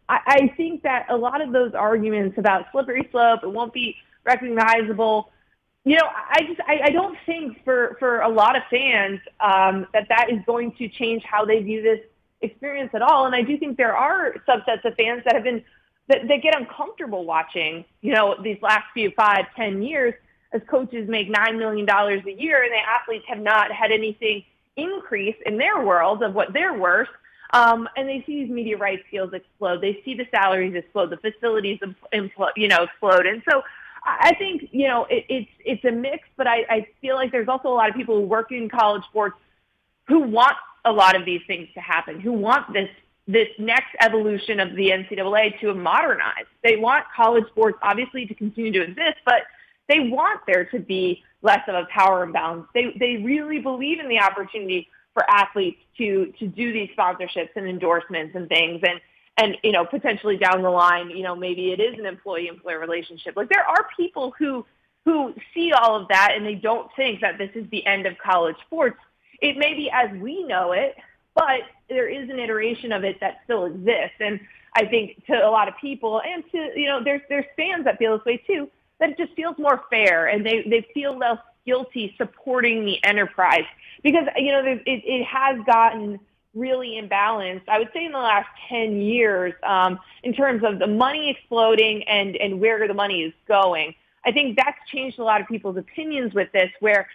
I think that a lot of those arguments about slippery slope, it won't be recognizable, I don't think for a lot of fans that is going to change how they view this experience at all. And I do think there are subsets of fans that that get uncomfortable watching, these last few 5-10 years, as coaches make $9 million a year and the athletes have not had anything increase in their world of what they're worth. And they see these media rights deals explode. They see the salaries explode, the facilities explode. And so I think, it's a mix, but I feel like there's also a lot of people who work in college sports who want a lot of these things to happen, who want this next evolution of the NCAA to modernize. They want college sports, obviously, to continue to exist, but they want there to be less of a power imbalance. They really believe in the opportunity for athletes to do these sponsorships and endorsements and things, and potentially down the line, maybe it is an employee-employer relationship. Like, there are people who see all of that and they don't think that this is the end of college sports. It may be as we know it, but there is an iteration of it that still exists. And I think to a lot of people, and to, there's fans that feel this way too, that it just feels more fair and they feel less guilty supporting the enterprise, because, it has gotten really imbalanced, I would say, in the last 10 years, in terms of the money exploding and where the money is going. I think that's changed a lot of people's opinions with this, where,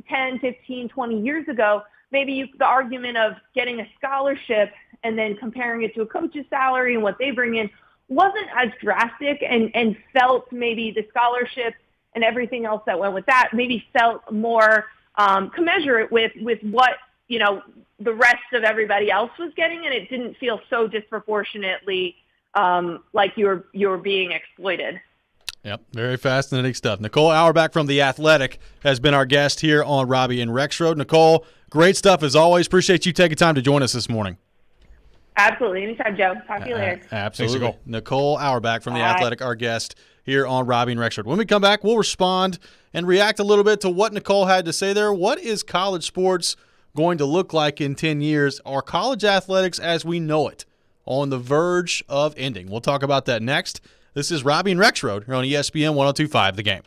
10, 15, 20 years ago, maybe the argument of getting a scholarship and then comparing it to a coach's salary and what they bring in wasn't as drastic, and felt maybe the scholarship and everything else that went with that maybe felt more commensurate with what, the rest of everybody else was getting, and it didn't feel so disproportionately like you're being exploited. Yep, very fascinating stuff. Nicole Auerbach from The Athletic has been our guest here on Robby and Rexrode. Nicole, great stuff as always. Appreciate you taking time to join us this morning. Absolutely. Anytime, Joe. Talk to you later. Absolutely. Thanks, Nicole Auerbach from The Athletic, our guest here on Robby and Rexrode. When we come back, we'll respond and react a little bit to what Nicole had to say there. What is college sports going to look like in 10 years? Are college athletics as we know it on the verge of ending? We'll talk about that next. This is Robby and Rexrode here on ESPN 102.5 The Game.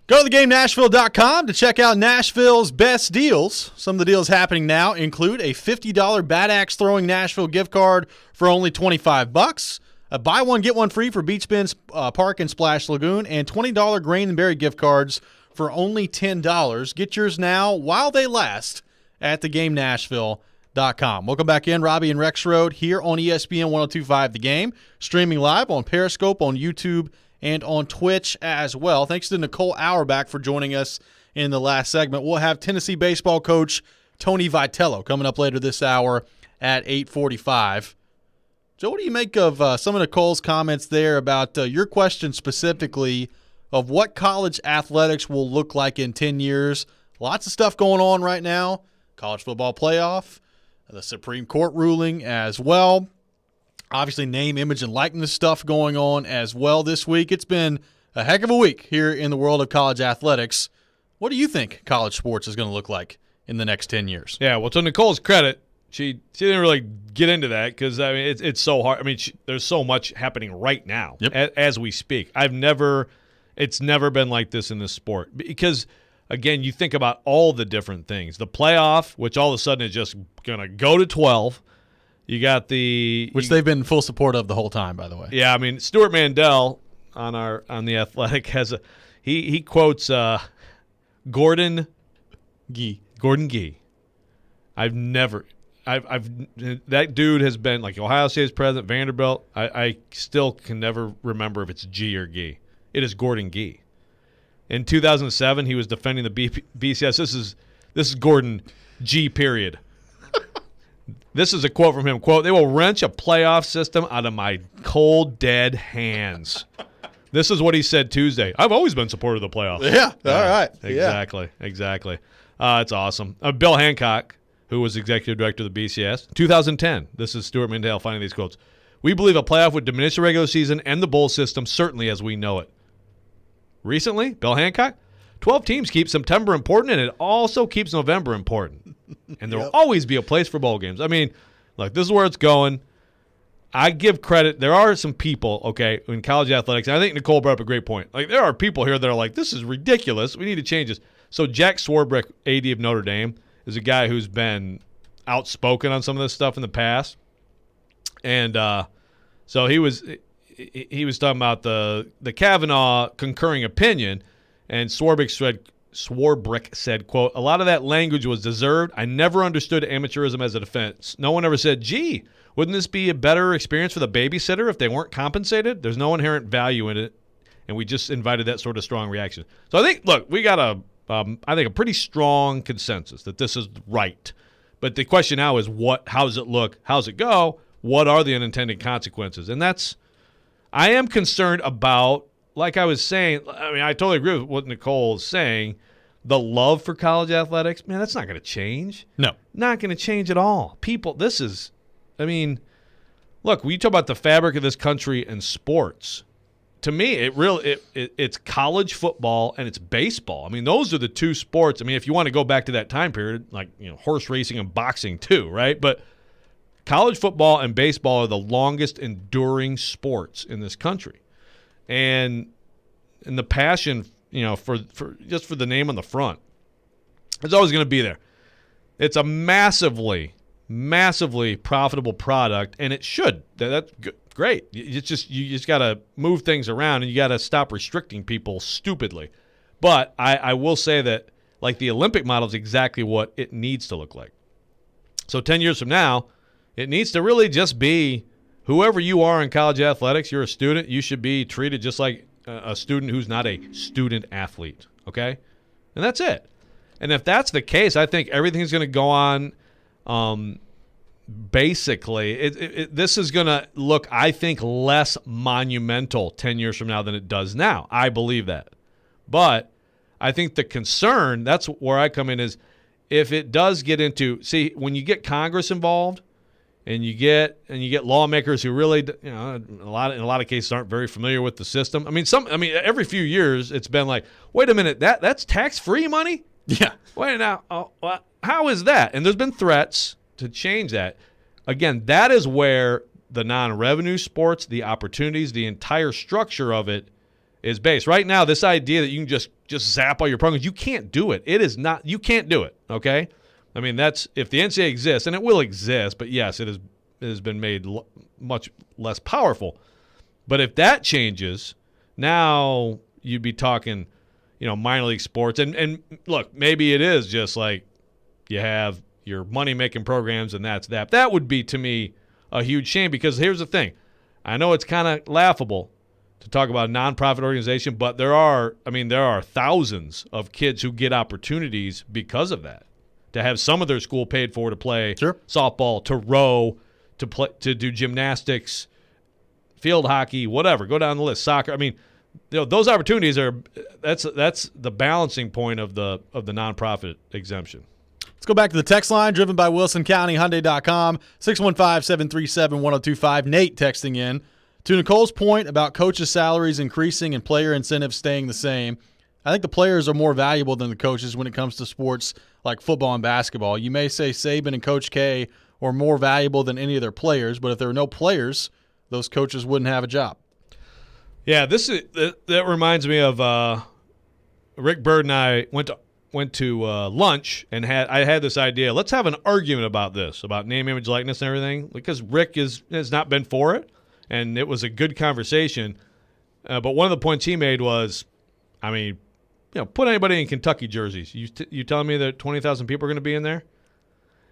Go to theGameNashville.com to check out Nashville's best deals. Some of the deals happening now include a $50 Bad Axe Throwing Nashville gift card for only $25, a buy one, get one free for Beach Bend Park and Splash Lagoon, and $20 Grain and Berry gift cards for only $10. Get yours now while they last at theGameNashville.com. Welcome back in, Robby and Rexrode here on ESPN 102.5 The Game, streaming live on Periscope, on YouTube, and on Twitch as well. Thanks to Nicole Auerbach for joining us in the last segment. We'll have Tennessee baseball coach Tony Vitello coming up later this hour at 8:45. Joe, what do you make of some of Nicole's comments there about your question specifically of what college athletics will look like in 10 years? Lots of stuff going on right now. College football playoff, the Supreme Court ruling as well. Obviously, name, image, and likeness stuff going on as well this week. It's been a heck of a week here in the world of college athletics. What do you think college sports is going to look like in the next 10 years? Yeah, well, to Nicole's credit, she didn't really get into that because, I mean, it's so hard. I mean, there's so much happening right now as we speak. It's never been like this in this sport because, again, you think about all the different things. The playoff, which all of a sudden is just going to go to 12. You got which they've been in full support of the whole time, by the way. Yeah, I mean, Stuart Mandel on the Athletic has he quotes Gordon Gee. That dude has been like Ohio State's president, Vanderbilt. I still can never remember if it's G or Gee. It is Gordon Gee. In 2007, he was defending the BCS. This is Gordon G. Period. This is a quote from him. Quote, "They will wrench a playoff system out of my cold, dead hands." This is what he said Tuesday. I've always been supportive of the playoffs. Yeah, all right. Exactly. It's awesome. Bill Hancock, who was executive director of the BCS, 2010. This is Stuart Mandel finding these quotes. "We believe a playoff would diminish the regular season and the bowl system, certainly as we know it." Recently, Bill Hancock, 12 teams keep September important, and it also keeps November important. And there will always be a place for bowl games. I mean, look, this is where it's going. I give credit. There are some people, okay, in college athletics, and I think Nicole brought up a great point. Like, there are people here that are like, this is ridiculous. We need to change this. So Jack Swarbrick, AD of Notre Dame, is a guy who's been outspoken on some of this stuff in the past. And so he was talking about the Kavanaugh concurring opinion, and Swarbrick said, quote, "A lot of that language was deserved. I never understood amateurism as a defense. No one ever said, gee, wouldn't this be a better experience for the babysitter if they weren't compensated? There's no inherent value in it." And we just invited that sort of strong reaction. So I think, look, we got a pretty strong consensus that this is right. But the question now is how does it look? How does it go? What are the unintended consequences? And I am concerned about, like I was saying, I mean, I totally agree with what Nicole is saying. The love for college athletics, man, that's not going to change. No. Not going to change at all. People, look, when you talk about the fabric of this country and sports, to me, it's college football and it's baseball. I mean, those are the two sports. I mean, if you want to go back to that time period, like, horse racing and boxing too, right? But college football and baseball are the longest enduring sports in this country. And the passion, for the name on the front, it's always going to be there. It's a massively, massively profitable product, and it should. That's great. You just got to move things around, and you got to stop restricting people stupidly. But I will say that, like, the Olympic model is exactly what it needs to look like. So 10 years from now, it needs to really just be whoever you are in college athletics. You're a student. You should be treated just like a student who's not a student athlete, okay? And that's it. And if that's the case, I think everything's going to go on. Basically, this is going to look, I think, less monumental 10 years from now than it does now. I believe that. But I think the concern, that's where I come in, is if it does get into, see, when you get Congress involved, and you get lawmakers who really, in a lot of cases aren't very familiar with the system. I mean, every few years it's been like, wait a minute, that's tax-free money? Yeah. Wait now, how is that? And there's been threats to change that. Again, that is where the non-revenue sports, the opportunities, the entire structure of it is based. Right now, this idea that you can just zap all your programs, you can't do it. It is not. You can't do it. Okay, I mean that's if the NCAA exists, and it will exist. But yes, it has been made much less powerful. But if that changes, now you'd be talking, minor league sports. And look, maybe it is just like you have your money-making programs and that's that. That would be, to me, a huge shame because here's the thing. I know it's kind of laughable to talk about a nonprofit organization, but there are thousands of kids who get opportunities because of that, to have some of their school paid for to play softball, to row, to do gymnastics, field hockey, whatever. Go down the list. Soccer. I mean, those opportunities that's the balancing point of the nonprofit exemption. Let's go back to the text line, driven by WilsonCountyHyundai.com, 615-737-1025. Nate texting in. To Nicole's point about coaches' salaries increasing and player incentives staying the same, I think the players are more valuable than the coaches when it comes to sports like football and basketball. You may say Saban and Coach K are more valuable than any of their players, but if there were no players, those coaches wouldn't have a job. Yeah, that reminds me of Rick Bird and I went to lunch, and I had this idea. Let's have an argument about this, about name, image, likeness, and everything, because Rick has not been for it, and it was a good conversation. But one of the points he made was, I mean, put anybody in Kentucky jerseys. You telling me that 20,000 people are going to be in there?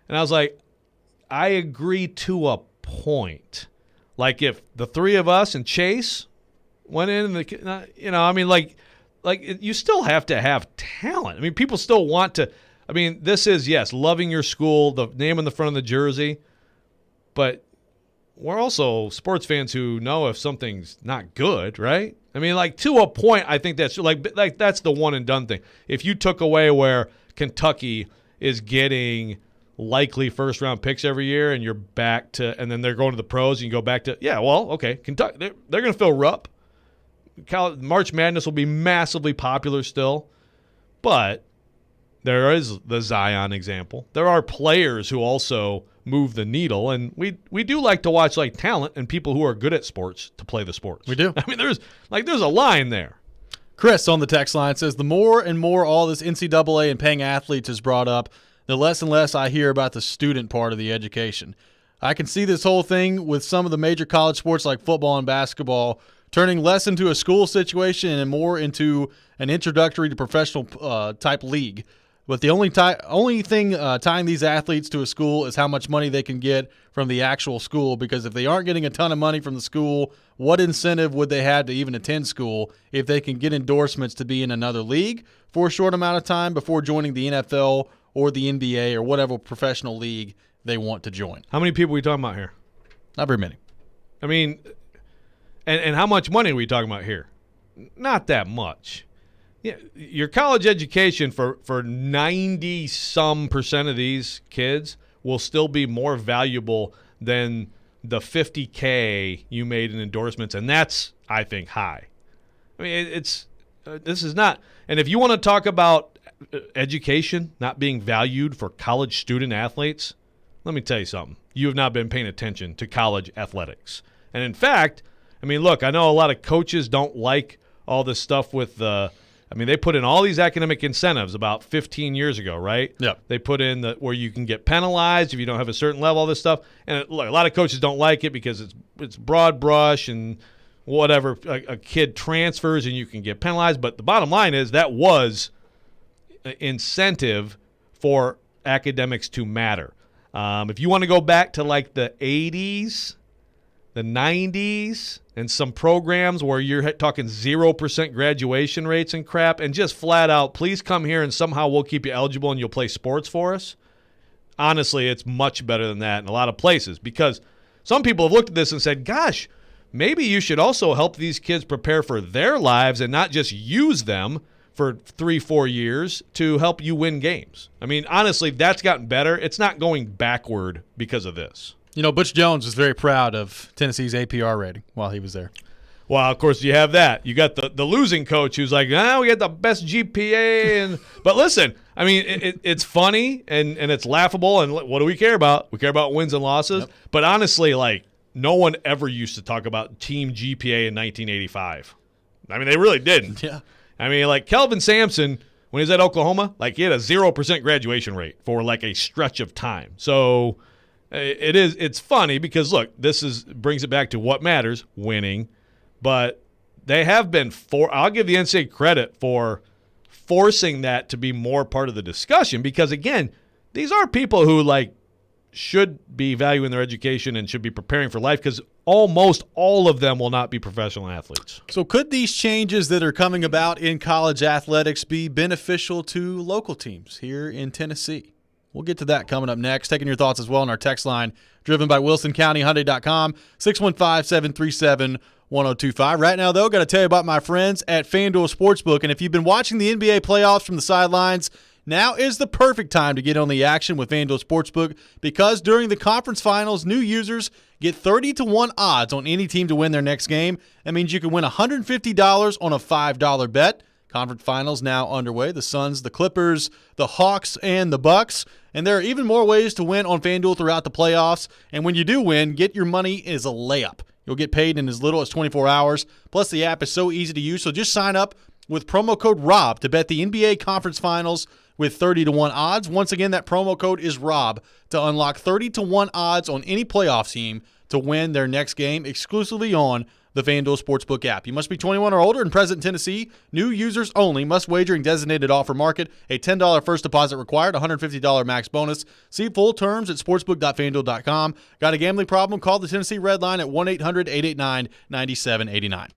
And I was like, I agree to a point. Like if the three of us and Chase went in, you still have to have talent. I mean, people still want to. I mean, this is, yes, loving your school, the name on the front of the jersey, but we're also sports fans who know if something's not good, right? I mean, like to a point, I think that's like that's the one and done thing. If you took away where Kentucky is getting likely first round picks every year, and you're back to, and then they're going to the pros, and you go back to, okay, Kentucky, they're going to fill Rupp. March Madness will be massively popular still, but there is the Zion example. There are players who also move the needle, and we do like to watch like talent and people who are good at sports to play the sports. We do. I mean, there's a line there. Chris on the text line says, the more and more all this NCAA and paying athletes is brought up, the less and less I hear about the student part of the education. I can see this whole thing with some of the major college sports like football and basketball turning less into a school situation and more into an introductory to professional type league. But the only thing tying these athletes to a school is how much money they can get from the actual school, because if they aren't getting a ton of money from the school, what incentive would they have to even attend school if they can get endorsements to be in another league for a short amount of time before joining the NFL or the NBA or whatever professional league they want to join? How many people are we talking about here? Not very many. I mean, and how much money are we talking about here? Not that much. Yeah, your college education for 90-some% of these kids will still be more valuable than the $50K you made in endorsements, and that's, I think, high. I mean, this is not. And if you want to talk about education not being valued for college student athletes, let me tell you something. You have not been paying attention to college athletics. And in fact, I mean, look, I know a lot of coaches don't like all this stuff with they put in all these academic incentives about 15 years ago, right? Yeah. They put in where you can get penalized if you don't have a certain level, all this stuff. And look, a lot of coaches don't like it because it's broad brush and whatever. A kid transfers and you can get penalized. But the bottom line is that was incentive for academics to matter. If you want to go back to like the 80s, the 90s, and some programs where you're talking 0% graduation rates and crap, and just flat out, please come here and somehow we'll keep you eligible and you'll play sports for us. Honestly, it's much better than that in a lot of places, because some people have looked at this and said, gosh, maybe you should also help these kids prepare for their lives and not just use them for 3-4 years to help you win games. I mean, honestly, that's gotten better. It's not going backward because of this. You know, Butch Jones was very proud of Tennessee's APR rating while he was there. Well, of course, you have that. You got the losing coach who's like, we got the best GPA. But listen, I mean, it's funny and it's laughable. And what do we care about? We care about wins and losses. Yep. But honestly, like, no one ever used to talk about team GPA in 1985. I mean, they really didn't. Yeah. I mean, like Kelvin Sampson, when he was at Oklahoma, like he had a 0% graduation rate for like a stretch of time. So it's funny because look, brings it back to what matters, winning. But they have been I'll give the NCAA credit for forcing that to be more part of the discussion because again, these are people who like should be valuing their education and should be preparing for life because almost all of them will not be professional athletes. So could these changes that are coming about in college athletics be beneficial to local teams here in Tennessee? We'll get to that coming up next. Taking your thoughts as well on our text line, driven by WilsonCountyHyundai.com, 615-737-1025. Right now, though, got to tell you about my friends at FanDuel Sportsbook. And if you've been watching the NBA playoffs from the sidelines, now is the perfect time to get on the action with FanDuel Sportsbook because during the conference finals, new users get 30-1 odds on any team to win their next game. That means you can win $150 on a $5 bet. Conference finals now underway. The Suns, the Clippers, the Hawks, and the Bucks. And there are even more ways to win on FanDuel throughout the playoffs. And when you do win, get your money as a layup. You'll get paid in as little as 24 hours. Plus, the app is so easy to use. So just sign up with promo code ROB to bet the NBA Conference Finals with 30-1 odds. Once again, that promo code is ROB to unlock 30-1 odds on any playoff team to win their next game exclusively on the FanDuel Sportsbook app. You must be 21 or older and present in Tennessee. New users only. Must wager in designated offer market. A $10 first deposit required. $150 max bonus. See full terms at sportsbook.fanduel.com. Got a gambling problem? Call the Tennessee Red Line at 1-800-889-9789.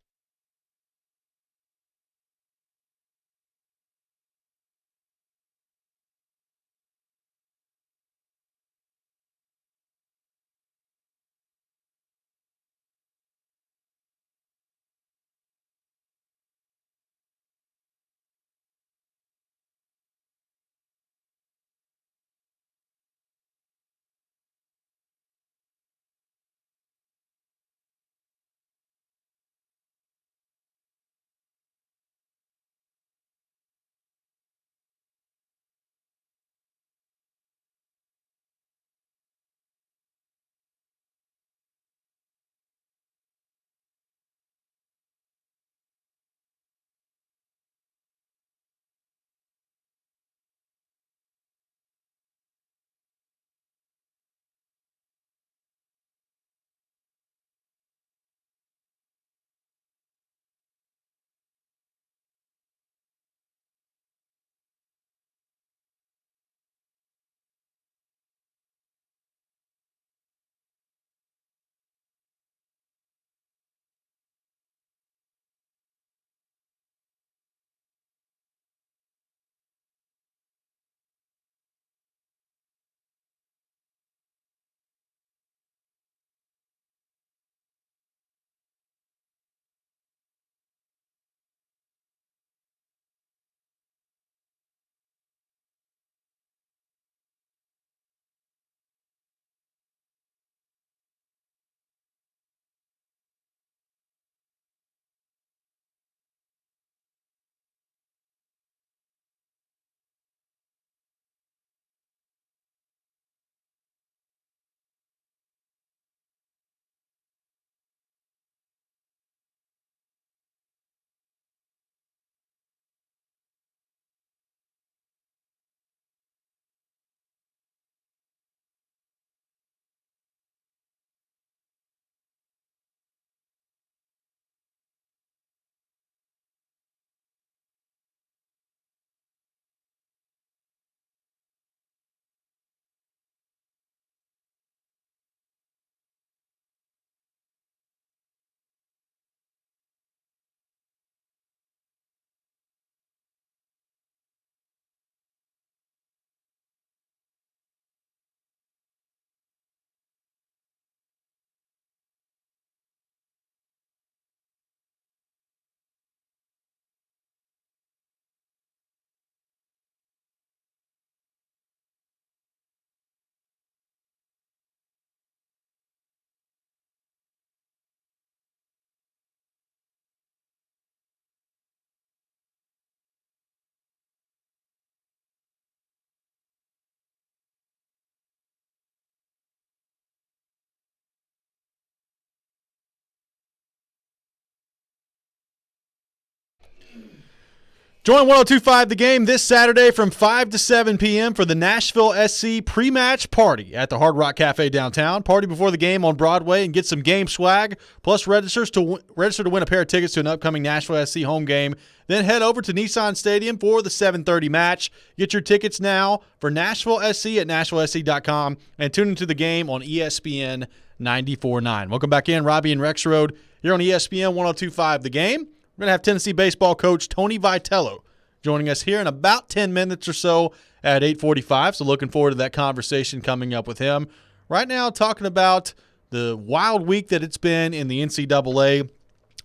Join 102.5 The Game this Saturday from 5 to 7 p.m. for the Nashville SC pre-match party at the Hard Rock Cafe downtown. Party before the game on Broadway and get some game swag, plus register to win a pair of tickets to an upcoming Nashville SC home game. Then head over to Nissan Stadium for the 7:30 match. Get your tickets now for Nashville SC at NashvilleSC.com and tune into the game on ESPN 94.9. Welcome back in, Robby and Rexrode here on ESPN 102.5 The Game. We're going to have Tennessee baseball coach Tony Vitello joining us here in about 10 minutes or so at 8:45. So looking forward to that conversation coming up with him. Right now, talking about the wild week that it's been in the NCAA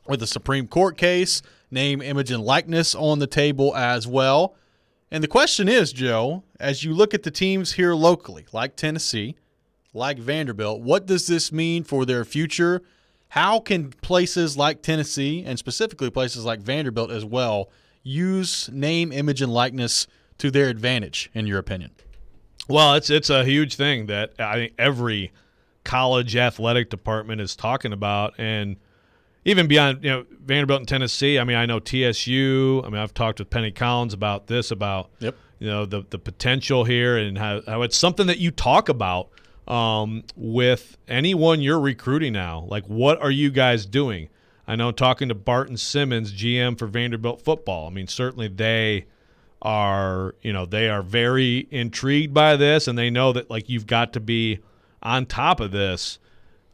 with the Supreme Court case, name, image, and likeness on the table as well. And the question is, Joe, as you look at the teams here locally, like Tennessee, like Vanderbilt, what does this mean for their future? How can places like Tennessee, and specifically places like Vanderbilt as well, use name, image, and likeness to their advantage, in your opinion? Well, it's a huge thing that I think every college athletic department is talking about, and even beyond, Vanderbilt and Tennessee. I mean, I know TSU. I mean, I've talked with Penny Collins about this, about the potential here, and how it's something that you talk about with anyone you're recruiting now. Like, what are you guys doing? I know talking to Barton Simmons, GM for Vanderbilt football. I mean, certainly they are very intrigued by this, and they know that, like, you've got to be on top of this.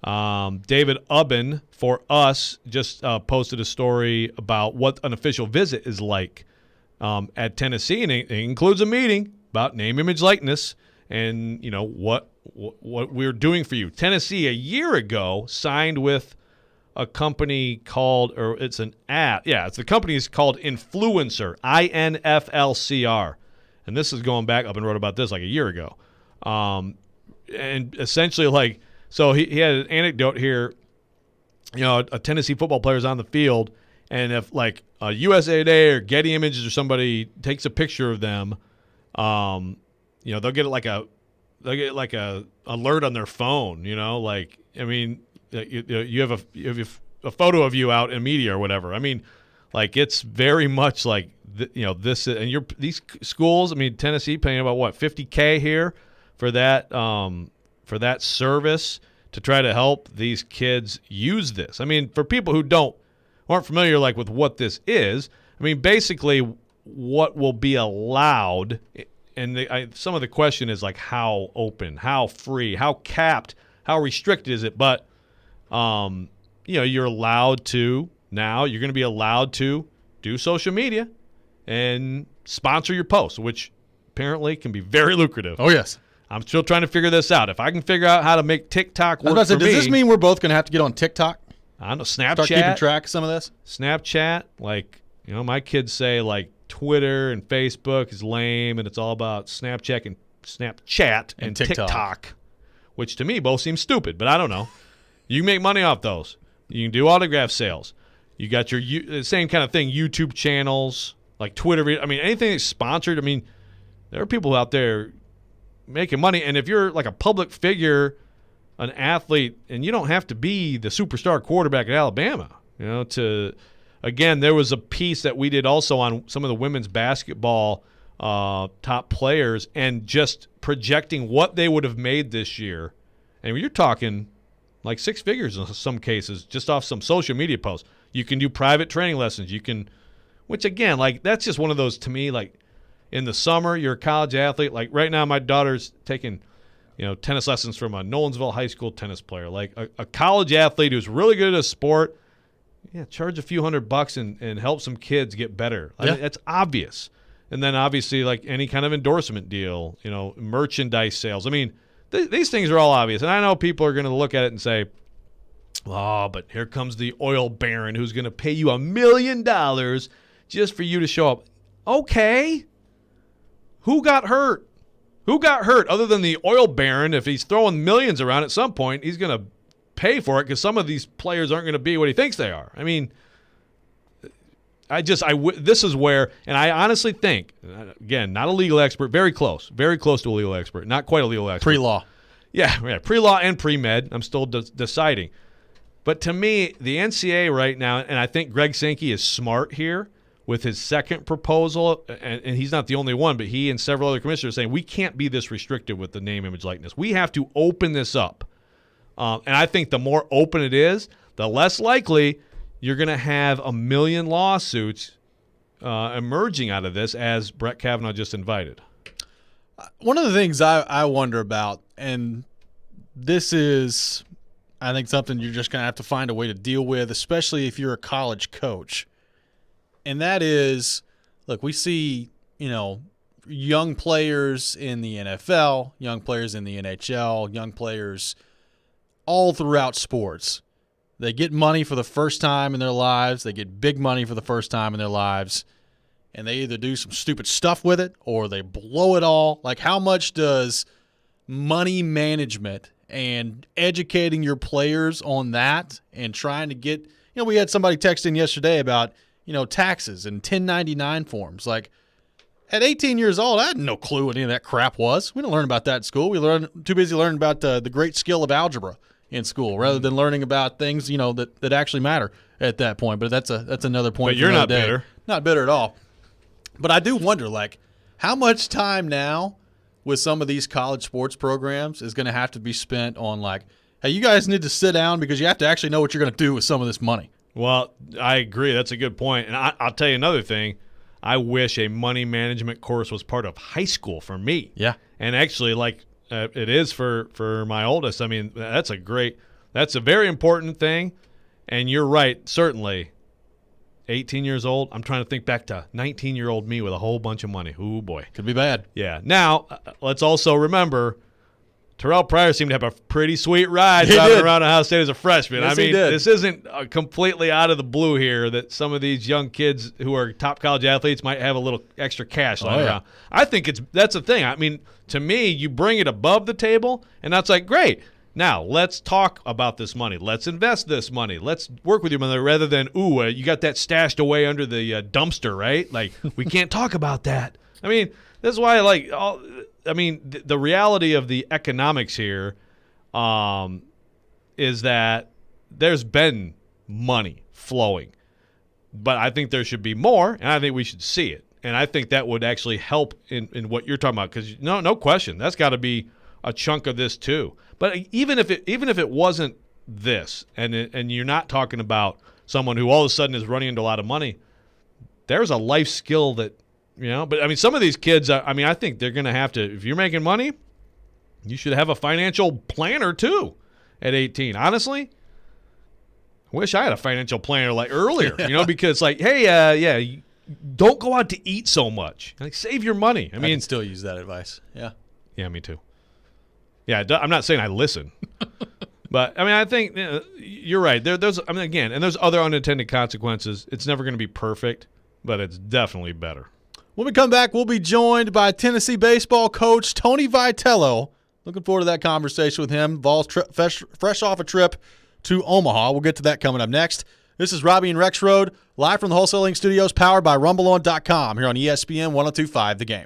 David Ubben for us just posted a story about what an official visit is like at Tennessee, and it includes a meeting about name, image, likeness, and what we're doing for you. Tennessee a year ago signed with a company called, or it's an app. Yeah, the company is called Influencer, INFLCR. And this is going back, Ubben wrote about this like a year ago. And essentially, so he had an anecdote here. A Tennessee football player's on the field, and if like a USA Today or Getty Images or somebody takes a picture of them, they'll get a alert on their phone. You have a photo of you out in media or whatever. I mean, like, it's very much like this, and these schools. I mean, Tennessee paying about what, $50K here for that service to try to help these kids use this. I mean, for people who aren't familiar with what this is, I mean, basically what will be allowed, and some of the question is like how open, how free, how capped, how restricted is it? But you're allowed to now. You're going to be allowed to do social media and sponsor your posts, which apparently can be very lucrative. Oh yes. I'm still trying to figure this out. If I can figure out how to make TikTok work for me. Does this mean we're both going to have to get on TikTok? I don't know, Snapchat. Start keeping track of some of this? Snapchat. My kids say, Twitter and Facebook is lame, and it's all about Snapchat and TikTok, which to me both seem stupid, but I don't know. You can make money off those. You can do autograph sales. You got your same kind of thing, YouTube channels, like Twitter. I mean, anything that's sponsored. I mean, there are people out there making money, and if you're like a public figure, an athlete, and you don't have to be the superstar quarterback at Alabama, again, there was a piece that we did also on some of the women's basketball top players and just projecting what they would have made this year. And you're talking like six figures in some cases just off some social media posts. You can do private training lessons. Which again, that's just one of those, to me, in the summer, you're a college athlete. Like right now, my daughter's taking, tennis lessons from a Nolensville high school tennis player. Like a college athlete who's really good at a sport. Yeah, charge a few $100 and help some kids get better. I mean, that's obvious. And then obviously, any kind of endorsement deal, merchandise sales. I mean, these things are all obvious. And I know people are going to look at it and say, oh, but here comes the oil baron who's going to pay you $1 million just for you to show up. Okay. Who got hurt? Who got hurt other than the oil baron? If he's throwing millions around at some point, he's going to pay for it because some of these players aren't going to be what he thinks they are. I mean, this is where, and I honestly think, again, not a legal expert, very close to a legal expert, not quite a legal expert. Pre-law. Yeah, pre-law and pre-med. I'm still deciding. But to me, the NCAA right now, and I think Greg Sankey is smart here with his second proposal, and he's not the only one, but he and several other commissioners saying we can't be this restrictive with the name, image, likeness. We have to open this up. And I think the more open it is, the less likely you're going to have a million lawsuits emerging out of this, as Brett Kavanaugh just invited. One of the things I wonder about, and this is, I think, something you're just going to have to find a way to deal with, especially if you're a college coach. And that is, look, we see, young players in the NFL, young players in the NHL, young players all throughout sports. They get money for the first time in their lives. They get big money for the first time in their lives. And they either do some stupid stuff with it or they blow it all. Like, how much does money management and educating your players on that and trying to get, we had somebody text in yesterday about, taxes and 1099 forms. Like, at 18 years old, I had no clue what any of that crap was. We didn't learn about that in school. We learned too busy learning about the great skill of algebra in school rather than learning about things, that actually matter at that point. But that's another point. But you're not bitter. Not bitter at all. But I do wonder, how much time now with some of these college sports programs is going to have to be spent on, hey, you guys need to sit down because you have to actually know what you're going to do with some of this money. Well, I agree. That's a good point. And I'll tell you another thing. I wish a money management course was part of high school for me. Yeah. And actually, it is for my oldest. I mean, that's a very important thing. And you're right, certainly. 18 years old, I'm trying to think back to 19-year-old me with a whole bunch of money. Ooh, boy. Could be bad. Yeah. Now, let's also remember, Terrell Pryor seemed to have a pretty sweet ride driving around Ohio State as a freshman. Yes, I mean, he did. this isn't completely out of the blue here that some of these young kids who are top college athletes might have a little extra cash lying around. I think that's the thing. I mean, to me, you bring it above the table, and that's great. Now, let's talk about this money. Let's invest this money. Let's work with your money rather than, you got that stashed away under the dumpster, right? We can't talk about that. I mean, that's why the reality of the economics here is that there's been money flowing. But I think there should be more, and I think we should see it. And I think that would actually help in what you're talking about because, no question, that's got to be a chunk of this too. But even if it wasn't this, and you're not talking about someone who all of a sudden is running into a lot of money, there's a life skill that, But I mean, some of these kids, I think they're going to have to. If you're making money, you should have a financial planner too at 18. Honestly, I wish I had a financial planner earlier, because hey, don't go out to eat so much. Save your money. I can still use that advice. Yeah. Yeah, me too. Yeah, I'm not saying I listen, but I think you're right. There's other unintended consequences. It's never going to be perfect, but it's definitely better. When we come back, we'll be joined by Tennessee baseball coach Tony Vitello. Looking forward to that conversation with him. Vols fresh off a trip to Omaha. We'll get to that coming up next. This is Robby and Rexrode, live from the Wholesaling Studios, powered by RumbleOn.com here on ESPN 102.5 The Game.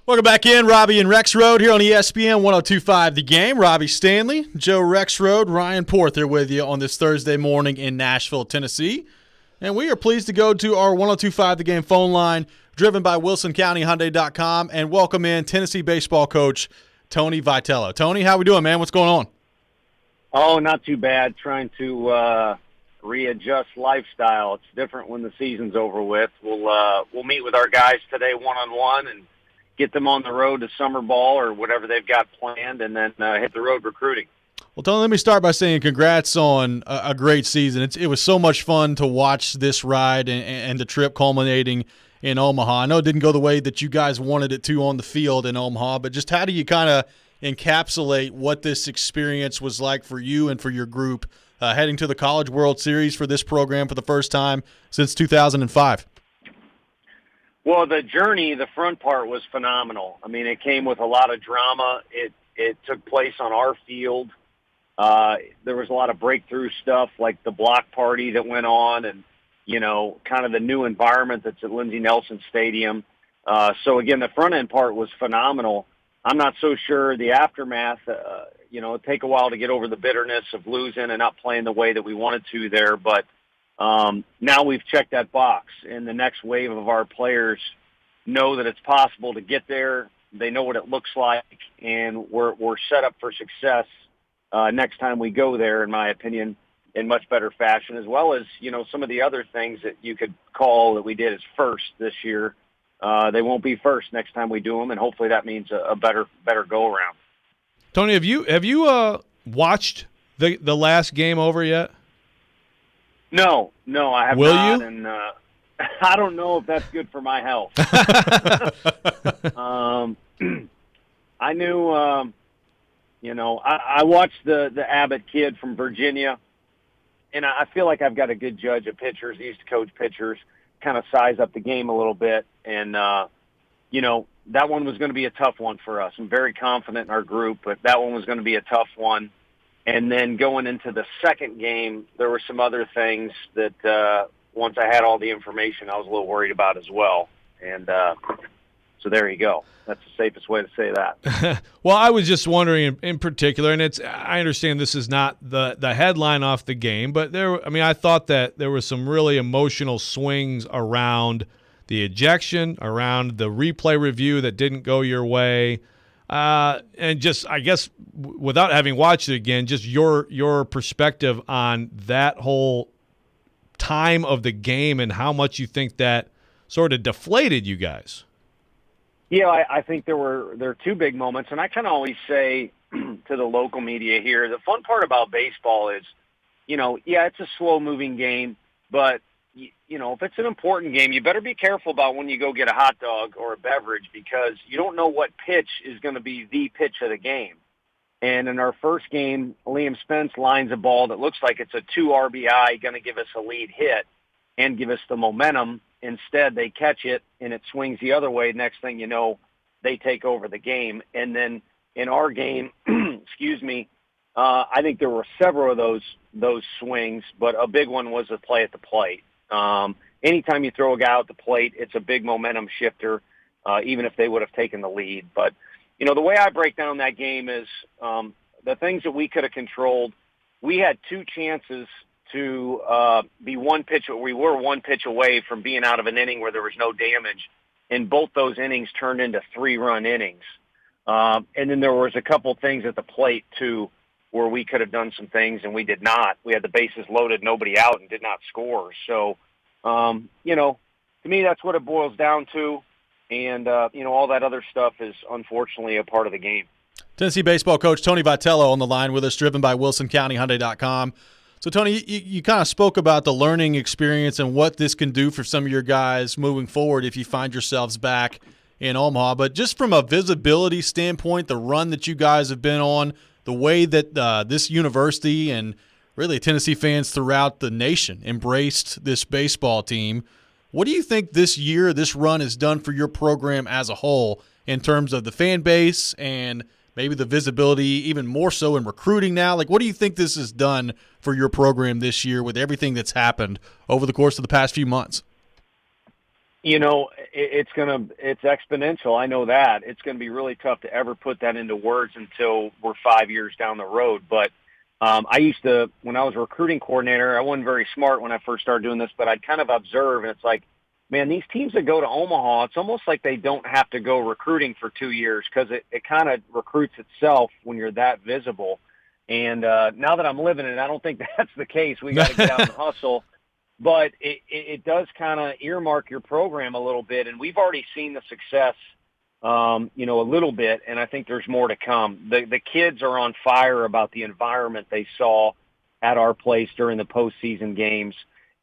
Welcome back in, Robby and Rexrode here on ESPN 102.5 The Game. Robby Stanley, Joe Rexrode, Ryan Porth here with you on this Thursday morning in Nashville, Tennessee. And we are pleased to go to our 102.5 The Game phone line, driven by WilsonCountyHyundai.com, and welcome in Tennessee baseball coach Tony Vitello. Tony, how we doing, man? What's going on? Oh, not too bad. Trying to readjust lifestyle. It's different when the season's over with. We'll meet with our guys today one-on-one and get them on the road to summer ball or whatever they've got planned, and then hit the road recruiting. Well, Tony, let me start by saying congrats on a great season. It was so much fun to watch this ride and the trip culminating in Omaha. I know it didn't go the way that you guys wanted it to on the field in Omaha, but just how do you kind of encapsulate what this experience was like for you and for your group heading to the College World Series for this program for the first time since 2005? Well, the journey, the front part was phenomenal. I mean, it came with a lot of drama. It took place on our field. There was a lot of breakthrough stuff like the block party that went on and, you know, kind of the new environment that's at Lindsey Nelson Stadium. So, again, the front-end part was phenomenal. I'm not so sure the aftermath, it'd take a while to get over the bitterness of losing and not playing the way that we wanted to there, but now we've checked that box, and the next wave of our players know that it's possible to get there. They know what it looks like, and we're set up for success next time we go there, in my opinion, in much better fashion, as well as, you know, some of the other things that you could call that we did as first this year. They won't be first next time we do them, and hopefully that means a better go-around. Tony, have you watched the last game over yet? No, I have Will not, you? and I don't know if that's good for my health. I knew, I watched the Abbott kid from Virginia, and I feel like I've got a good judge of pitchers. He used to coach pitchers, kind of size up the game a little bit, and, that one was going to be a tough one for us. I'm very confident in our group, but that one was going to be a tough one. And then going into the second game, there were some other things that once I had all the information, I was a little worried about as well. And so there you go. That's the safest way to say that. Well, I was just wondering in particular, and I understand this is not the headline off the game, but I thought that there were some really emotional swings around the ejection, around the replay review that didn't go your way. And just, I guess, without having watched it again, just your perspective on that whole time of the game and how much you think that sort of deflated you guys. Yeah, I think there are two big moments, and I kind of always say to the local media here, the fun part about baseball is, it's a slow-moving game, but if it's an important game, you better be careful about when you go get a hot dog or a beverage because you don't know what pitch is going to be the pitch of the game. And in our first game, Liam Spence lines a ball that looks like it's a 2 RBI, going to give us a lead hit and give us the momentum. Instead, they catch it, and it swings the other way. Next thing you know, they take over the game. And then in our game, I think there were several of those swings, but a big one was a play at the plate. Anytime you throw a guy at the plate, it's a big momentum shifter, even if they would have taken the lead. But, the way I break down that game is the things that we could have controlled. We had two chances to be one pitch. We were one pitch away from being out of an inning where there was no damage, and both those innings turned into 3-run innings. And then there was a couple things at the plate, too, where we could have done some things, and we did not. We had the bases loaded, nobody out, and did not score. So, to me, that's what it boils down to. And, all that other stuff is unfortunately a part of the game. Tennessee baseball coach Tony Vitello on the line with us, driven by WilsonCountyHyundai.com. So, Tony, you kind of spoke about the learning experience and what this can do for some of your guys moving forward if you find yourselves back in Omaha. But just from a visibility standpoint, the run that you guys have been on, the way that this university and really Tennessee fans throughout the nation embraced this baseball team, what do you think this year, this run has done for your program as a whole in terms of the fan base and maybe the visibility, even more so in recruiting now? Like, what do you think this has done for your program this year with everything that's happened over the course of the past few months? It's exponential. I know that. It's going to be really tough to ever put that into words until we're 5 years down the road. But I used to, when I was a recruiting coordinator, I wasn't very smart when I first started doing this, but I'd kind of observe, and it's like, man, these teams that go to Omaha, it's almost like they don't have to go recruiting for 2 years because it kind of recruits itself when you're that visible. And now that I'm living it, I don't think that's the case. We got to get out and hustle. But it does kind of earmark your program a little bit, and we've already seen the success, a little bit, and I think there's more to come. The kids are on fire about the environment they saw at our place during the postseason games.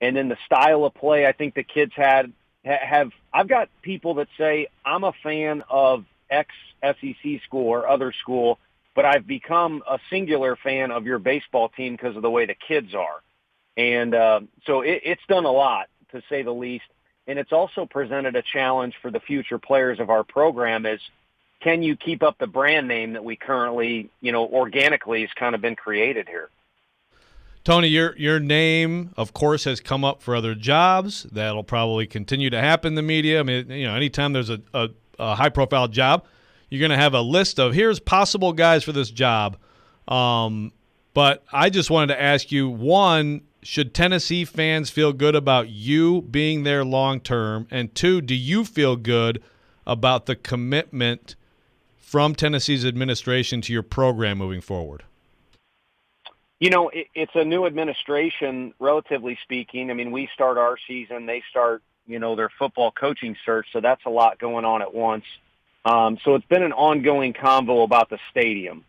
And then the style of play, I think the kids have. I've got people that say, I'm a fan of X SEC school or other school, but I've become a singular fan of your baseball team because of the way the kids are. And so it's done a lot, to say the least. And it's also presented a challenge for the future players of our program is, can you keep up the brand name that we currently, organically has kind of been created here? Tony, your name, of course, has come up for other jobs. That'll probably continue to happen in the media. I mean, anytime there's a high-profile job, you're going to have a list of, here's possible guys for this job. But I just wanted to ask you, one, should Tennessee fans feel good about you being there long-term? And two, do you feel good about the commitment from Tennessee's administration to your program moving forward? It's a new administration, relatively speaking. I mean, we start our season, they start, their football coaching search, so that's a lot going on at once. So it's been an ongoing convo about the stadium,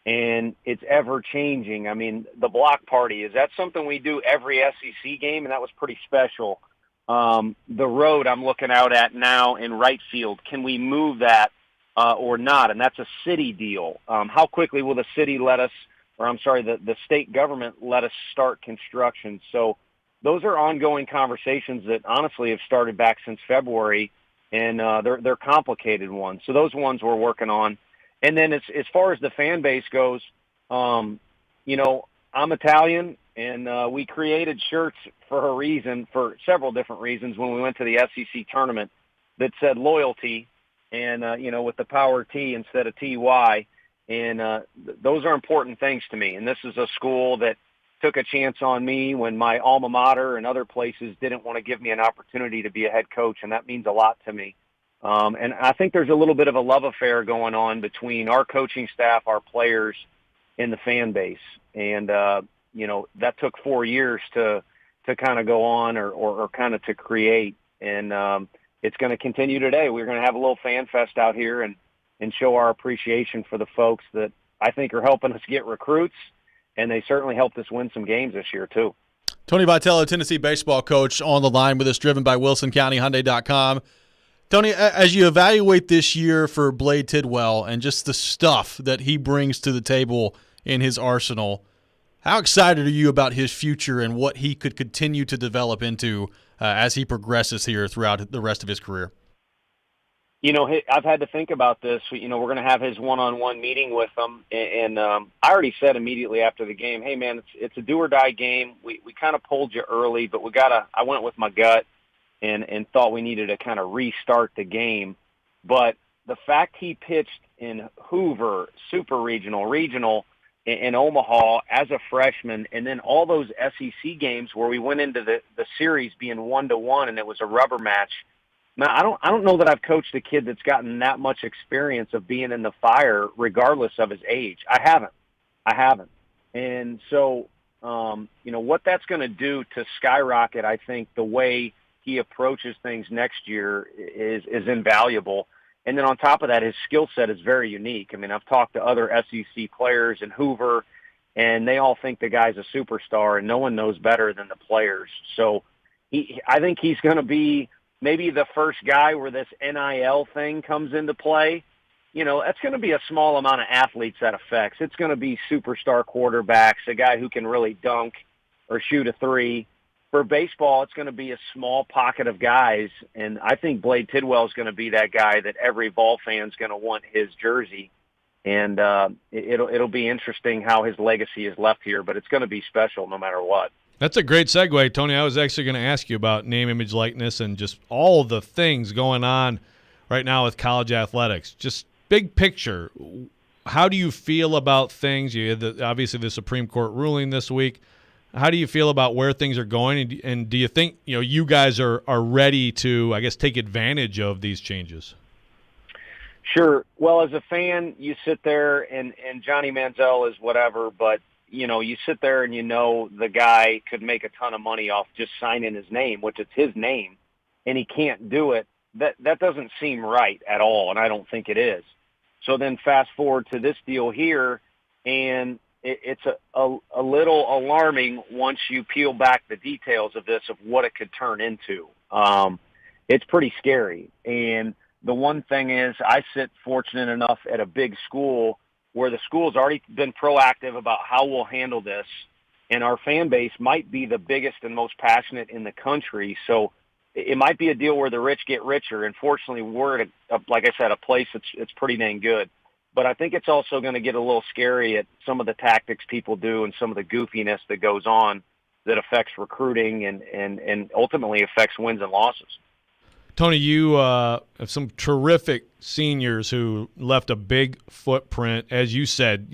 and it's ever-changing. I mean, the block party, is that something we do every SEC game? And that was pretty special. The road I'm looking out at now in right field, can we move that or not? And that's a city deal. How quickly will the city the state government let us start construction? So those are ongoing conversations that honestly have started back since February, and they're complicated ones. So those ones we're working on. And then as far as the fan base goes, I'm Italian, and we created shirts for a reason, for several different reasons, when we went to the SEC tournament that said loyalty and, with the power T instead of TY. And those are important things to me. And this is a school that took a chance on me when my alma mater and other places didn't want to give me an opportunity to be a head coach, and that means a lot to me. And I think there's a little bit of a love affair going on between our coaching staff, our players, and the fan base. And, that took 4 years to kind of go on or kind of to create. And it's going to continue today. We're going to have a little fan fest out here and show our appreciation for the folks that I think are helping us get recruits, and they certainly helped us win some games this year too. Tony Vitello, Tennessee baseball coach, on the line with us, driven by WilsonCountyHyundai.com. Tony, as you evaluate this year for Blade Tidwell and just the stuff that he brings to the table in his arsenal, how excited are you about his future and what he could continue to develop into as he progresses here throughout the rest of his career? I've had to think about this. We're going to have his one-on-one meeting with him, and I already said immediately after the game, hey, man, it's a do-or-die game. We kind of pulled you early, but I went with my gut and thought we needed to kind of restart the game. But the fact he pitched in Hoover, Super Regional, in Omaha as a freshman, and then all those SEC games where we went into the series being 1-1 and it was a rubber match. Now, I don't know that I've coached a kid that's gotten that much experience of being in the fire regardless of his age. I haven't. And so, what that's going to do to skyrocket, I think, the way he approaches things next year is invaluable. And then on top of that, his skill set is very unique. I mean, I've talked to other SEC players in Hoover, and they all think the guy's a superstar, and no one knows better than the players. So I think he's going to be maybe the first guy where this NIL thing comes into play. That's going to be a small amount of athletes that affects. It's going to be superstar quarterbacks, a guy who can really dunk or shoot a three. For baseball, it's going to be a small pocket of guys, and I think Blade Tidwell is going to be that guy that every Vol fan's going to want his jersey. And it'll be interesting how his legacy is left here, but it's going to be special no matter what. That's a great segue, Tony. I was actually going to ask you about name, image, likeness, and just all the things going on right now with college athletics. Just big picture, how do you feel about things? You had obviously the Supreme Court ruling this week. How do you feel about where things are going, and do you think you guys are ready to, I guess, take advantage of these changes? Sure. Well, as a fan, you sit there and Johnny Manziel is whatever, but you sit there and the guy could make a ton of money off just signing his name, which it's his name, and he can't do it. That doesn't seem right at all, and I don't think it is. So then fast forward to this deal here, and it's a little alarming once you peel back the details of this, of what it could turn into. It's pretty scary. And the one thing is, I sit fortunate enough at a big school where the school's already been proactive about how we'll handle this, and our fan base might be the biggest and most passionate in the country. So it might be a deal where the rich get richer. And fortunately, we're at, like I said, a place that's pretty dang good. But I think it's also going to get a little scary at some of the tactics people do and some of the goofiness that goes on that affects recruiting and ultimately affects wins and losses. Tony, you have some terrific seniors who left a big footprint, as you said,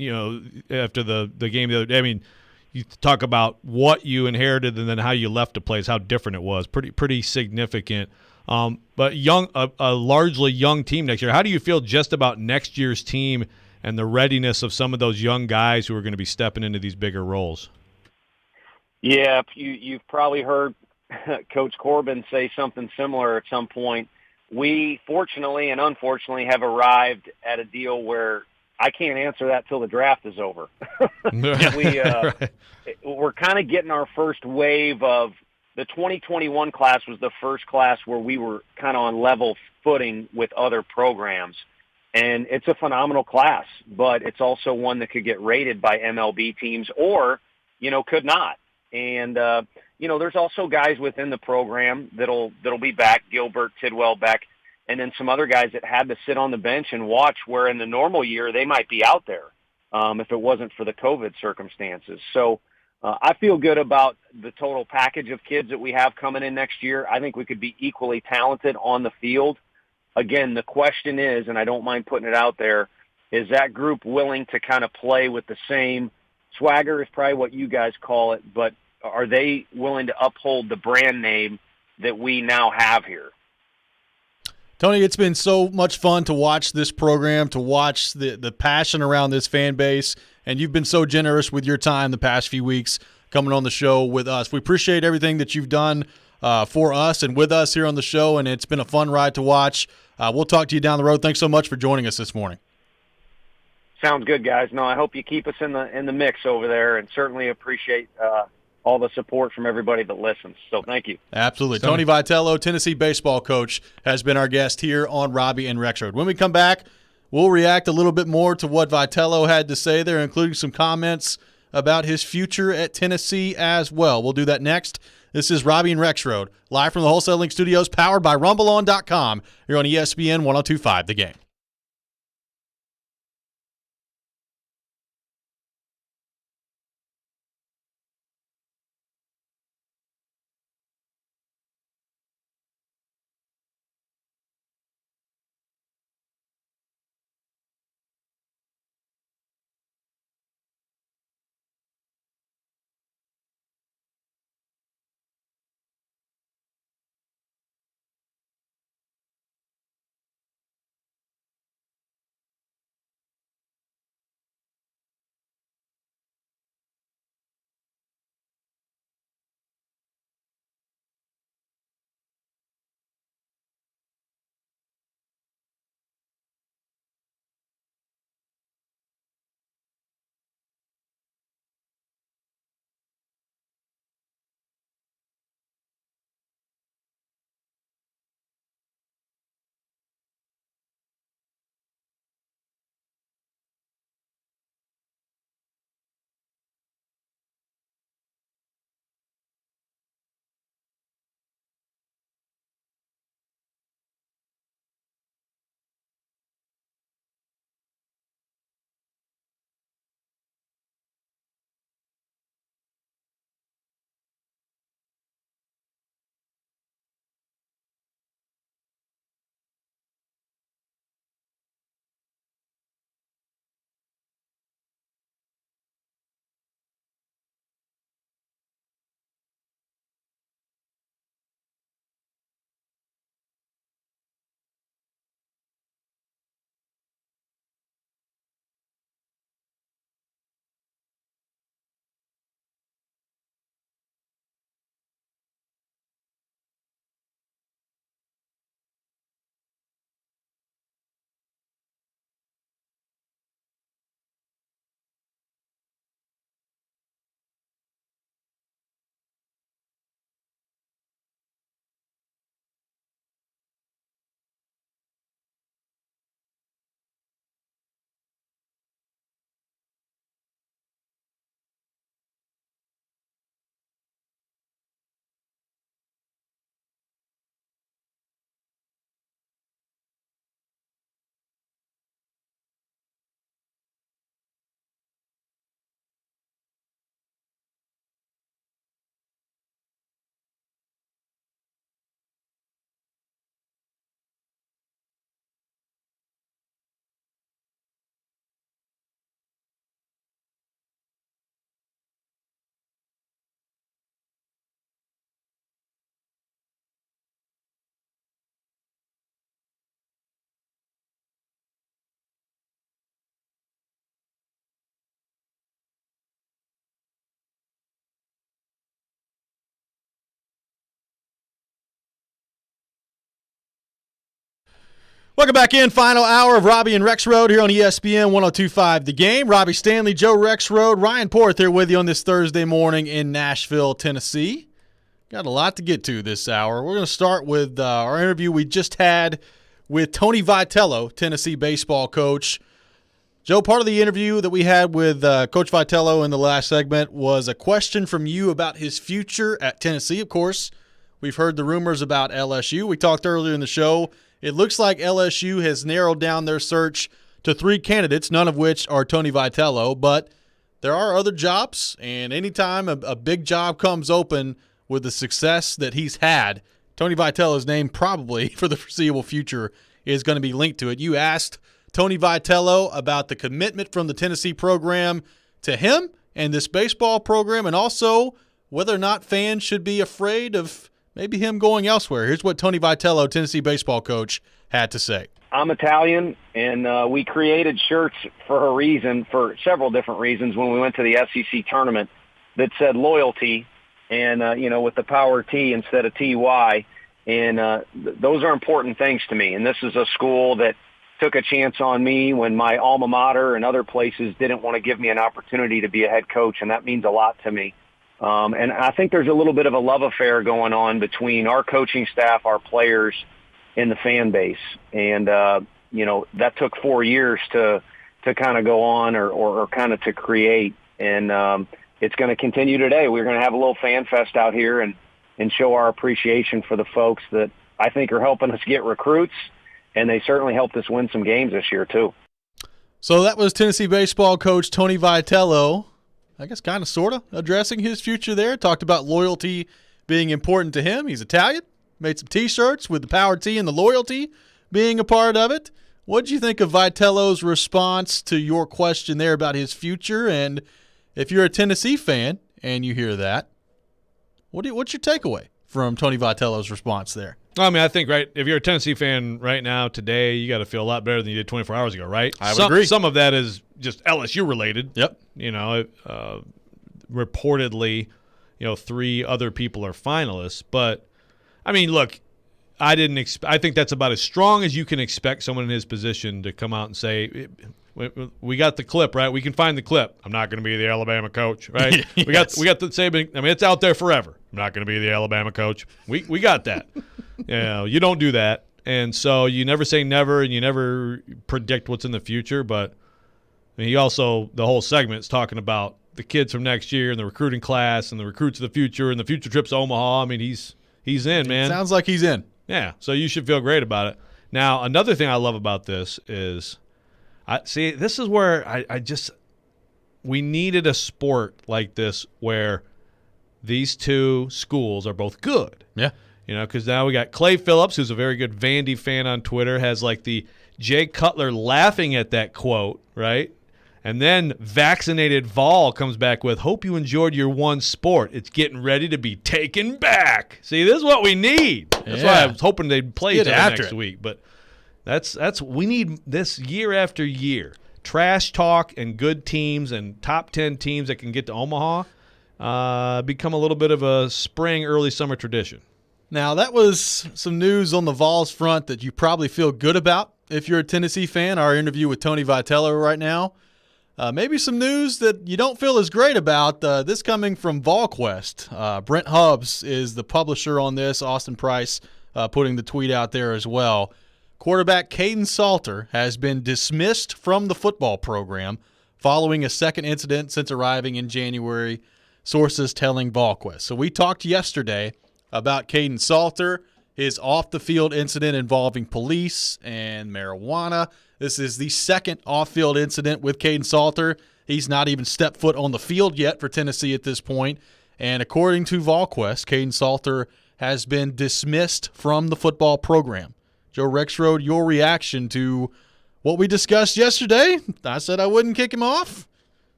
after the game the other day. I mean, you talk about what you inherited and then how you left a place, how different it was. Pretty significant. But a largely young team next year. How do you feel just about next year's team and the readiness of some of those young guys who are going to be stepping into these bigger roles? Yeah, you've probably heard Coach Corbin say something similar at some point. We, fortunately and unfortunately, have arrived at a deal where I can't answer that till the draft is over. We're kind of getting our first wave of the 2021 class was the first class where we were kind of on level footing with other programs. And it's a phenomenal class, but it's also one that could get rated by MLB teams or, could not. And, there's also guys within the program that'll be back, Gilbert, Tidwell, Beck, and then some other guys that had to sit on the bench and watch where in the normal year they might be out there if it wasn't for the COVID circumstances. So I feel good about the total package of kids that we have coming in next year. I think we could be equally talented on the field. Again, the question is, and I don't mind putting it out there, is that group willing to kind of play with the same swagger is probably what you guys call it, but are they willing to uphold the brand name that we now have here? Tony, it's been so much fun to watch this program, to watch the passion around this fan base, and you've been so generous with your time the past few weeks coming on the show with us. We appreciate everything that you've done for us and with us here on the show, and it's been a fun ride to watch. We'll talk to you down the road. Thanks so much for joining us this morning. Sounds good, guys. No, I hope you keep us in the mix over there, and certainly appreciate all the support from everybody that listens. So thank you. Absolutely. Tony Vitello, Tennessee baseball coach, has been our guest here on Robby and Rexrode. When we come back, we'll react a little bit more to what Vitello had to say there, including some comments about his future at Tennessee as well. We'll do that next. This is Robby and Rexrode, live from the Wholesale Link Studios, powered by RumbleOn.com, here on ESPN 102.5 The Game. Welcome back in. Final hour of Robby and Rexrode here on ESPN 102.5 The Game. Robbie Stanley, Joe Rexrode, Ryan Porth here with you on this Thursday morning in Nashville, Tennessee. Got a lot to get to this hour. We're going to start with our interview we just had with Tony Vitello, Tennessee baseball coach. Joe, part of the interview that we had with Coach Vitello in the last segment was a question from you about his future at Tennessee. Of course, we've heard the rumors about LSU. We talked earlier in the show. It looks like LSU has narrowed down their search to 3 candidates, none of which are Tony Vitello, but there are other jobs, and anytime a big job comes open with the success that he's had, Tony Vitello's name probably for the foreseeable future is going to be linked to it. You asked Tony Vitello about the commitment from the Tennessee program to him and this baseball program, and also whether or not fans should be afraid of maybe him going elsewhere. Here's what Tony Vitello, Tennessee baseball coach, had to say. I'm Italian, and we created shirts for a reason, for several different reasons, when we went to the SEC tournament that said loyalty and, with the power T instead of TY. And those are important things to me. And this is a school that took a chance on me when my alma mater and other places didn't want to give me an opportunity to be a head coach, and that means a lot to me. And I think there's a little bit of a love affair going on between our coaching staff, our players, and the fan base. And, that took 4 years to kind of go on or kind of to create. And it's going to continue today. We're going to have a little fan fest out here and show our appreciation for the folks that I think are helping us get recruits. And they certainly helped us win some games this year, too. So that was Tennessee baseball coach Tony Vitello, I guess kind of sort of addressing his future there. Talked about loyalty being important to him. He's Italian. Made some T-shirts with the power T and the loyalty being a part of it. What did you think of Vitello's response to your question there about his future? And if you're a Tennessee fan and you hear that, what's your takeaway from Tony Vitello's response there? I mean, I think, right, if you're a Tennessee fan right now, today, you got to feel a lot better than you did 24 hours ago, right? I would agree. Some of that is just LSU related. Yep. Reportedly, 3 other people are finalists. But, I mean, look, I think that's about as strong as you can expect someone in his position to come out and say, we got the clip, right? We can find the clip. I'm not going to be the Alabama coach, right? Yes. We got the Saban. I mean, it's out there forever. I'm not going to be the Alabama coach. We got that. You don't do that. And so you never say never, and you never predict what's in the future. But I mean, he also, the whole segment is talking about the kids from next year and the recruiting class and the recruits of the future and the future trips to Omaha. I mean, he's in, man. Sounds like he's in. Yeah, so you should feel great about it. Now, another thing I love about this is, this is where we needed a sport like this where these 2 schools are both good. Yeah. Because now we got Clay Phillips, who's a very good Vandy fan on Twitter, has like the Jay Cutler laughing at that quote, right? And then Vaccinated Vol comes back with, hope you enjoyed your one sport. It's getting ready to be taken back. See, this is what we need. That's why I was hoping they'd play each other next week. But we need this year after year. Trash talk and good teams and top 10 teams that can get to Omaha become a little bit of a spring, early summer tradition. Now, that was some news on the Vols front that you probably feel good about if you're a Tennessee fan. Our interview with Tony Vitello right now. Maybe some news that you don't feel as great about. This coming from VolQuest. Brent Hubbs is the publisher on this. Austin Price putting the tweet out there as well. Quarterback Caden Salter has been dismissed from the football program following a second incident since arriving in January, sources telling VolQuest. So we talked yesterday about Caden Salter, his off-the-field incident involving police and marijuana. This is the second off-field incident with Caden Salter. He's not even stepped foot on the field yet for Tennessee at this point. And according to VolQuest, Caden Salter has been dismissed from the football program. Joe Rexrode, your reaction to what we discussed yesterday? I said I wouldn't kick him off.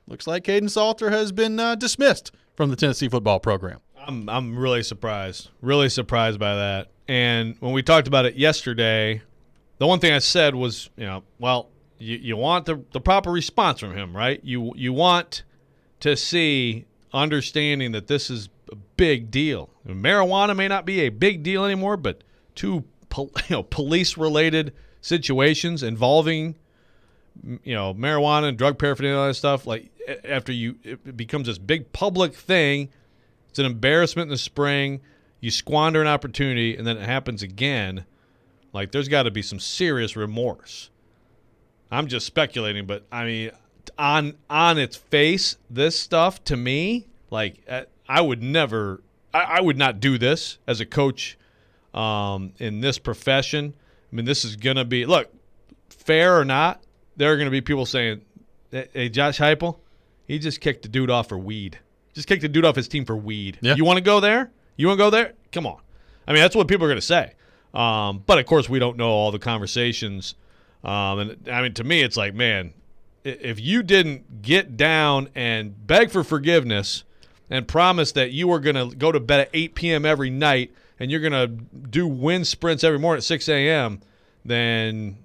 Looks like Caden Salter has been dismissed from the Tennessee football program. I'm really surprised by that. And when we talked about it yesterday, the one thing I said was, you want the proper response from him, right? You want to see understanding that this is a big deal. Marijuana may not be a big deal anymore, but 2 police-related situations involving, marijuana and drug paraphernalia and all that stuff, like after it becomes this big public thing, it's an embarrassment in the spring, you squander an opportunity, and then it happens again. Like, there's got to be some serious remorse. I'm just speculating, but I mean, on its face, this stuff to me, like, I would not do this as a coach in this profession. I mean, this is going to be, look, fair or not, there are going to be people saying, hey, Josh Heupel, he just kicked the dude off for weed. Just kicked the dude off his team for weed. Yeah. You want to go there? You want to go there? Come on. I mean, that's what people are going to say. But, of course, we don't know all the conversations. And, I mean, to me, it's like, man, if you didn't get down and beg for forgiveness and promise that you were going to go to bed at 8 p.m. every night and you're going to do wind sprints every morning at 6 a.m., then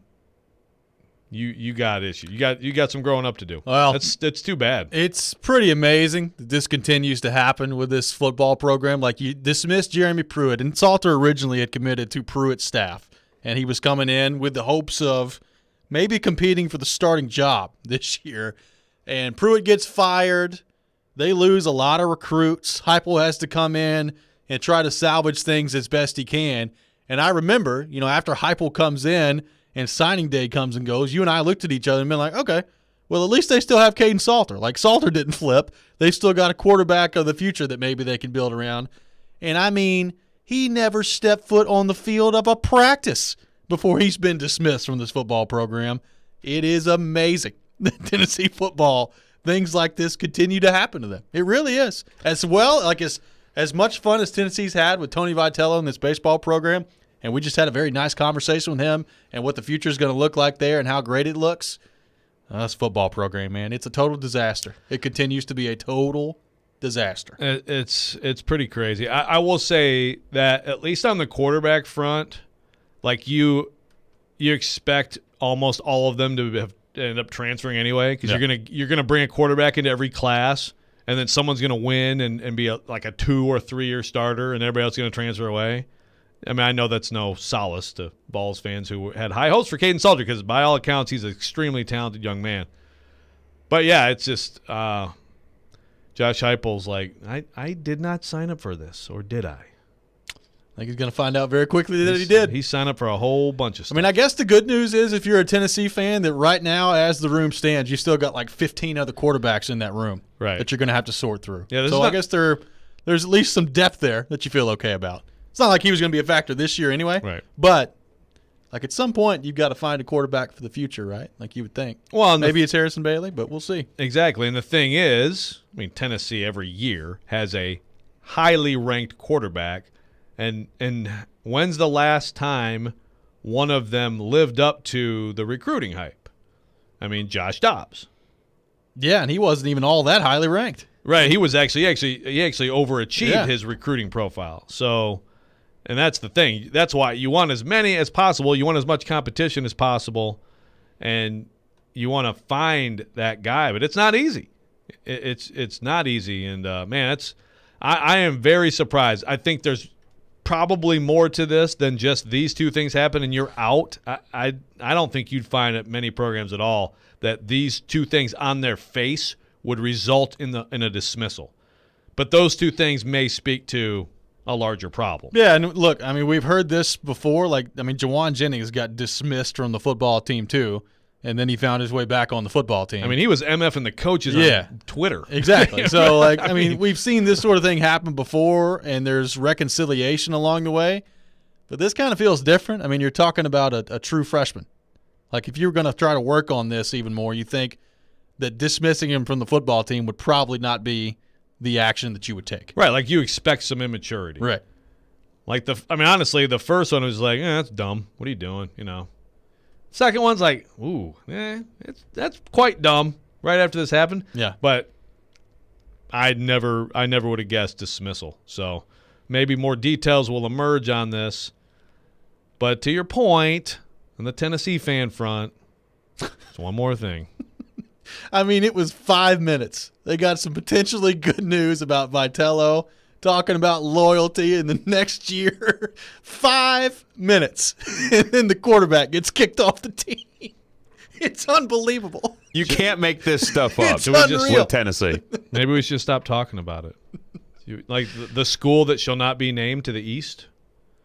you got issues. You got some growing up to do. Well, it's too bad. It's pretty amazing that this continues to happen with this football program. Like, you dismissed Jeremy Pruitt, and Salter originally had committed to Pruitt's staff, and he was coming in with the hopes of maybe competing for the starting job this year. And Pruitt gets fired. They lose a lot of recruits. Heupel has to come in and try to salvage things as best he can. And I remember, after Heupel comes in and signing day comes and goes, you and I looked at each other and been like, okay, well, at least they still have Caden Salter. Like, Salter didn't flip. They've still got a quarterback of the future that maybe they can build around. And, I mean, he never stepped foot on the field of a practice before he's been dismissed from this football program. It is amazing that Tennessee football, things like this continue to happen to them. It really is. As well, like as much fun as Tennessee's had with Tony Vitello in this baseball program, and we just had a very nice conversation with him and what the future is going to look like there and how great it looks. This football program, man, it's a total disaster. It continues to be a total disaster. It's pretty crazy. I will say that at least on the quarterback front, like you expect almost all of them to end up transferring anyway, because you're gonna bring a quarterback into every class, and then someone's gonna win and be like a 2 or 3 year starter, and everybody else is gonna transfer away. I mean, I know that's no solace to Vols fans who had high hopes for Caden Salter, because by all accounts, he's an extremely talented young man. But, yeah, it's just Josh Heupel's like, I did not sign up for this, or did I? I think he's going to find out very quickly that he did. He signed up for a whole bunch of stuff. I mean, I guess the good news is if you're a Tennessee fan that right now, as the room stands, you still got like 15 other quarterbacks in that room that you're going to have to sort through. Yeah, so I guess there's at least some depth there that you feel okay about. It's not like he was going to be a factor this year anyway. Right. But, like, at some point, you've got to find a quarterback for the future, right? Like you would think. Well, maybe it's Harrison Bailey, but we'll see. Exactly. And the thing is, I mean, Tennessee every year has a highly ranked quarterback. And when's the last time one of them lived up to the recruiting hype? I mean, Josh Dobbs. Yeah, and he wasn't even all that highly ranked. Right. He was actually overachieved his recruiting profile. So, and that's the thing. That's why you want as many as possible. You want as much competition as possible, and you want to find that guy. But it's not easy. It's not easy. And man, I am very surprised. I think there's probably more to this than just these two things happen and you're out. I don't think you'd find at many programs at all that these two things on their face would result in a dismissal. But those two things may speak to a larger problem. Yeah, and look, I mean, we've heard this before. Like, I mean, Jawan Jennings got dismissed from the football team too, and then he found his way back on the football team. I mean, he was MFing the coaches on Twitter. Exactly. So, like, I mean, we've seen this sort of thing happen before, and there's reconciliation along the way. But this kind of feels different. I mean, you're talking about a true freshman. Like, if you were going to try to work on this even more, you think that dismissing him from the football team would probably not be the action that you would take. Right, like you expect some immaturity. Right. Like, honestly, the first one was like, that's dumb. What are you doing, you know? Second one's like, ooh, that's quite dumb right after this happened. Yeah. But I never would have guessed dismissal. So maybe more details will emerge on this. But to your point, on the Tennessee fan front, there's one more thing. I mean, it was 5 minutes. They got some potentially good news about Vitello talking about loyalty, and the next year, 5 minutes, and then the quarterback gets kicked off the team. It's unbelievable. You can't make this stuff up. It's unreal. With Tennessee. Maybe we should stop talking about it. Like the school that shall not be named to the east?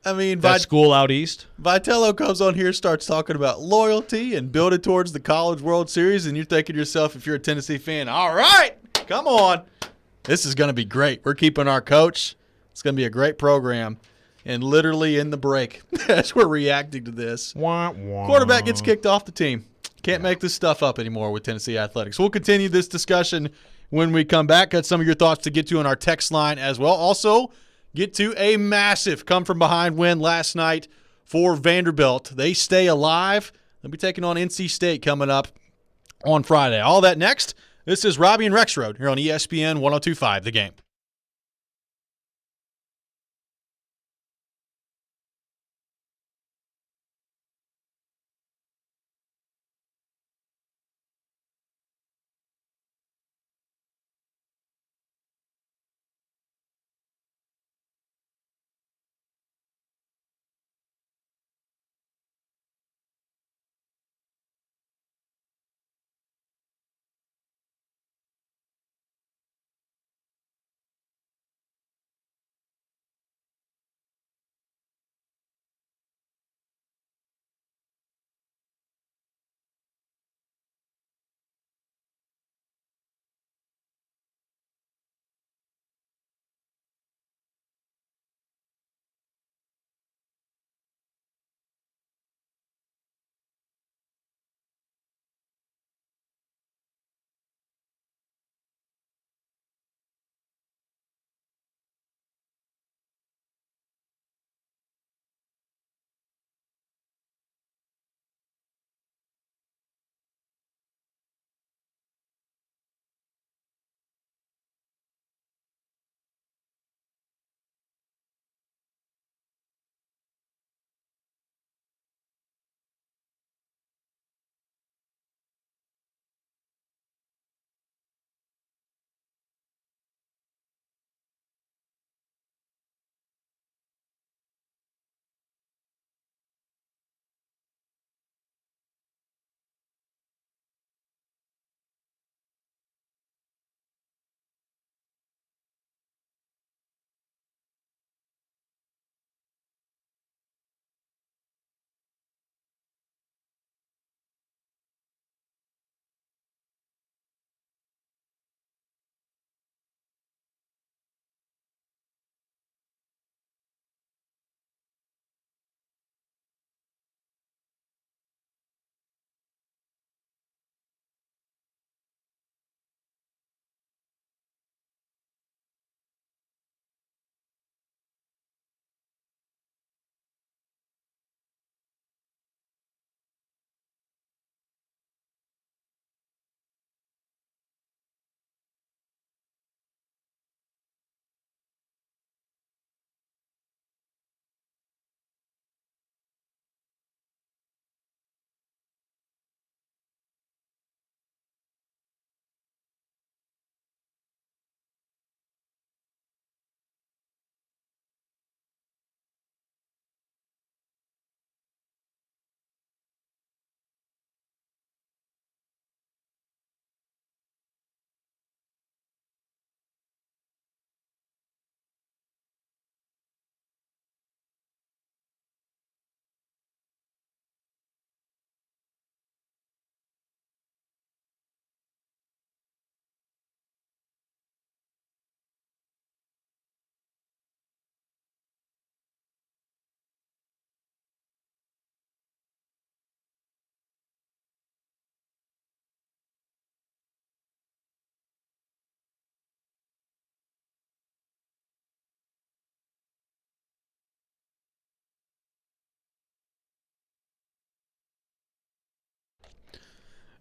I mean, that school out east? Vitello comes on here, starts talking about loyalty and building towards the College World Series, and you're thinking to yourself, if you're a Tennessee fan, all right, come on. This is going to be great. We're keeping our coach. It's going to be a great program. And literally in the break, as we're reacting to this, quarterback gets kicked off the team. Can't make this stuff up anymore with Tennessee athletics. We'll continue this discussion when we come back. Got some of your thoughts to get to on our text line as well. Also, get to a massive come-from-behind win last night for Vanderbilt. They stay alive. They'll be taking on NC State coming up on Friday. All that next. This is Robby and Rexrode here on ESPN 102.5 The Game.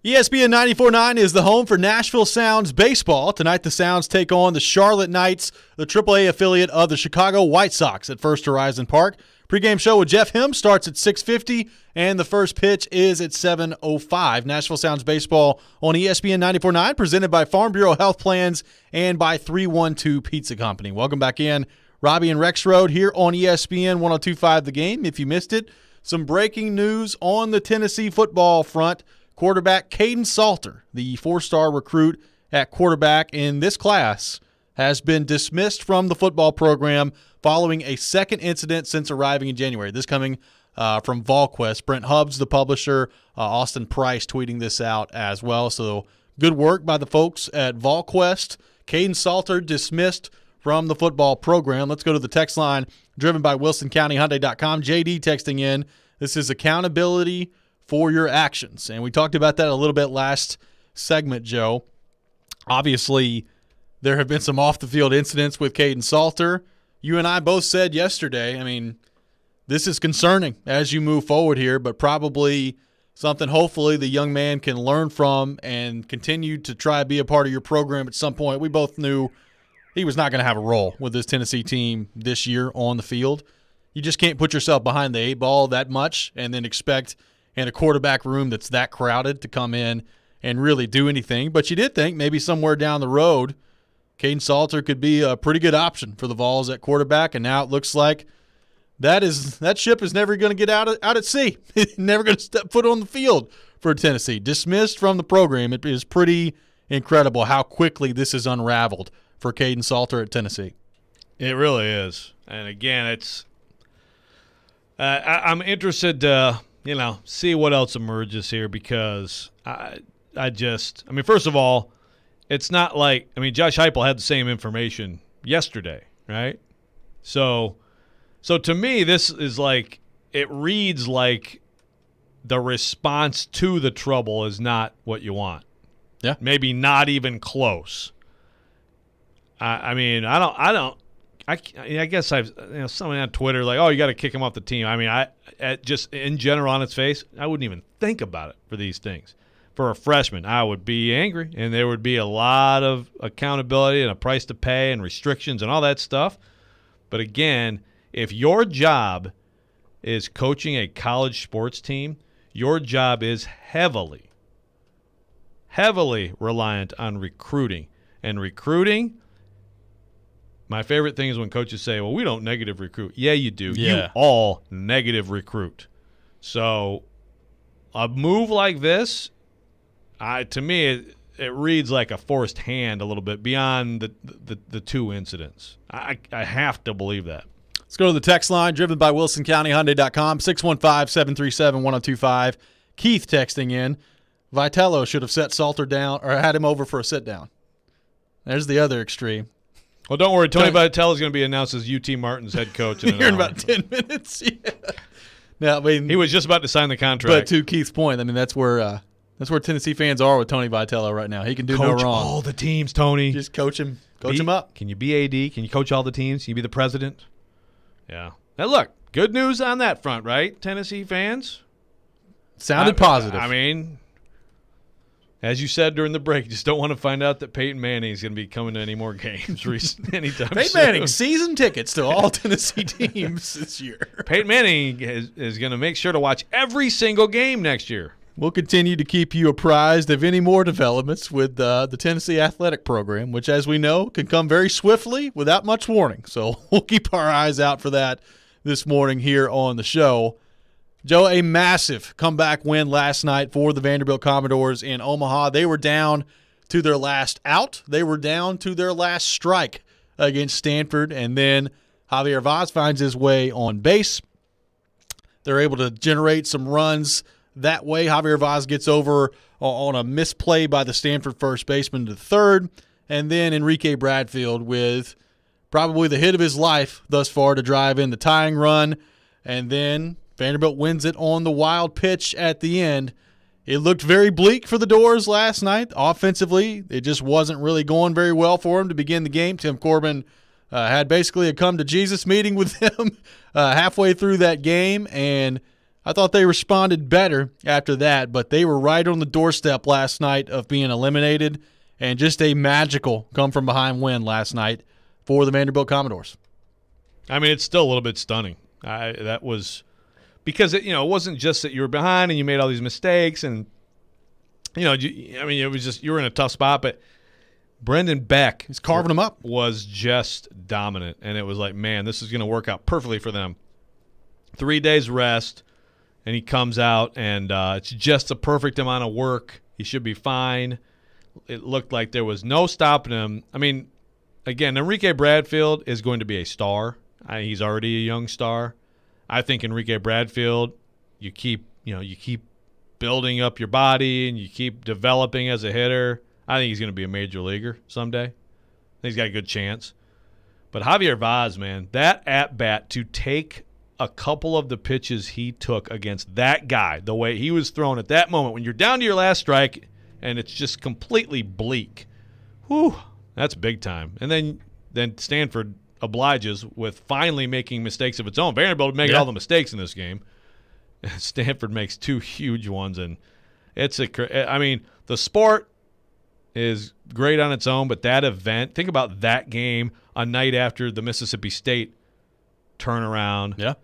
ESPN 94.9 is the home for Nashville Sounds baseball. Tonight the Sounds take on the Charlotte Knights, the AAA affiliate of the Chicago White Sox at First Horizon Park. Pre-game show with Jeff Him starts at 6:50, and the first pitch is at 7:05. Nashville Sounds Baseball on ESPN 94.9, presented by Farm Bureau Health Plans and by 312 Pizza Company. Welcome back in. Robby and Rexrode here on ESPN 102.5 The Game. If you missed it, some breaking news on the Tennessee football front. Quarterback Caden Salter, the four-star recruit at quarterback in this class, has been dismissed from the football program following a second incident since arriving in January. This coming from VolQuest. Brent Hubbs, the publisher, Austin Price tweeting this out as well. So good work by the folks at VolQuest. Caden Salter dismissed from the football program. Let's go to the text line driven by WilsonCountyHyundai.com. JD texting in, this is accountability for your actions. And we talked about that a little bit last segment, Joe. Obviously, there have been some off-the-field incidents with Caden Salter. You and I both said yesterday, I mean, this is concerning as you move forward here, but probably something hopefully the young man can learn from and continue to try to be a part of your program at some point. We both knew he was not going to have a role with this Tennessee team this year on the field. You just can't put yourself behind the eight ball that much and then expect in a quarterback room that's that crowded to come in and really do anything. But you did think maybe somewhere down the road Caden Salter could be a pretty good option for the Vols at quarterback, and now it looks like that ship is never going to get out at sea. Never going to step foot on the field for Tennessee. Dismissed from the program. It is pretty incredible how quickly this is unraveled for Caden Salter at Tennessee. It really is. And again, it's I'm interested to see what else emerges here, because I mean, first of all, it's not like, I mean, Josh Heupel had the same information yesterday, right? So to me, this is like, it reads like the response to the trouble is not what you want. Yeah. Maybe not even close. I mean, I guess I've, someone on Twitter like, oh, you got to kick him off the team. I mean, just in general on its face, I wouldn't even think about it for these things. For a freshman, I would be angry, and there would be a lot of accountability and a price to pay and restrictions and all that stuff. But again, if your job is coaching a college sports team, your job is heavily reliant on recruiting. And recruiting, my favorite thing is when coaches say, well, we don't negative recruit. Yeah, you do. Yeah. You all negative recruit. So a move like this, to me, it reads like a forced hand a little bit beyond the two incidents. I have to believe that. Let's go to the text line, driven by WilsonCountyHyundai.com, 615-737-1025. Keith texting in, Vitello should have set Salter down or had him over for a sit-down. There's the other extreme. Well, don't worry. Tony Vitello is going to be announced as UT Martin's head coach in Here in about 10 minutes. Yeah. Now, I mean, he was just about to sign the contract. But to Keith's point, I mean, that's where Tennessee fans are with Tony Vitello right now. He can do coach no wrong. All the teams, Tony. Just coach him up. Can you be AD? Can you coach all the teams? Can you be the president? Yeah. Now, look, good news on that front, right, Tennessee fans? Sounded positive. I mean, as you said during the break, you just don't want to find out that Peyton Manning is going to be coming to any more games anytime Peyton soon. Manning, season tickets to all Tennessee teams this year. Peyton Manning is going to make sure to watch every single game next year. We'll continue to keep you apprised of any more developments with the Tennessee athletic program, which, as we know, can come very swiftly without much warning. So we'll keep our eyes out for that this morning here on the show. Joe, a massive comeback win last night for the Vanderbilt Commodores in Omaha. They were down to their last out. They were down to their last strike against Stanford, and then Javier Vaz finds his way on base. They're able to generate some runs that way. Javier Vaz gets over on a misplay by the Stanford first baseman to third, and then Enrique Bradfield with probably the hit of his life thus far to drive in the tying run, and then Vanderbilt wins it on the wild pitch at the end. It looked very bleak for the Doors last night. Offensively, it just wasn't really going very well for him to begin the game. Tim Corbin had basically a come-to-Jesus meeting with them halfway through that game, and I thought they responded better after that, but they were right on the doorstep last night of being eliminated, and just a magical come-from-behind win last night for the Vanderbilt Commodores. I mean, it's still a little bit stunning. That was because it wasn't just that you were behind and you made all these mistakes and it was just you were in a tough spot, but Brendan Beck, he's carving them up, was just dominant, and it was like, man, this is going to work out perfectly for them. 3 days rest, and he comes out, and it's just the perfect amount of work. He should be fine. It looked like there was no stopping him. I mean, again, Enrique Bradfield is going to be a star. He's already a young star. I think Enrique Bradfield, you keep building up your body and you keep developing as a hitter. I think he's going to be a major leaguer someday. I think he's got a good chance. But Javier Vaz, man, that at-bat to take a couple of the pitches he took against that guy, the way he was thrown at that moment, when you're down to your last strike and it's just completely bleak, whew, that's big time. And then Stanford obliges with finally making mistakes of its own. Vanderbilt making all the mistakes in this game. Stanford makes 2 huge ones, and the sport is great on its own, but that event, think about that game a night after the Mississippi State turnaround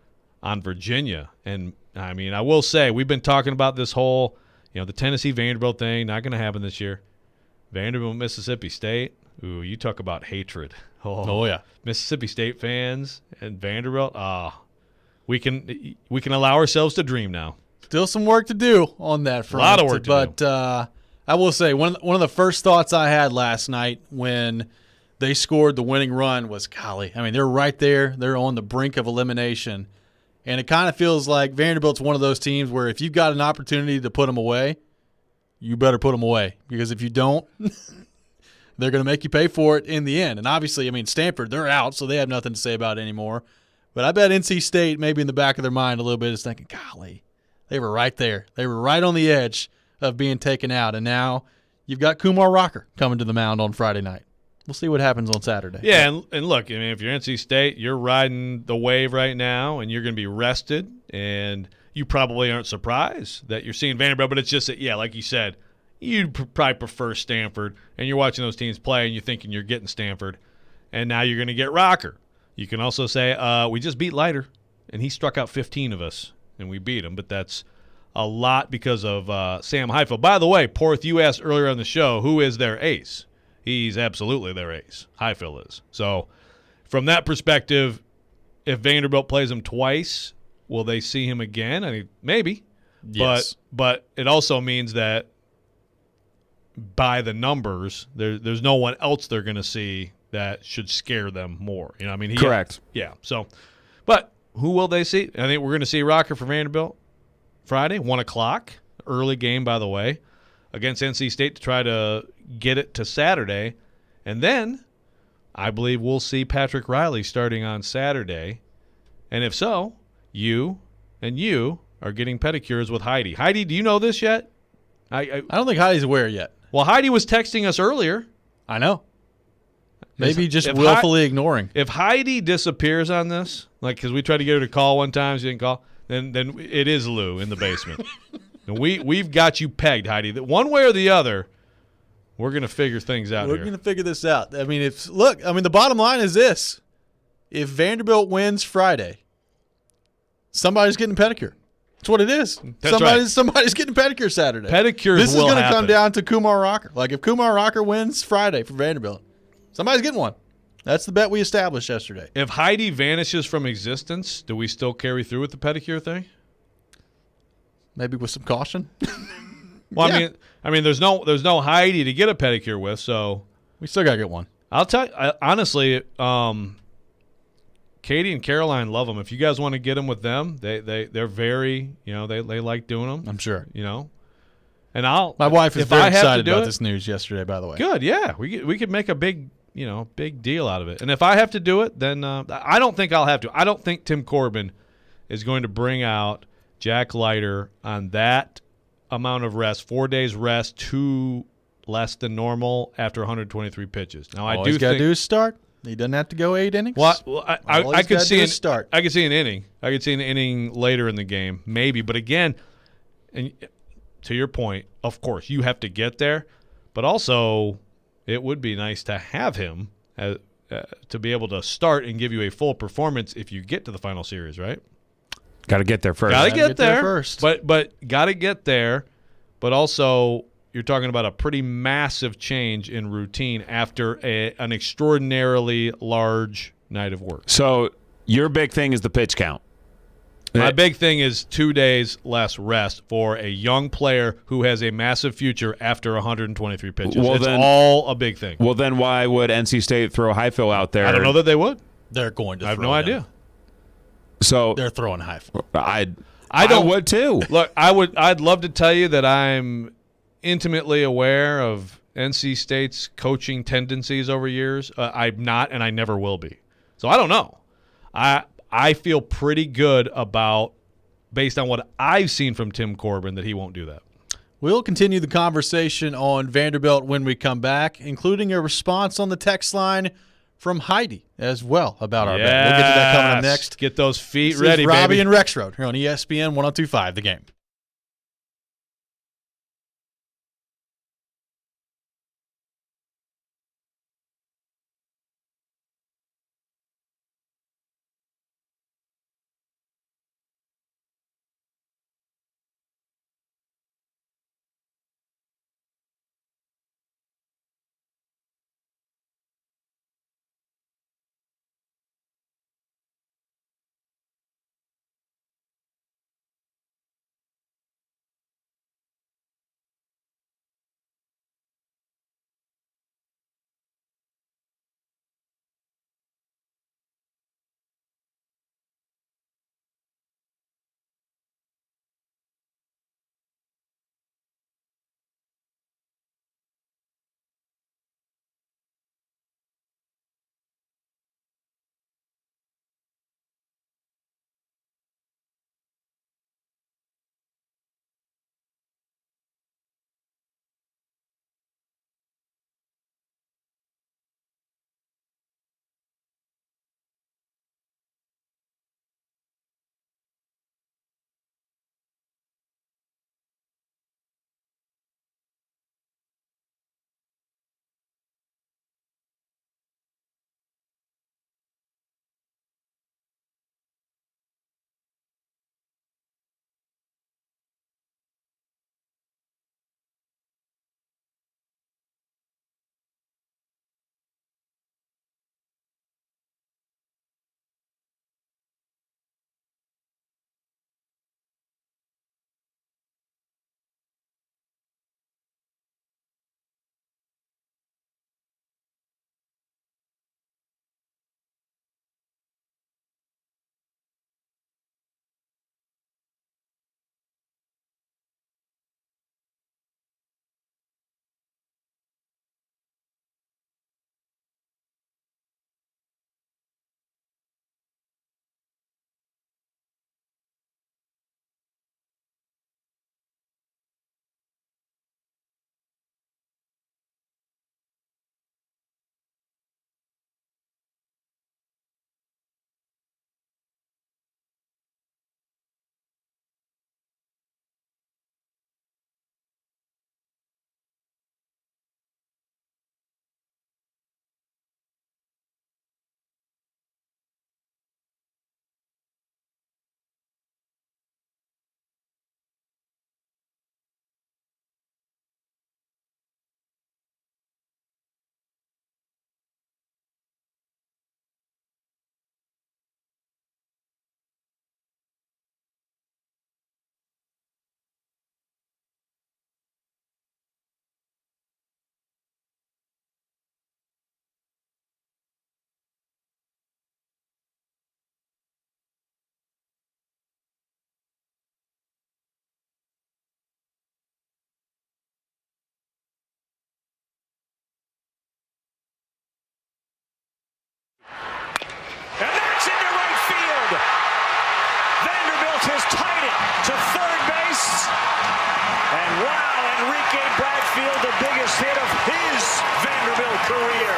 on Virginia. And, I mean, I will say, we've been talking about this whole, the Tennessee-Vanderbilt thing, not going to happen this year. Vanderbilt, Mississippi State, ooh, you talk about hatred. Oh yeah. Mississippi State fans and Vanderbilt, we can allow ourselves to dream now. Still some work to do on that front. A lot of work to do. But I will say, one of the first thoughts I had last night when they scored the winning run was, golly, I mean, they're right there. They're on the brink of elimination. And it kind of feels like Vanderbilt's one of those teams where if you've got an opportunity to put them away, you better put them away. Because if you don't, they're going to make you pay for it in the end. And obviously, I mean, Stanford, they're out, so they have nothing to say about it anymore. But I bet NC State, maybe in the back of their mind a little bit, is thinking, golly, they were right there. They were right on the edge of being taken out. And now you've got Kumar Rocker coming to the mound on Friday night. We'll see what happens on Saturday. Yeah, and look, I mean, if you're NC State, you're riding the wave right now, and you're going to be rested, and you probably aren't surprised that you're seeing Vanderbilt, but it's just that, yeah, like you said, you'd probably prefer Stanford, and you're watching those teams play, and you're thinking you're getting Stanford, and now you're going to get Rocker. You can also say, we just beat Leiter, and he struck out 15 of us, and we beat him, but that's a lot because of Sam Heifel. By the way, Porth, you asked earlier on the show, who is their ace? He's absolutely their ace. Heifel is. So from that perspective, if Vanderbilt plays him twice, will they see him again? I mean, maybe. Yes. But it also means that by the numbers, there's no one else they're going to see that should scare them more. You know, I mean, correct. Yeah. So, but who will they see? I think we're going to see Rocker for Vanderbilt Friday, 1:00, early game, by the way, against NC State to try to get it to Saturday. And then I believe we'll see Patrick Riley starting on Saturday. And if so, you are getting pedicures with Heidi. Heidi, do you know this yet? I don't think Heidi's aware yet. Well, Heidi was texting us earlier. I know. Maybe just willfully ignoring. If Heidi disappears on this, like because we tried to get her to call one time, she didn't call, then it is Lou in the basement. And we've got you pegged, Heidi. That one way or the other, we're going to figure things out We're here. going to figure this out. I mean, the bottom line is this. If Vanderbilt wins Friday, somebody's getting a pedicure. That's what it is. Somebody's getting a pedicure Saturday. Pedicures This is will going to happen. come down to Kumar Rocker. Like, if Kumar Rocker wins Friday for Vanderbilt, somebody's getting one. That's the bet we established yesterday. If Heidi vanishes from existence, do we still carry through with the pedicure thing? Maybe with some caution. Well, Yeah. I mean, there's no Heidi to get a pedicure with, so We still got to get one. I'll tell you, honestly, Katie and Caroline love them. If you guys want to get them with them, they're very, they like doing them. I'm sure. And My wife is if I very have to excited do about it- this news yesterday, by the way. Good, yeah. We could make a big deal out of it. And if I have to do it, then I don't think I'll have to. I don't think Tim Corbin is going to bring out Jack Leiter on that amount of rest, 4 days rest, 2 less than normal after 123 pitches. Now, All he's got to do is start. He doesn't have to go 8 innings. Well, All I he's could gotta see do an is start. I could see an inning. I could see an inning later in the game, maybe. But again, and to your point, of course, you have to get there. But also, it would be nice to have him to be able to start and give you a full performance if you get to the final series, right? Got to get there first. Got to get there first. But got to get there. But also, you're talking about a pretty massive change in routine after an extraordinarily large night of work. So your big thing is the pitch count. My big thing is 2 days less rest for a young player who has a massive future after 123 pitches. Well, it's then, all a big thing. Well, then why would NC State throw Highfill out there? I don't know that they would. They're going to. I have throw no him. idea. So They're throwing Highfill. I would too. Look, I'd love to tell you that I'm intimately aware of NC State's coaching tendencies over years. I'm not, and I never will be. So I don't know. I feel pretty good about, based on what I've seen from Tim Corbin, that he won't do that. We'll continue the conversation on Vanderbilt when we come back, including a response on the text line from Heidi as well about our bet. We'll get to that coming up next. Get those feet This ready, is Robby baby. and Rexrode here on ESPN 102.5 The Game. And that's into right field. Vanderbilt has tied it to third base. And wow, Enrique Bradfield, the biggest hit of his Vanderbilt career.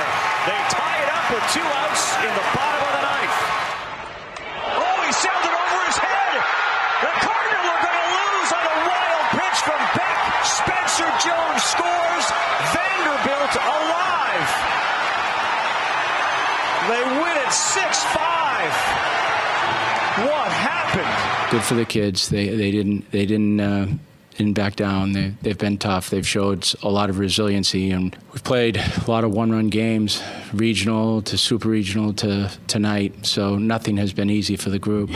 They tie it up with 2 outs in the bottom of the ninth. Oh, he sailed it over his head. The Cardinals are going to lose on a wild pitch from Beck. Spencer Jones scores. Vanderbilt alive. They win it 6-5. What happened? good for the kids. They didn't back down. They've been tough. They've showed a lot of resiliency, and we've played a lot of one-run games, regional to super regional to tonight. So nothing has been easy for the group.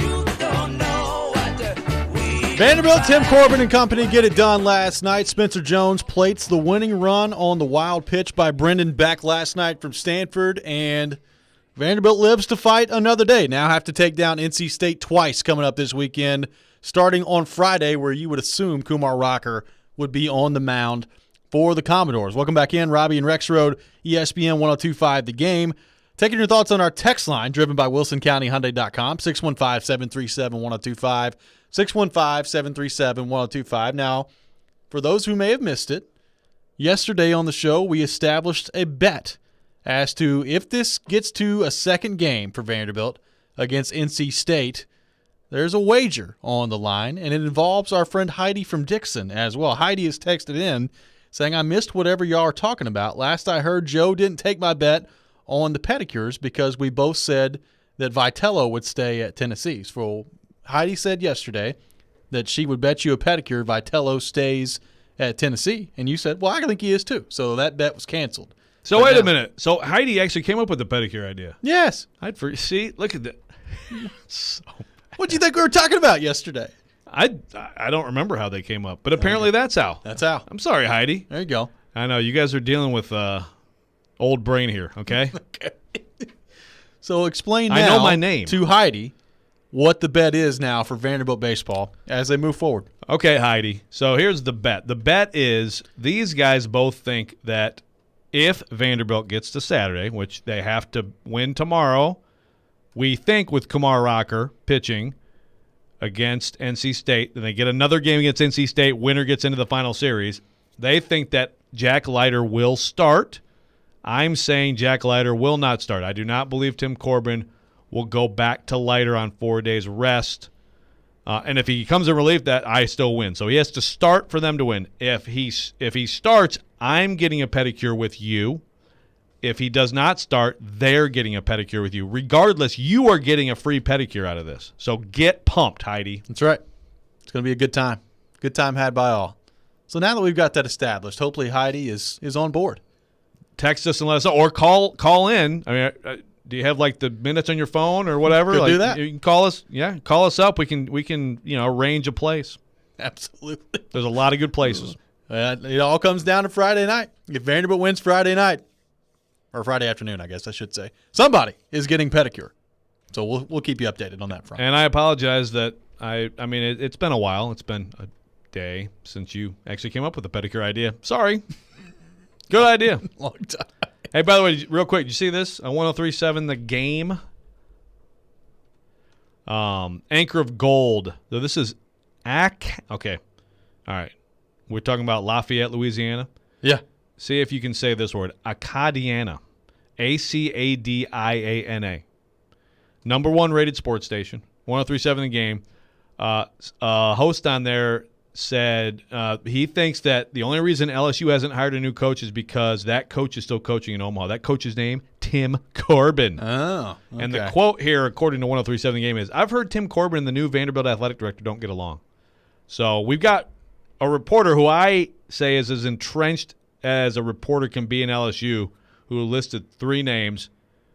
Vanderbilt, Tim Corbin and company get it done last night. Spencer Jones plates the winning run on the wild pitch by Brendan Beck last night from Stanford, and Vanderbilt lives to fight another day. Now have to take down NC State twice coming up this weekend, starting on Friday, where you would assume Kumar Rocker would be on the mound for the Commodores. Welcome back in, Robby and Rexrode, ESPN 102.5 The Game. Taking your thoughts on our text line, driven by WilsonCountyHyundai.com, 615-737-1025, 615-737-1025. Now, for those who may have missed it, yesterday on the show we established a bet as to if this gets to a second game for Vanderbilt against NC State, there's a wager on the line, and it involves our friend Heidi from Dixon as well. Heidi has texted in saying, I missed whatever y'all are talking about. Last I heard, Joe didn't take my bet on the pedicures because we both said that Vitello would stay at Tennessee. So Heidi said yesterday that she would bet you a pedicure Vitello stays at Tennessee, and you said, well, I think he is too. So that bet was canceled. So wait a minute. So Heidi actually came up with the pedicure idea. Yes. See, look at that. What do you think we were talking about yesterday? I don't remember how they came up, but apparently that's how. That's how. I'm sorry, Heidi. There you go. I know you guys are dealing with old brain here. Okay. Okay. So explain now I know my name. To Heidi what the bet is now for Vanderbilt baseball as they move forward. Okay, Heidi. So here's the bet. The bet is these guys both think that if Vanderbilt gets to Saturday, which they have to win tomorrow, we think with Kumar Rocker pitching against NC State, then they get another game against NC State, winner gets into the final series. They think that Jack Leiter will start. I'm saying Jack Leiter will not start. I do not believe Tim Corbin will go back to Leiter on 4 days rest. And if he comes in relief, that I still win. So he has to start for them to win. If he starts, I'm getting a pedicure with you. If he does not start, they're getting a pedicure with you. Regardless, you are getting a free pedicure out of this. So get pumped, Heidi. That's right. It's going to be a good time. Good time had by all. So now that we've got that established, hopefully Heidi is on board. Text us and let us know, or call in. I mean, do you have like the minutes on your phone or whatever? Could do that. You can call us. Yeah, call us up. We can arrange a place. Absolutely. There's a lot of good places. It all comes down to Friday night. If Vanderbilt wins Friday night, or Friday afternoon, I guess I should say, somebody is getting pedicure. So we'll keep you updated on that front. And I apologize that I mean it's been a while. It's been a day since you actually came up with the pedicure idea. Sorry. Good idea. Long time. Hey, by the way, real quick, did you see this on 103.7 The Game? Anchor of Gold. So this is okay. All right. We're talking about Lafayette, Louisiana. Yeah. See if you can say this word. Acadiana. Acadiana. Number 1 rated sports station. 103.7 The Game. Host on there said he thinks that the only reason LSU hasn't hired a new coach is because that coach is still coaching in Omaha. That coach's name, Tim Corbin. Oh, okay. And the quote here, according to 103.7 The Game, is, I've heard Tim Corbin and the new Vanderbilt athletic director don't get along. So we've got a reporter who I say is as entrenched as a reporter can be in LSU, who listed 3 names.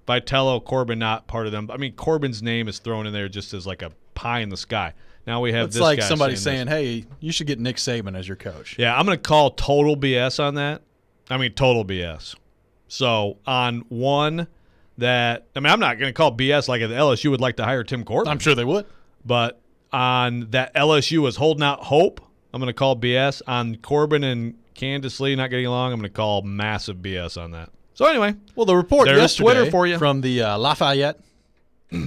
Vitello, Corbin, not part of them. I mean, Corbin's name is thrown in there just as like a pie in the sky. Now we have it's this like guy somebody saying, hey, you should get Nick Saban as your coach. Yeah, I'm going to call total BS on that. I mean, total BS. So on one that – I mean, I'm not going to call BS like if LSU would like to hire Tim Corbin. I'm sure they would. But on that LSU was holding out hope, I'm going to call BS. On Corbin and Candace Lee not getting along, I'm going to call massive BS on that. So anyway. Well, the report yesterday Twitter for you. From the Lafayette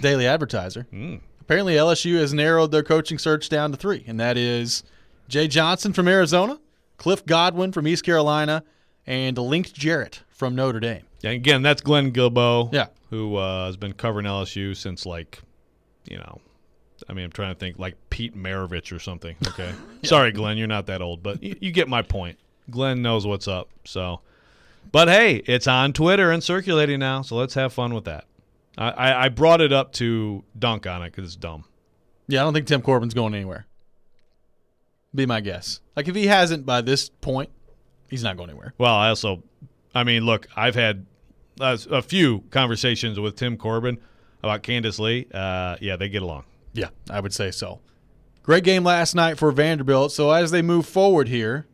Daily Advertiser – apparently, LSU has narrowed their coaching search down to 3, and that is Jay Johnson from Arizona, Cliff Godwin from East Carolina, and Link Jarrett from Notre Dame. And again, that's Glenn Guilbeau, yeah, who has been covering LSU since I'm trying to think like Pete Maravich or something. Okay, yeah. Sorry, Glenn, you're not that old, but you get my point. Glenn knows what's up. So, but hey, it's on Twitter and circulating now, so let's have fun with that. I brought it up to dunk on it because it's dumb. Yeah, I don't think Tim Corbin's going anywhere. Be my guess. Like, if he hasn't by this point, he's not going anywhere. Well, look, I've had a few conversations with Tim Corbin about Candace Lee. Yeah, they get along. Yeah, I would say so. Great game last night for Vanderbilt. So as they move forward here,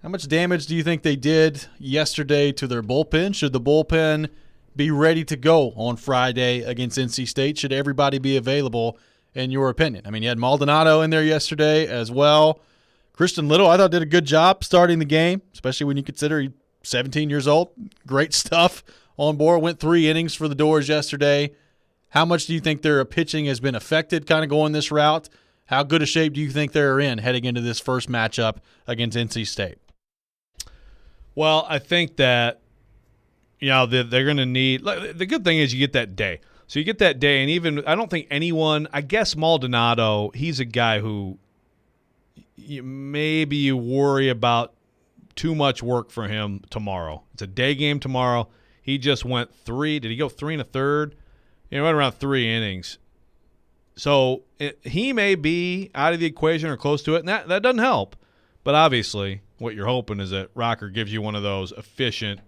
how much damage do you think they did yesterday to their bullpen? Should the bullpen be ready to go on Friday against NC State? Should everybody be available, in your opinion? I mean, you had Maldonado in there yesterday as well. Christian Little, I thought, did a good job starting the game, especially when you consider he's 17 years old. Great stuff on board. Went 3 innings for the Doors yesterday. How much do you think their pitching has been affected kind of going this route? How good a shape do you think they're in heading into this first matchup against NC State? Well, I think that, they're going to need – the good thing is you get that day. So you get that day, and even I don't think anyone – I guess Maldonado, he's a guy who maybe you worry about too much work for him tomorrow. It's a day game tomorrow. He just went 3 – did he go 3 1/3? He went around 3 innings. So he may be out of the equation or close to it, and that doesn't help. But obviously what you're hoping is that Rocker gives you one of those efficient,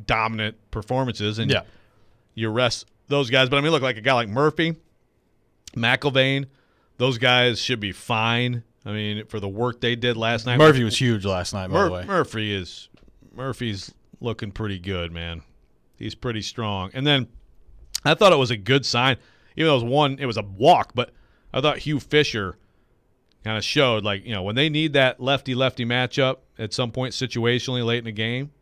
dominant performances, and you rest those guys. But, look, like a guy like Murphy, McIlvain, those guys should be fine. For the work they did last night. Murphy was huge last night, by the way. Murphy's looking pretty good, man. He's pretty strong. And then I thought it was a good sign. Even though it was a walk, but I thought Hugh Fisher kind of showed, when they need that lefty-lefty matchup at some point situationally late in the game,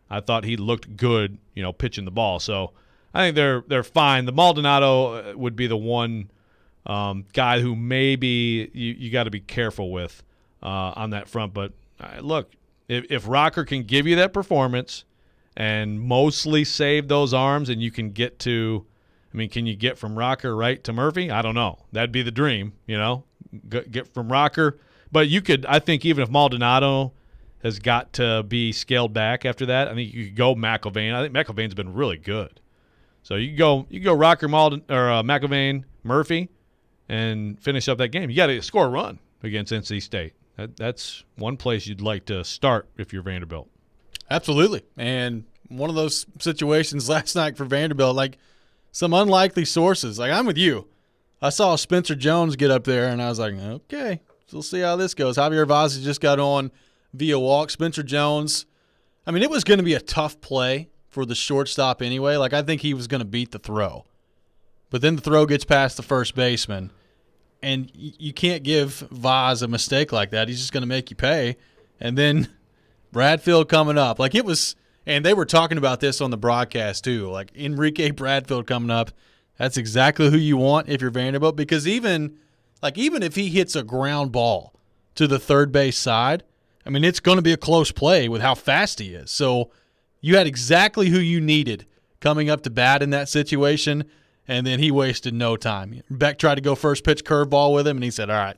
I thought he looked good, pitching the ball. So I think they're fine. The Maldonado would be the one guy who maybe you got to be careful with on that front. But look, if Rocker can give you that performance and mostly save those arms, and you can get to – can you get from Rocker right to Murphy? I don't know. That'd be the dream, get from Rocker. But you could – I think even if Maldonado has got to be scaled back after that, I think you could go McIlvain. I think McIlvain's been really good. So you go Rocker, McIlvain, Murphy, and finish up that game. You got to score a run against NC State. That's one place you'd like to start if you're Vanderbilt. Absolutely. And one of those situations last night for Vanderbilt, some unlikely sources. I'm with you. I saw Spencer Jones get up there, and I was like, okay, so we'll see how this goes. Javier Vaz just got on via walk. Spencer Jones, it was going to be a tough play for the shortstop anyway. I think he was going to beat the throw. But then the throw gets past the first baseman, and you can't give Vaz a mistake like that. He's just going to make you pay. And then Bradfield coming up. It was – and they were talking about this on the broadcast too. Enrique Bradfield coming up, that's exactly who you want if you're Vanderbilt, because even if he hits a ground ball to the third base side, it's going to be a close play with how fast he is. So you had exactly who you needed coming up to bat in that situation, and then he wasted no time. Beck tried to go first pitch curveball with him, and he said, all right,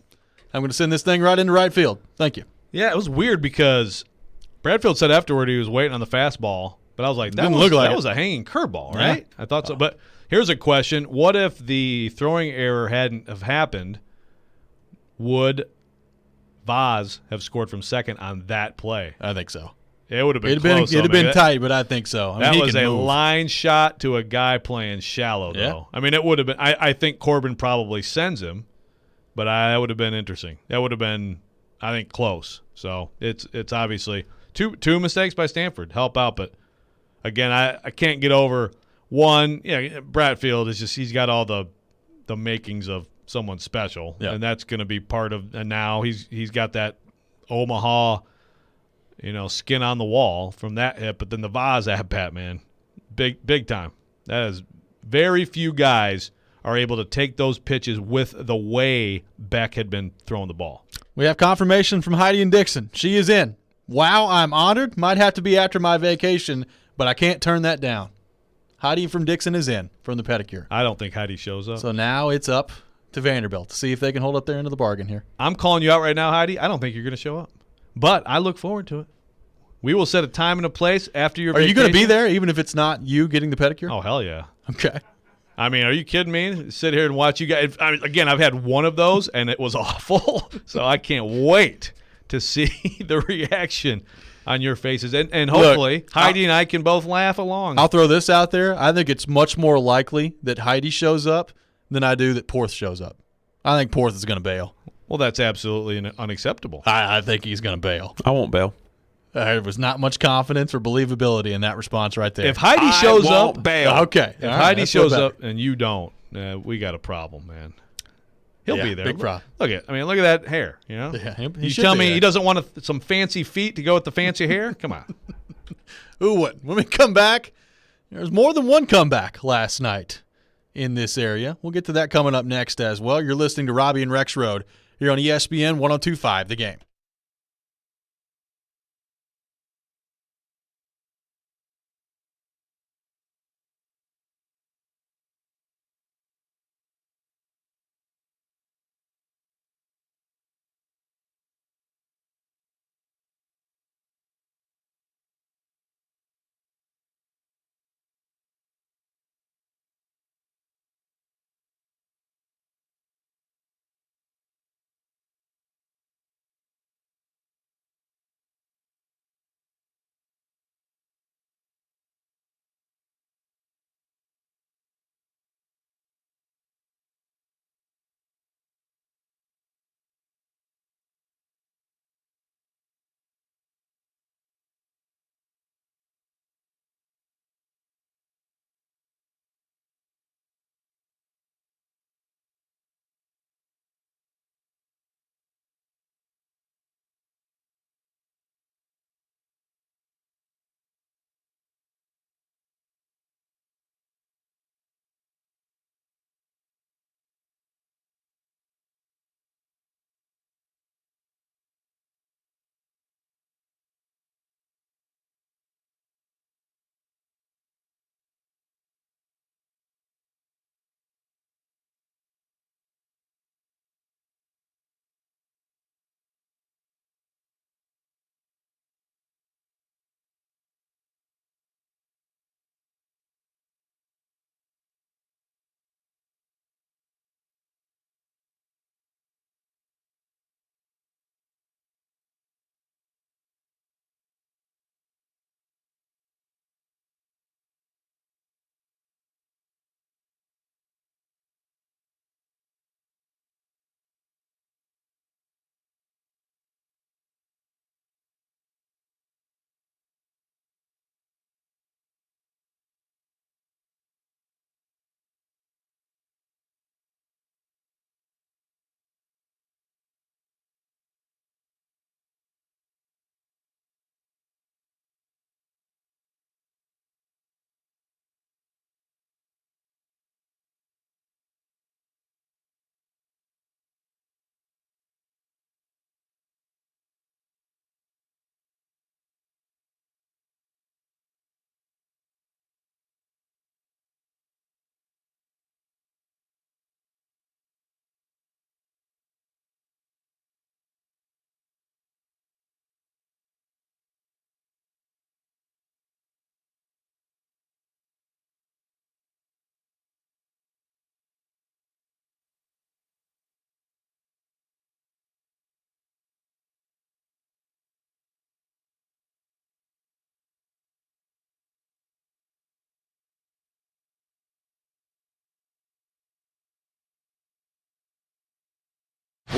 I'm going to send this thing right into right field. Thank you. Yeah, it was weird because Bradfield said afterward he was waiting on the fastball, but I was like, that was a hanging curveball, right? Yeah. I thought so. But here's a question. What if the throwing error hadn't have happened? Would Vaz have scored from second on that play? I think so. It would have been close. It'd have been tight, but I think so. That was a line shot to a guy playing shallow, though. Yeah. It would have been – I think Corbin probably sends him, but that would have been interesting. That would have been, I think, close. So it's obviously – Two mistakes by Stanford help out, but again, I can't get over one. Bradfield is just, he's got all the makings of someone special, and that's going to be part of. And now he's got that Omaha, skin on the wall from that hit. But then the Vaz at bat, man, big time. That is very few guys are able to take those pitches with the way Beck had been throwing the ball. We have confirmation from Heidi and Dixon. She is in. Wow, I'm honored. Might have to be after my vacation, but I can't turn that down. Heidi from Dixon is in from the pedicure. I don't think Heidi shows up. So now it's up to Vanderbilt to see if they can hold up their end of the bargain here. I'm calling you out right now, Heidi. I don't think you're going to show up, but I look forward to it. We will set a time and a place after your vacation. Are you going to be there even if it's not you getting the pedicure? Oh, hell yeah. Okay. I mean, are you kidding me? Sit here and watch you guys. I mean, again, I've had one of those, and it was awful. So I can't wait to see the reaction on your faces. And hopefully, Look, Heidi and I can both laugh along. I'll throw this out there. I think it's much more likely that Heidi shows up than I do that Porth shows up. I think Porth is going to bail. Well, that's absolutely unacceptable. I think he's going to bail. I won't bail. There was not much confidence or believability in that response right there. If Heidi shows up, bail. Okay. If Heidi shows up and you don't, we got a problem, man. He'll be there. Big problem. Look at that hair. You know. Yeah, he you should tell be me there. he doesn't want some fancy feet to go with the fancy hair? Come on. Who wouldn't? When we come back, there's more than one comeback last night in this area. We'll get to that coming up next as well. You're listening to Robby and Rexrode here on ESPN 102.5 The Game.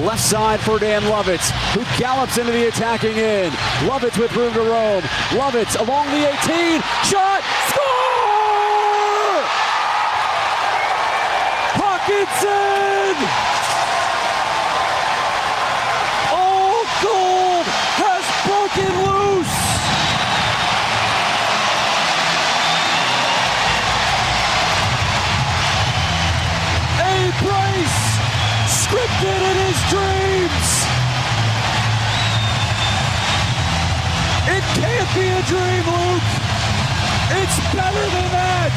Left side for Dan Lovitz, who gallops into the attacking end. Lovitz with room to roam. Lovitz along the 18. Shot! Score! Hawkinson! Old gold has broken loose! A Bryce scripted in his dreams. It can't be a dream, Luke. It's better than that.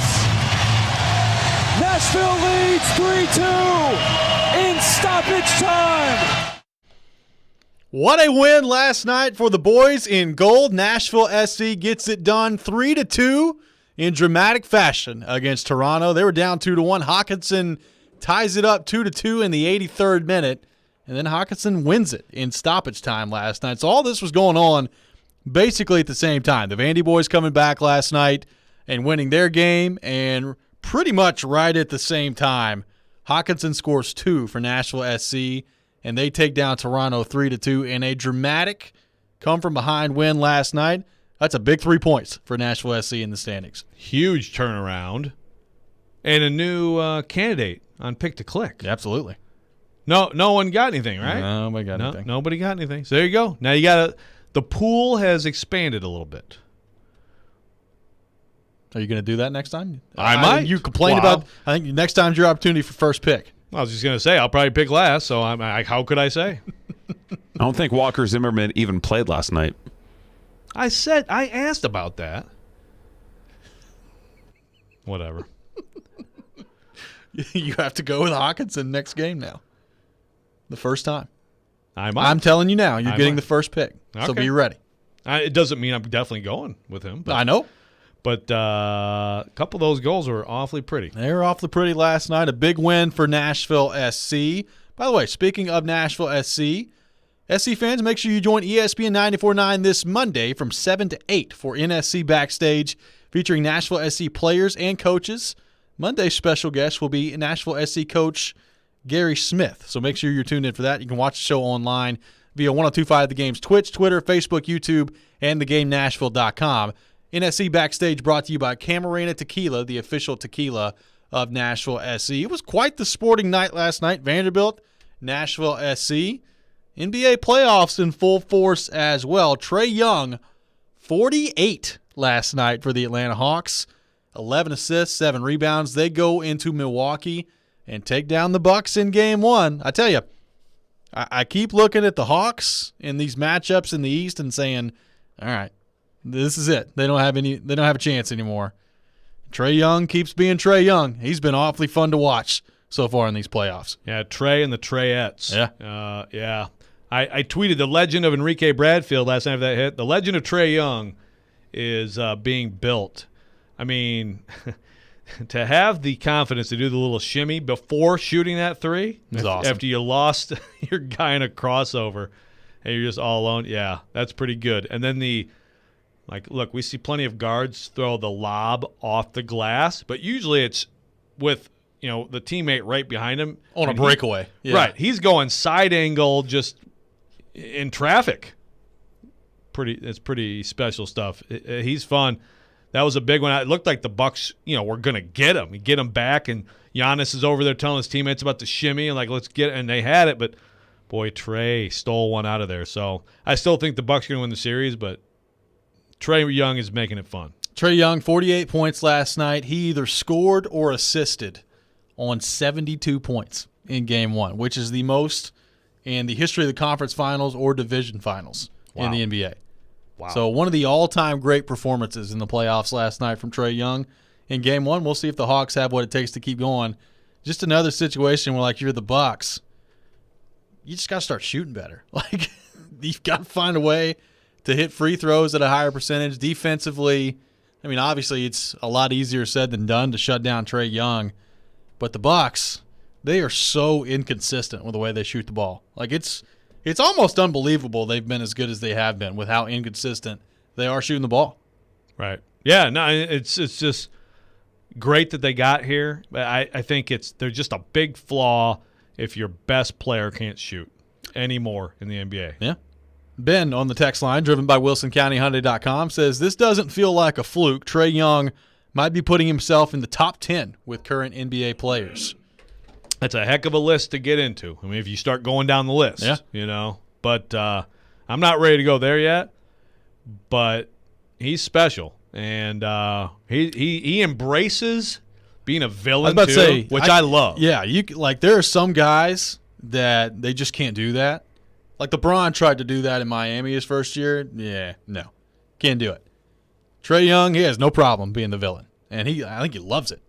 Nashville leads 3-2 in stoppage time. What a win last night for the boys in gold. Nashville SC gets it done 3-2 in dramatic fashion against Toronto. They were down 2-1. Hawkinson ties it up 2-2 in the 83rd minute, and then Hawkinson wins it in stoppage time last night. So all this was going on basically at the same time. The Vandy boys coming back last night and winning their game, and pretty much right at the same time, Hawkinson scores 2 for Nashville SC, and they take down Toronto 3-2 in a dramatic come-from-behind win last night. That's a big 3 points for Nashville SC in the standings. Huge turnaround, and a new candidate on Pick to Click. Absolutely. No one got anything, right? Nobody got anything. Nobody got anything. So there you go. Now you got the pool has expanded a little bit. Are you going to do that next time? I might. You complained about. I think next time's your opportunity for first pick. I was just going to say I'll probably pick last. So how could I say? I don't think Walker Zimmerman even played last night. I asked about that. Whatever. You have to go with Hawkinson next game now. The first time. I'm telling you now, you're getting the first pick. Okay. So be ready. It doesn't mean I'm definitely going with him. But, I know. But a couple of those goals were awfully pretty. They were awfully pretty last night. A big win for Nashville SC. By the way, speaking of Nashville SC fans, make sure you join ESPN 94.9 this Monday from 7 to 8 for NSC Backstage, featuring Nashville SC players and coaches. Monday's special guest will be Nashville SC coach Gary Smith. So make sure you're tuned in for that. You can watch the show online via 102.5 The Game's Twitch, Twitter, Facebook, YouTube, and thegamenashville.com. NSC Backstage brought to you by Camarena Tequila, the official tequila of Nashville SC. It was quite the sporting night last night. Vanderbilt, Nashville SC. NBA playoffs in full force as well. Trae Young, 48 last night for the Atlanta Hawks. 11 assists, 7 rebounds. They go into Milwaukee and take down the Bucks in Game 1. I tell you, I keep looking at the Hawks in these matchups in the East and saying, all right, this is it. They don't have a chance anymore. Trae Young keeps being Trae Young. He's been awfully fun to watch so far in these playoffs. Yeah, Trae and the Traeettes. Yeah. Yeah. I tweeted the legend of Enrique Bradfield last night of that hit. The legend of Trae Young is being built. I mean, to have the confidence to do the little shimmy before shooting that three is awesome. After you lost your guy in a crossover and you're just all alone, yeah, that's pretty good. And then look, we see plenty of guards throw the lob off the glass, but usually it's with the teammate right behind him on a breakaway. Yeah. Right, he's going side angle just in traffic. It's pretty special stuff. He's fun. That was a big one. It looked like the Bucks, were going to get him back, and Giannis is over there telling his teammates about the shimmy and let's get it, and they had it, but boy, Trae stole one out of there. So I still think the Bucks are going to win the series, but Trae Young is making it fun. Trae Young, 48 points last night. He either scored or assisted on 72 points in Game 1, which is the most in the history of the conference finals or division finals in the NBA. Wow. So one of the all-time great performances in the playoffs last night from Trae Young. In Game 1, we'll see if the Hawks have what it takes to keep going. Just another situation where, you're the Bucks, you just got to start shooting better. You've got to find a way to hit free throws at a higher percentage. Defensively, I mean, obviously it's a lot easier said than done to shut down Trae Young. But the Bucks, they are so inconsistent with the way they shoot the ball. It's almost unbelievable they've been as good as they have been with how inconsistent they are shooting the ball. Right. Yeah, no, it's just great that they got here. But I think they're just a big flaw if your best player can't shoot anymore in the NBA. Yeah. Ben on the text line, driven by WilsonCountyHyundai.com, says, this doesn't feel like a fluke. Trae Young might be putting himself in the top 10 with current NBA players. That's a heck of a list to get into. I mean, if you start going down the list, yeah. But I'm not ready to go there yet. But he's special, and he embraces being a villain too, which I love. Yeah, there are some guys that they just can't do that. LeBron tried to do that in Miami his first year. Yeah, no, can't do it. Trae Young, he has no problem being the villain, and I think he loves it.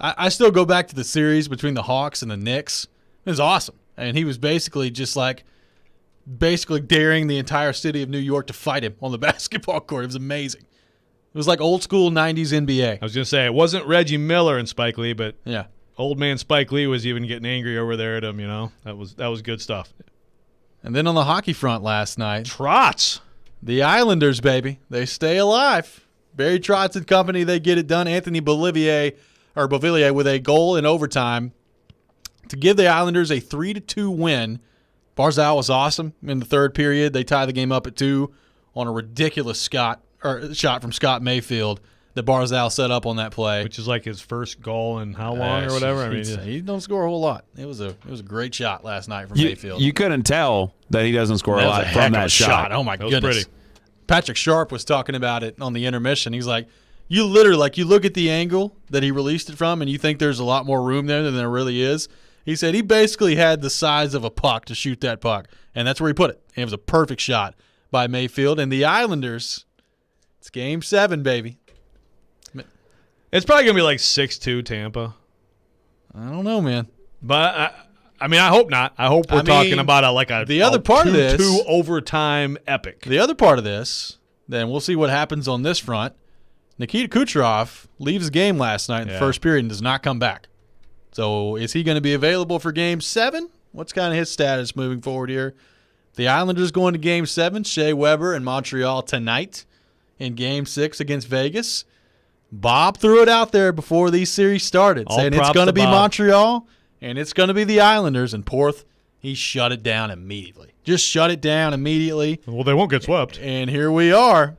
I still go back to the series between the Hawks and the Knicks. It was awesome. And he was basically just daring the entire city of New York to fight him on the basketball court. It was amazing. It was like old school 90s NBA. I was going to say, it wasn't Reggie Miller and Spike Lee, but Yeah. old man Spike Lee was even getting angry over there at him, you know. That was good stuff. And then on the hockey front last night, Trotz. the Islanders, baby, they stay alive. Barry Trotz and company, they get it done. Anthony Beauvillier with a goal in overtime to give the Islanders a 3-2 win. Barzal was awesome in the third period. They tie the game up at 2 on a ridiculous shot from Scott Mayfield that Barzal set up on that play. Which is like his first goal in how long or whatever. I mean, he don't score a whole lot. It was a great shot last night from Mayfield. You couldn't tell that he doesn't score a lot from that shot. Oh my goodness. Pretty. Patrick Sharp was talking about it on the intermission. He's like, you literally, you look at the angle that he released it from and you think there's a lot more room there than there really is. He said he basically had the size of a puck to shoot that puck, and that's where he put it. And it was a perfect shot by Mayfield. And the Islanders, it's Game 7, baby. It's probably going to be like 6-2 Tampa. I don't know, man. But, I hope not. I hope we're talking about a the other part of this 2-2 overtime epic. The other part of this, then we'll see what happens on this front. Nikita Kucherov leaves the game last night in the first period and does not come back. So is he going to be available for Game 7? What's kind of his status moving forward here? The Islanders going to Game 7. Shea Weber in Montreal tonight in Game 6 against Vegas. Bob threw it out there before these series started, saying it's going to be Montreal and it's going to be the Islanders. And Porth, he shut it down immediately. Just shut it down immediately. Well, they won't get swept. And here we are.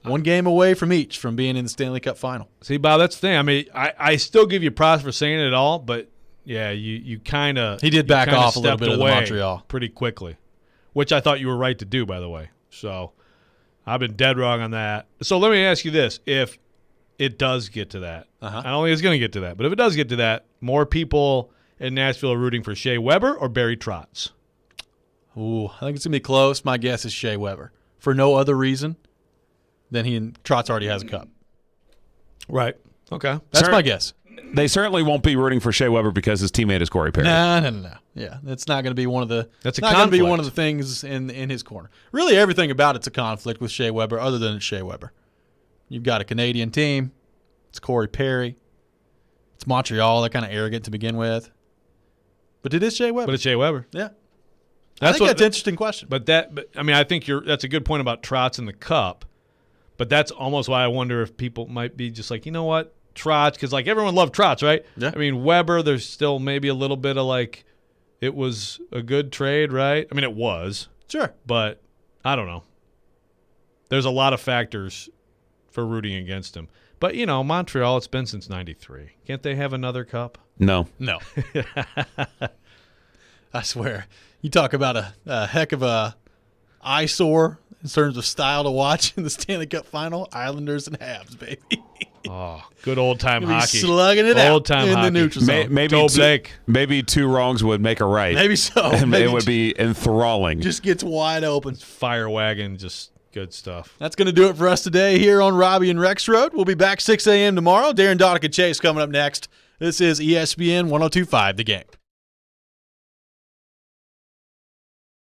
One game away from each from being in the Stanley Cup final. See, Bob, that's the thing. I mean, I still give you props for saying it all, but, yeah, you kind of – he did back off a little bit of the Montreal. Pretty quickly, which I thought you were right to do, by the way. So I've been dead wrong on that. So let me ask you this. If it does get to that, I don't think it's going to get to that, but if it does get to that, more people in Nashville are rooting for Shea Weber or Barry Trotz? Ooh, I think it's going to be close. My guess is Shea Weber. For no other reason than Trotz already has a cup. Right. Okay. That's my guess. They certainly won't be rooting for Shea Weber because his teammate is Corey Perry. No. Yeah, that's not going to be one of the. That's not going to be one of the things in his corner. Really, everything about it's a conflict with Shea Weber, other than it's Shea Weber. You've got a Canadian team. It's Corey Perry. It's Montreal. They're kind of arrogant to begin with. But it is Shea Weber. But it's Shea Weber. Yeah. That's an interesting question. But I think that's a good point about Trotz in the cup. But that's almost why I wonder if people might be just like, you know what, Trotz, because everyone loved Trotz, right? Yeah. I mean, Weber, there's still maybe a little bit of it was a good trade, right? I mean, it was. Sure. But I don't know. There's a lot of factors for rooting against him. But, Montreal, it's been since 93. Can't they have another cup? No. I swear. You talk about a heck of a eyesore in terms of style to watch in the Stanley Cup final. Islanders and Habs, baby. Oh, good old-time hockey. Slugging it out in the neutral zone. Maybe two wrongs would make a right. Maybe so. And it would be enthralling. Just gets wide open. Fire wagon, just good stuff. That's going to do it for us today here on Robby and Rexrode. We'll be back 6 a.m. tomorrow. Darren Donica Chase coming up next. This is ESPN 102.5 The Game.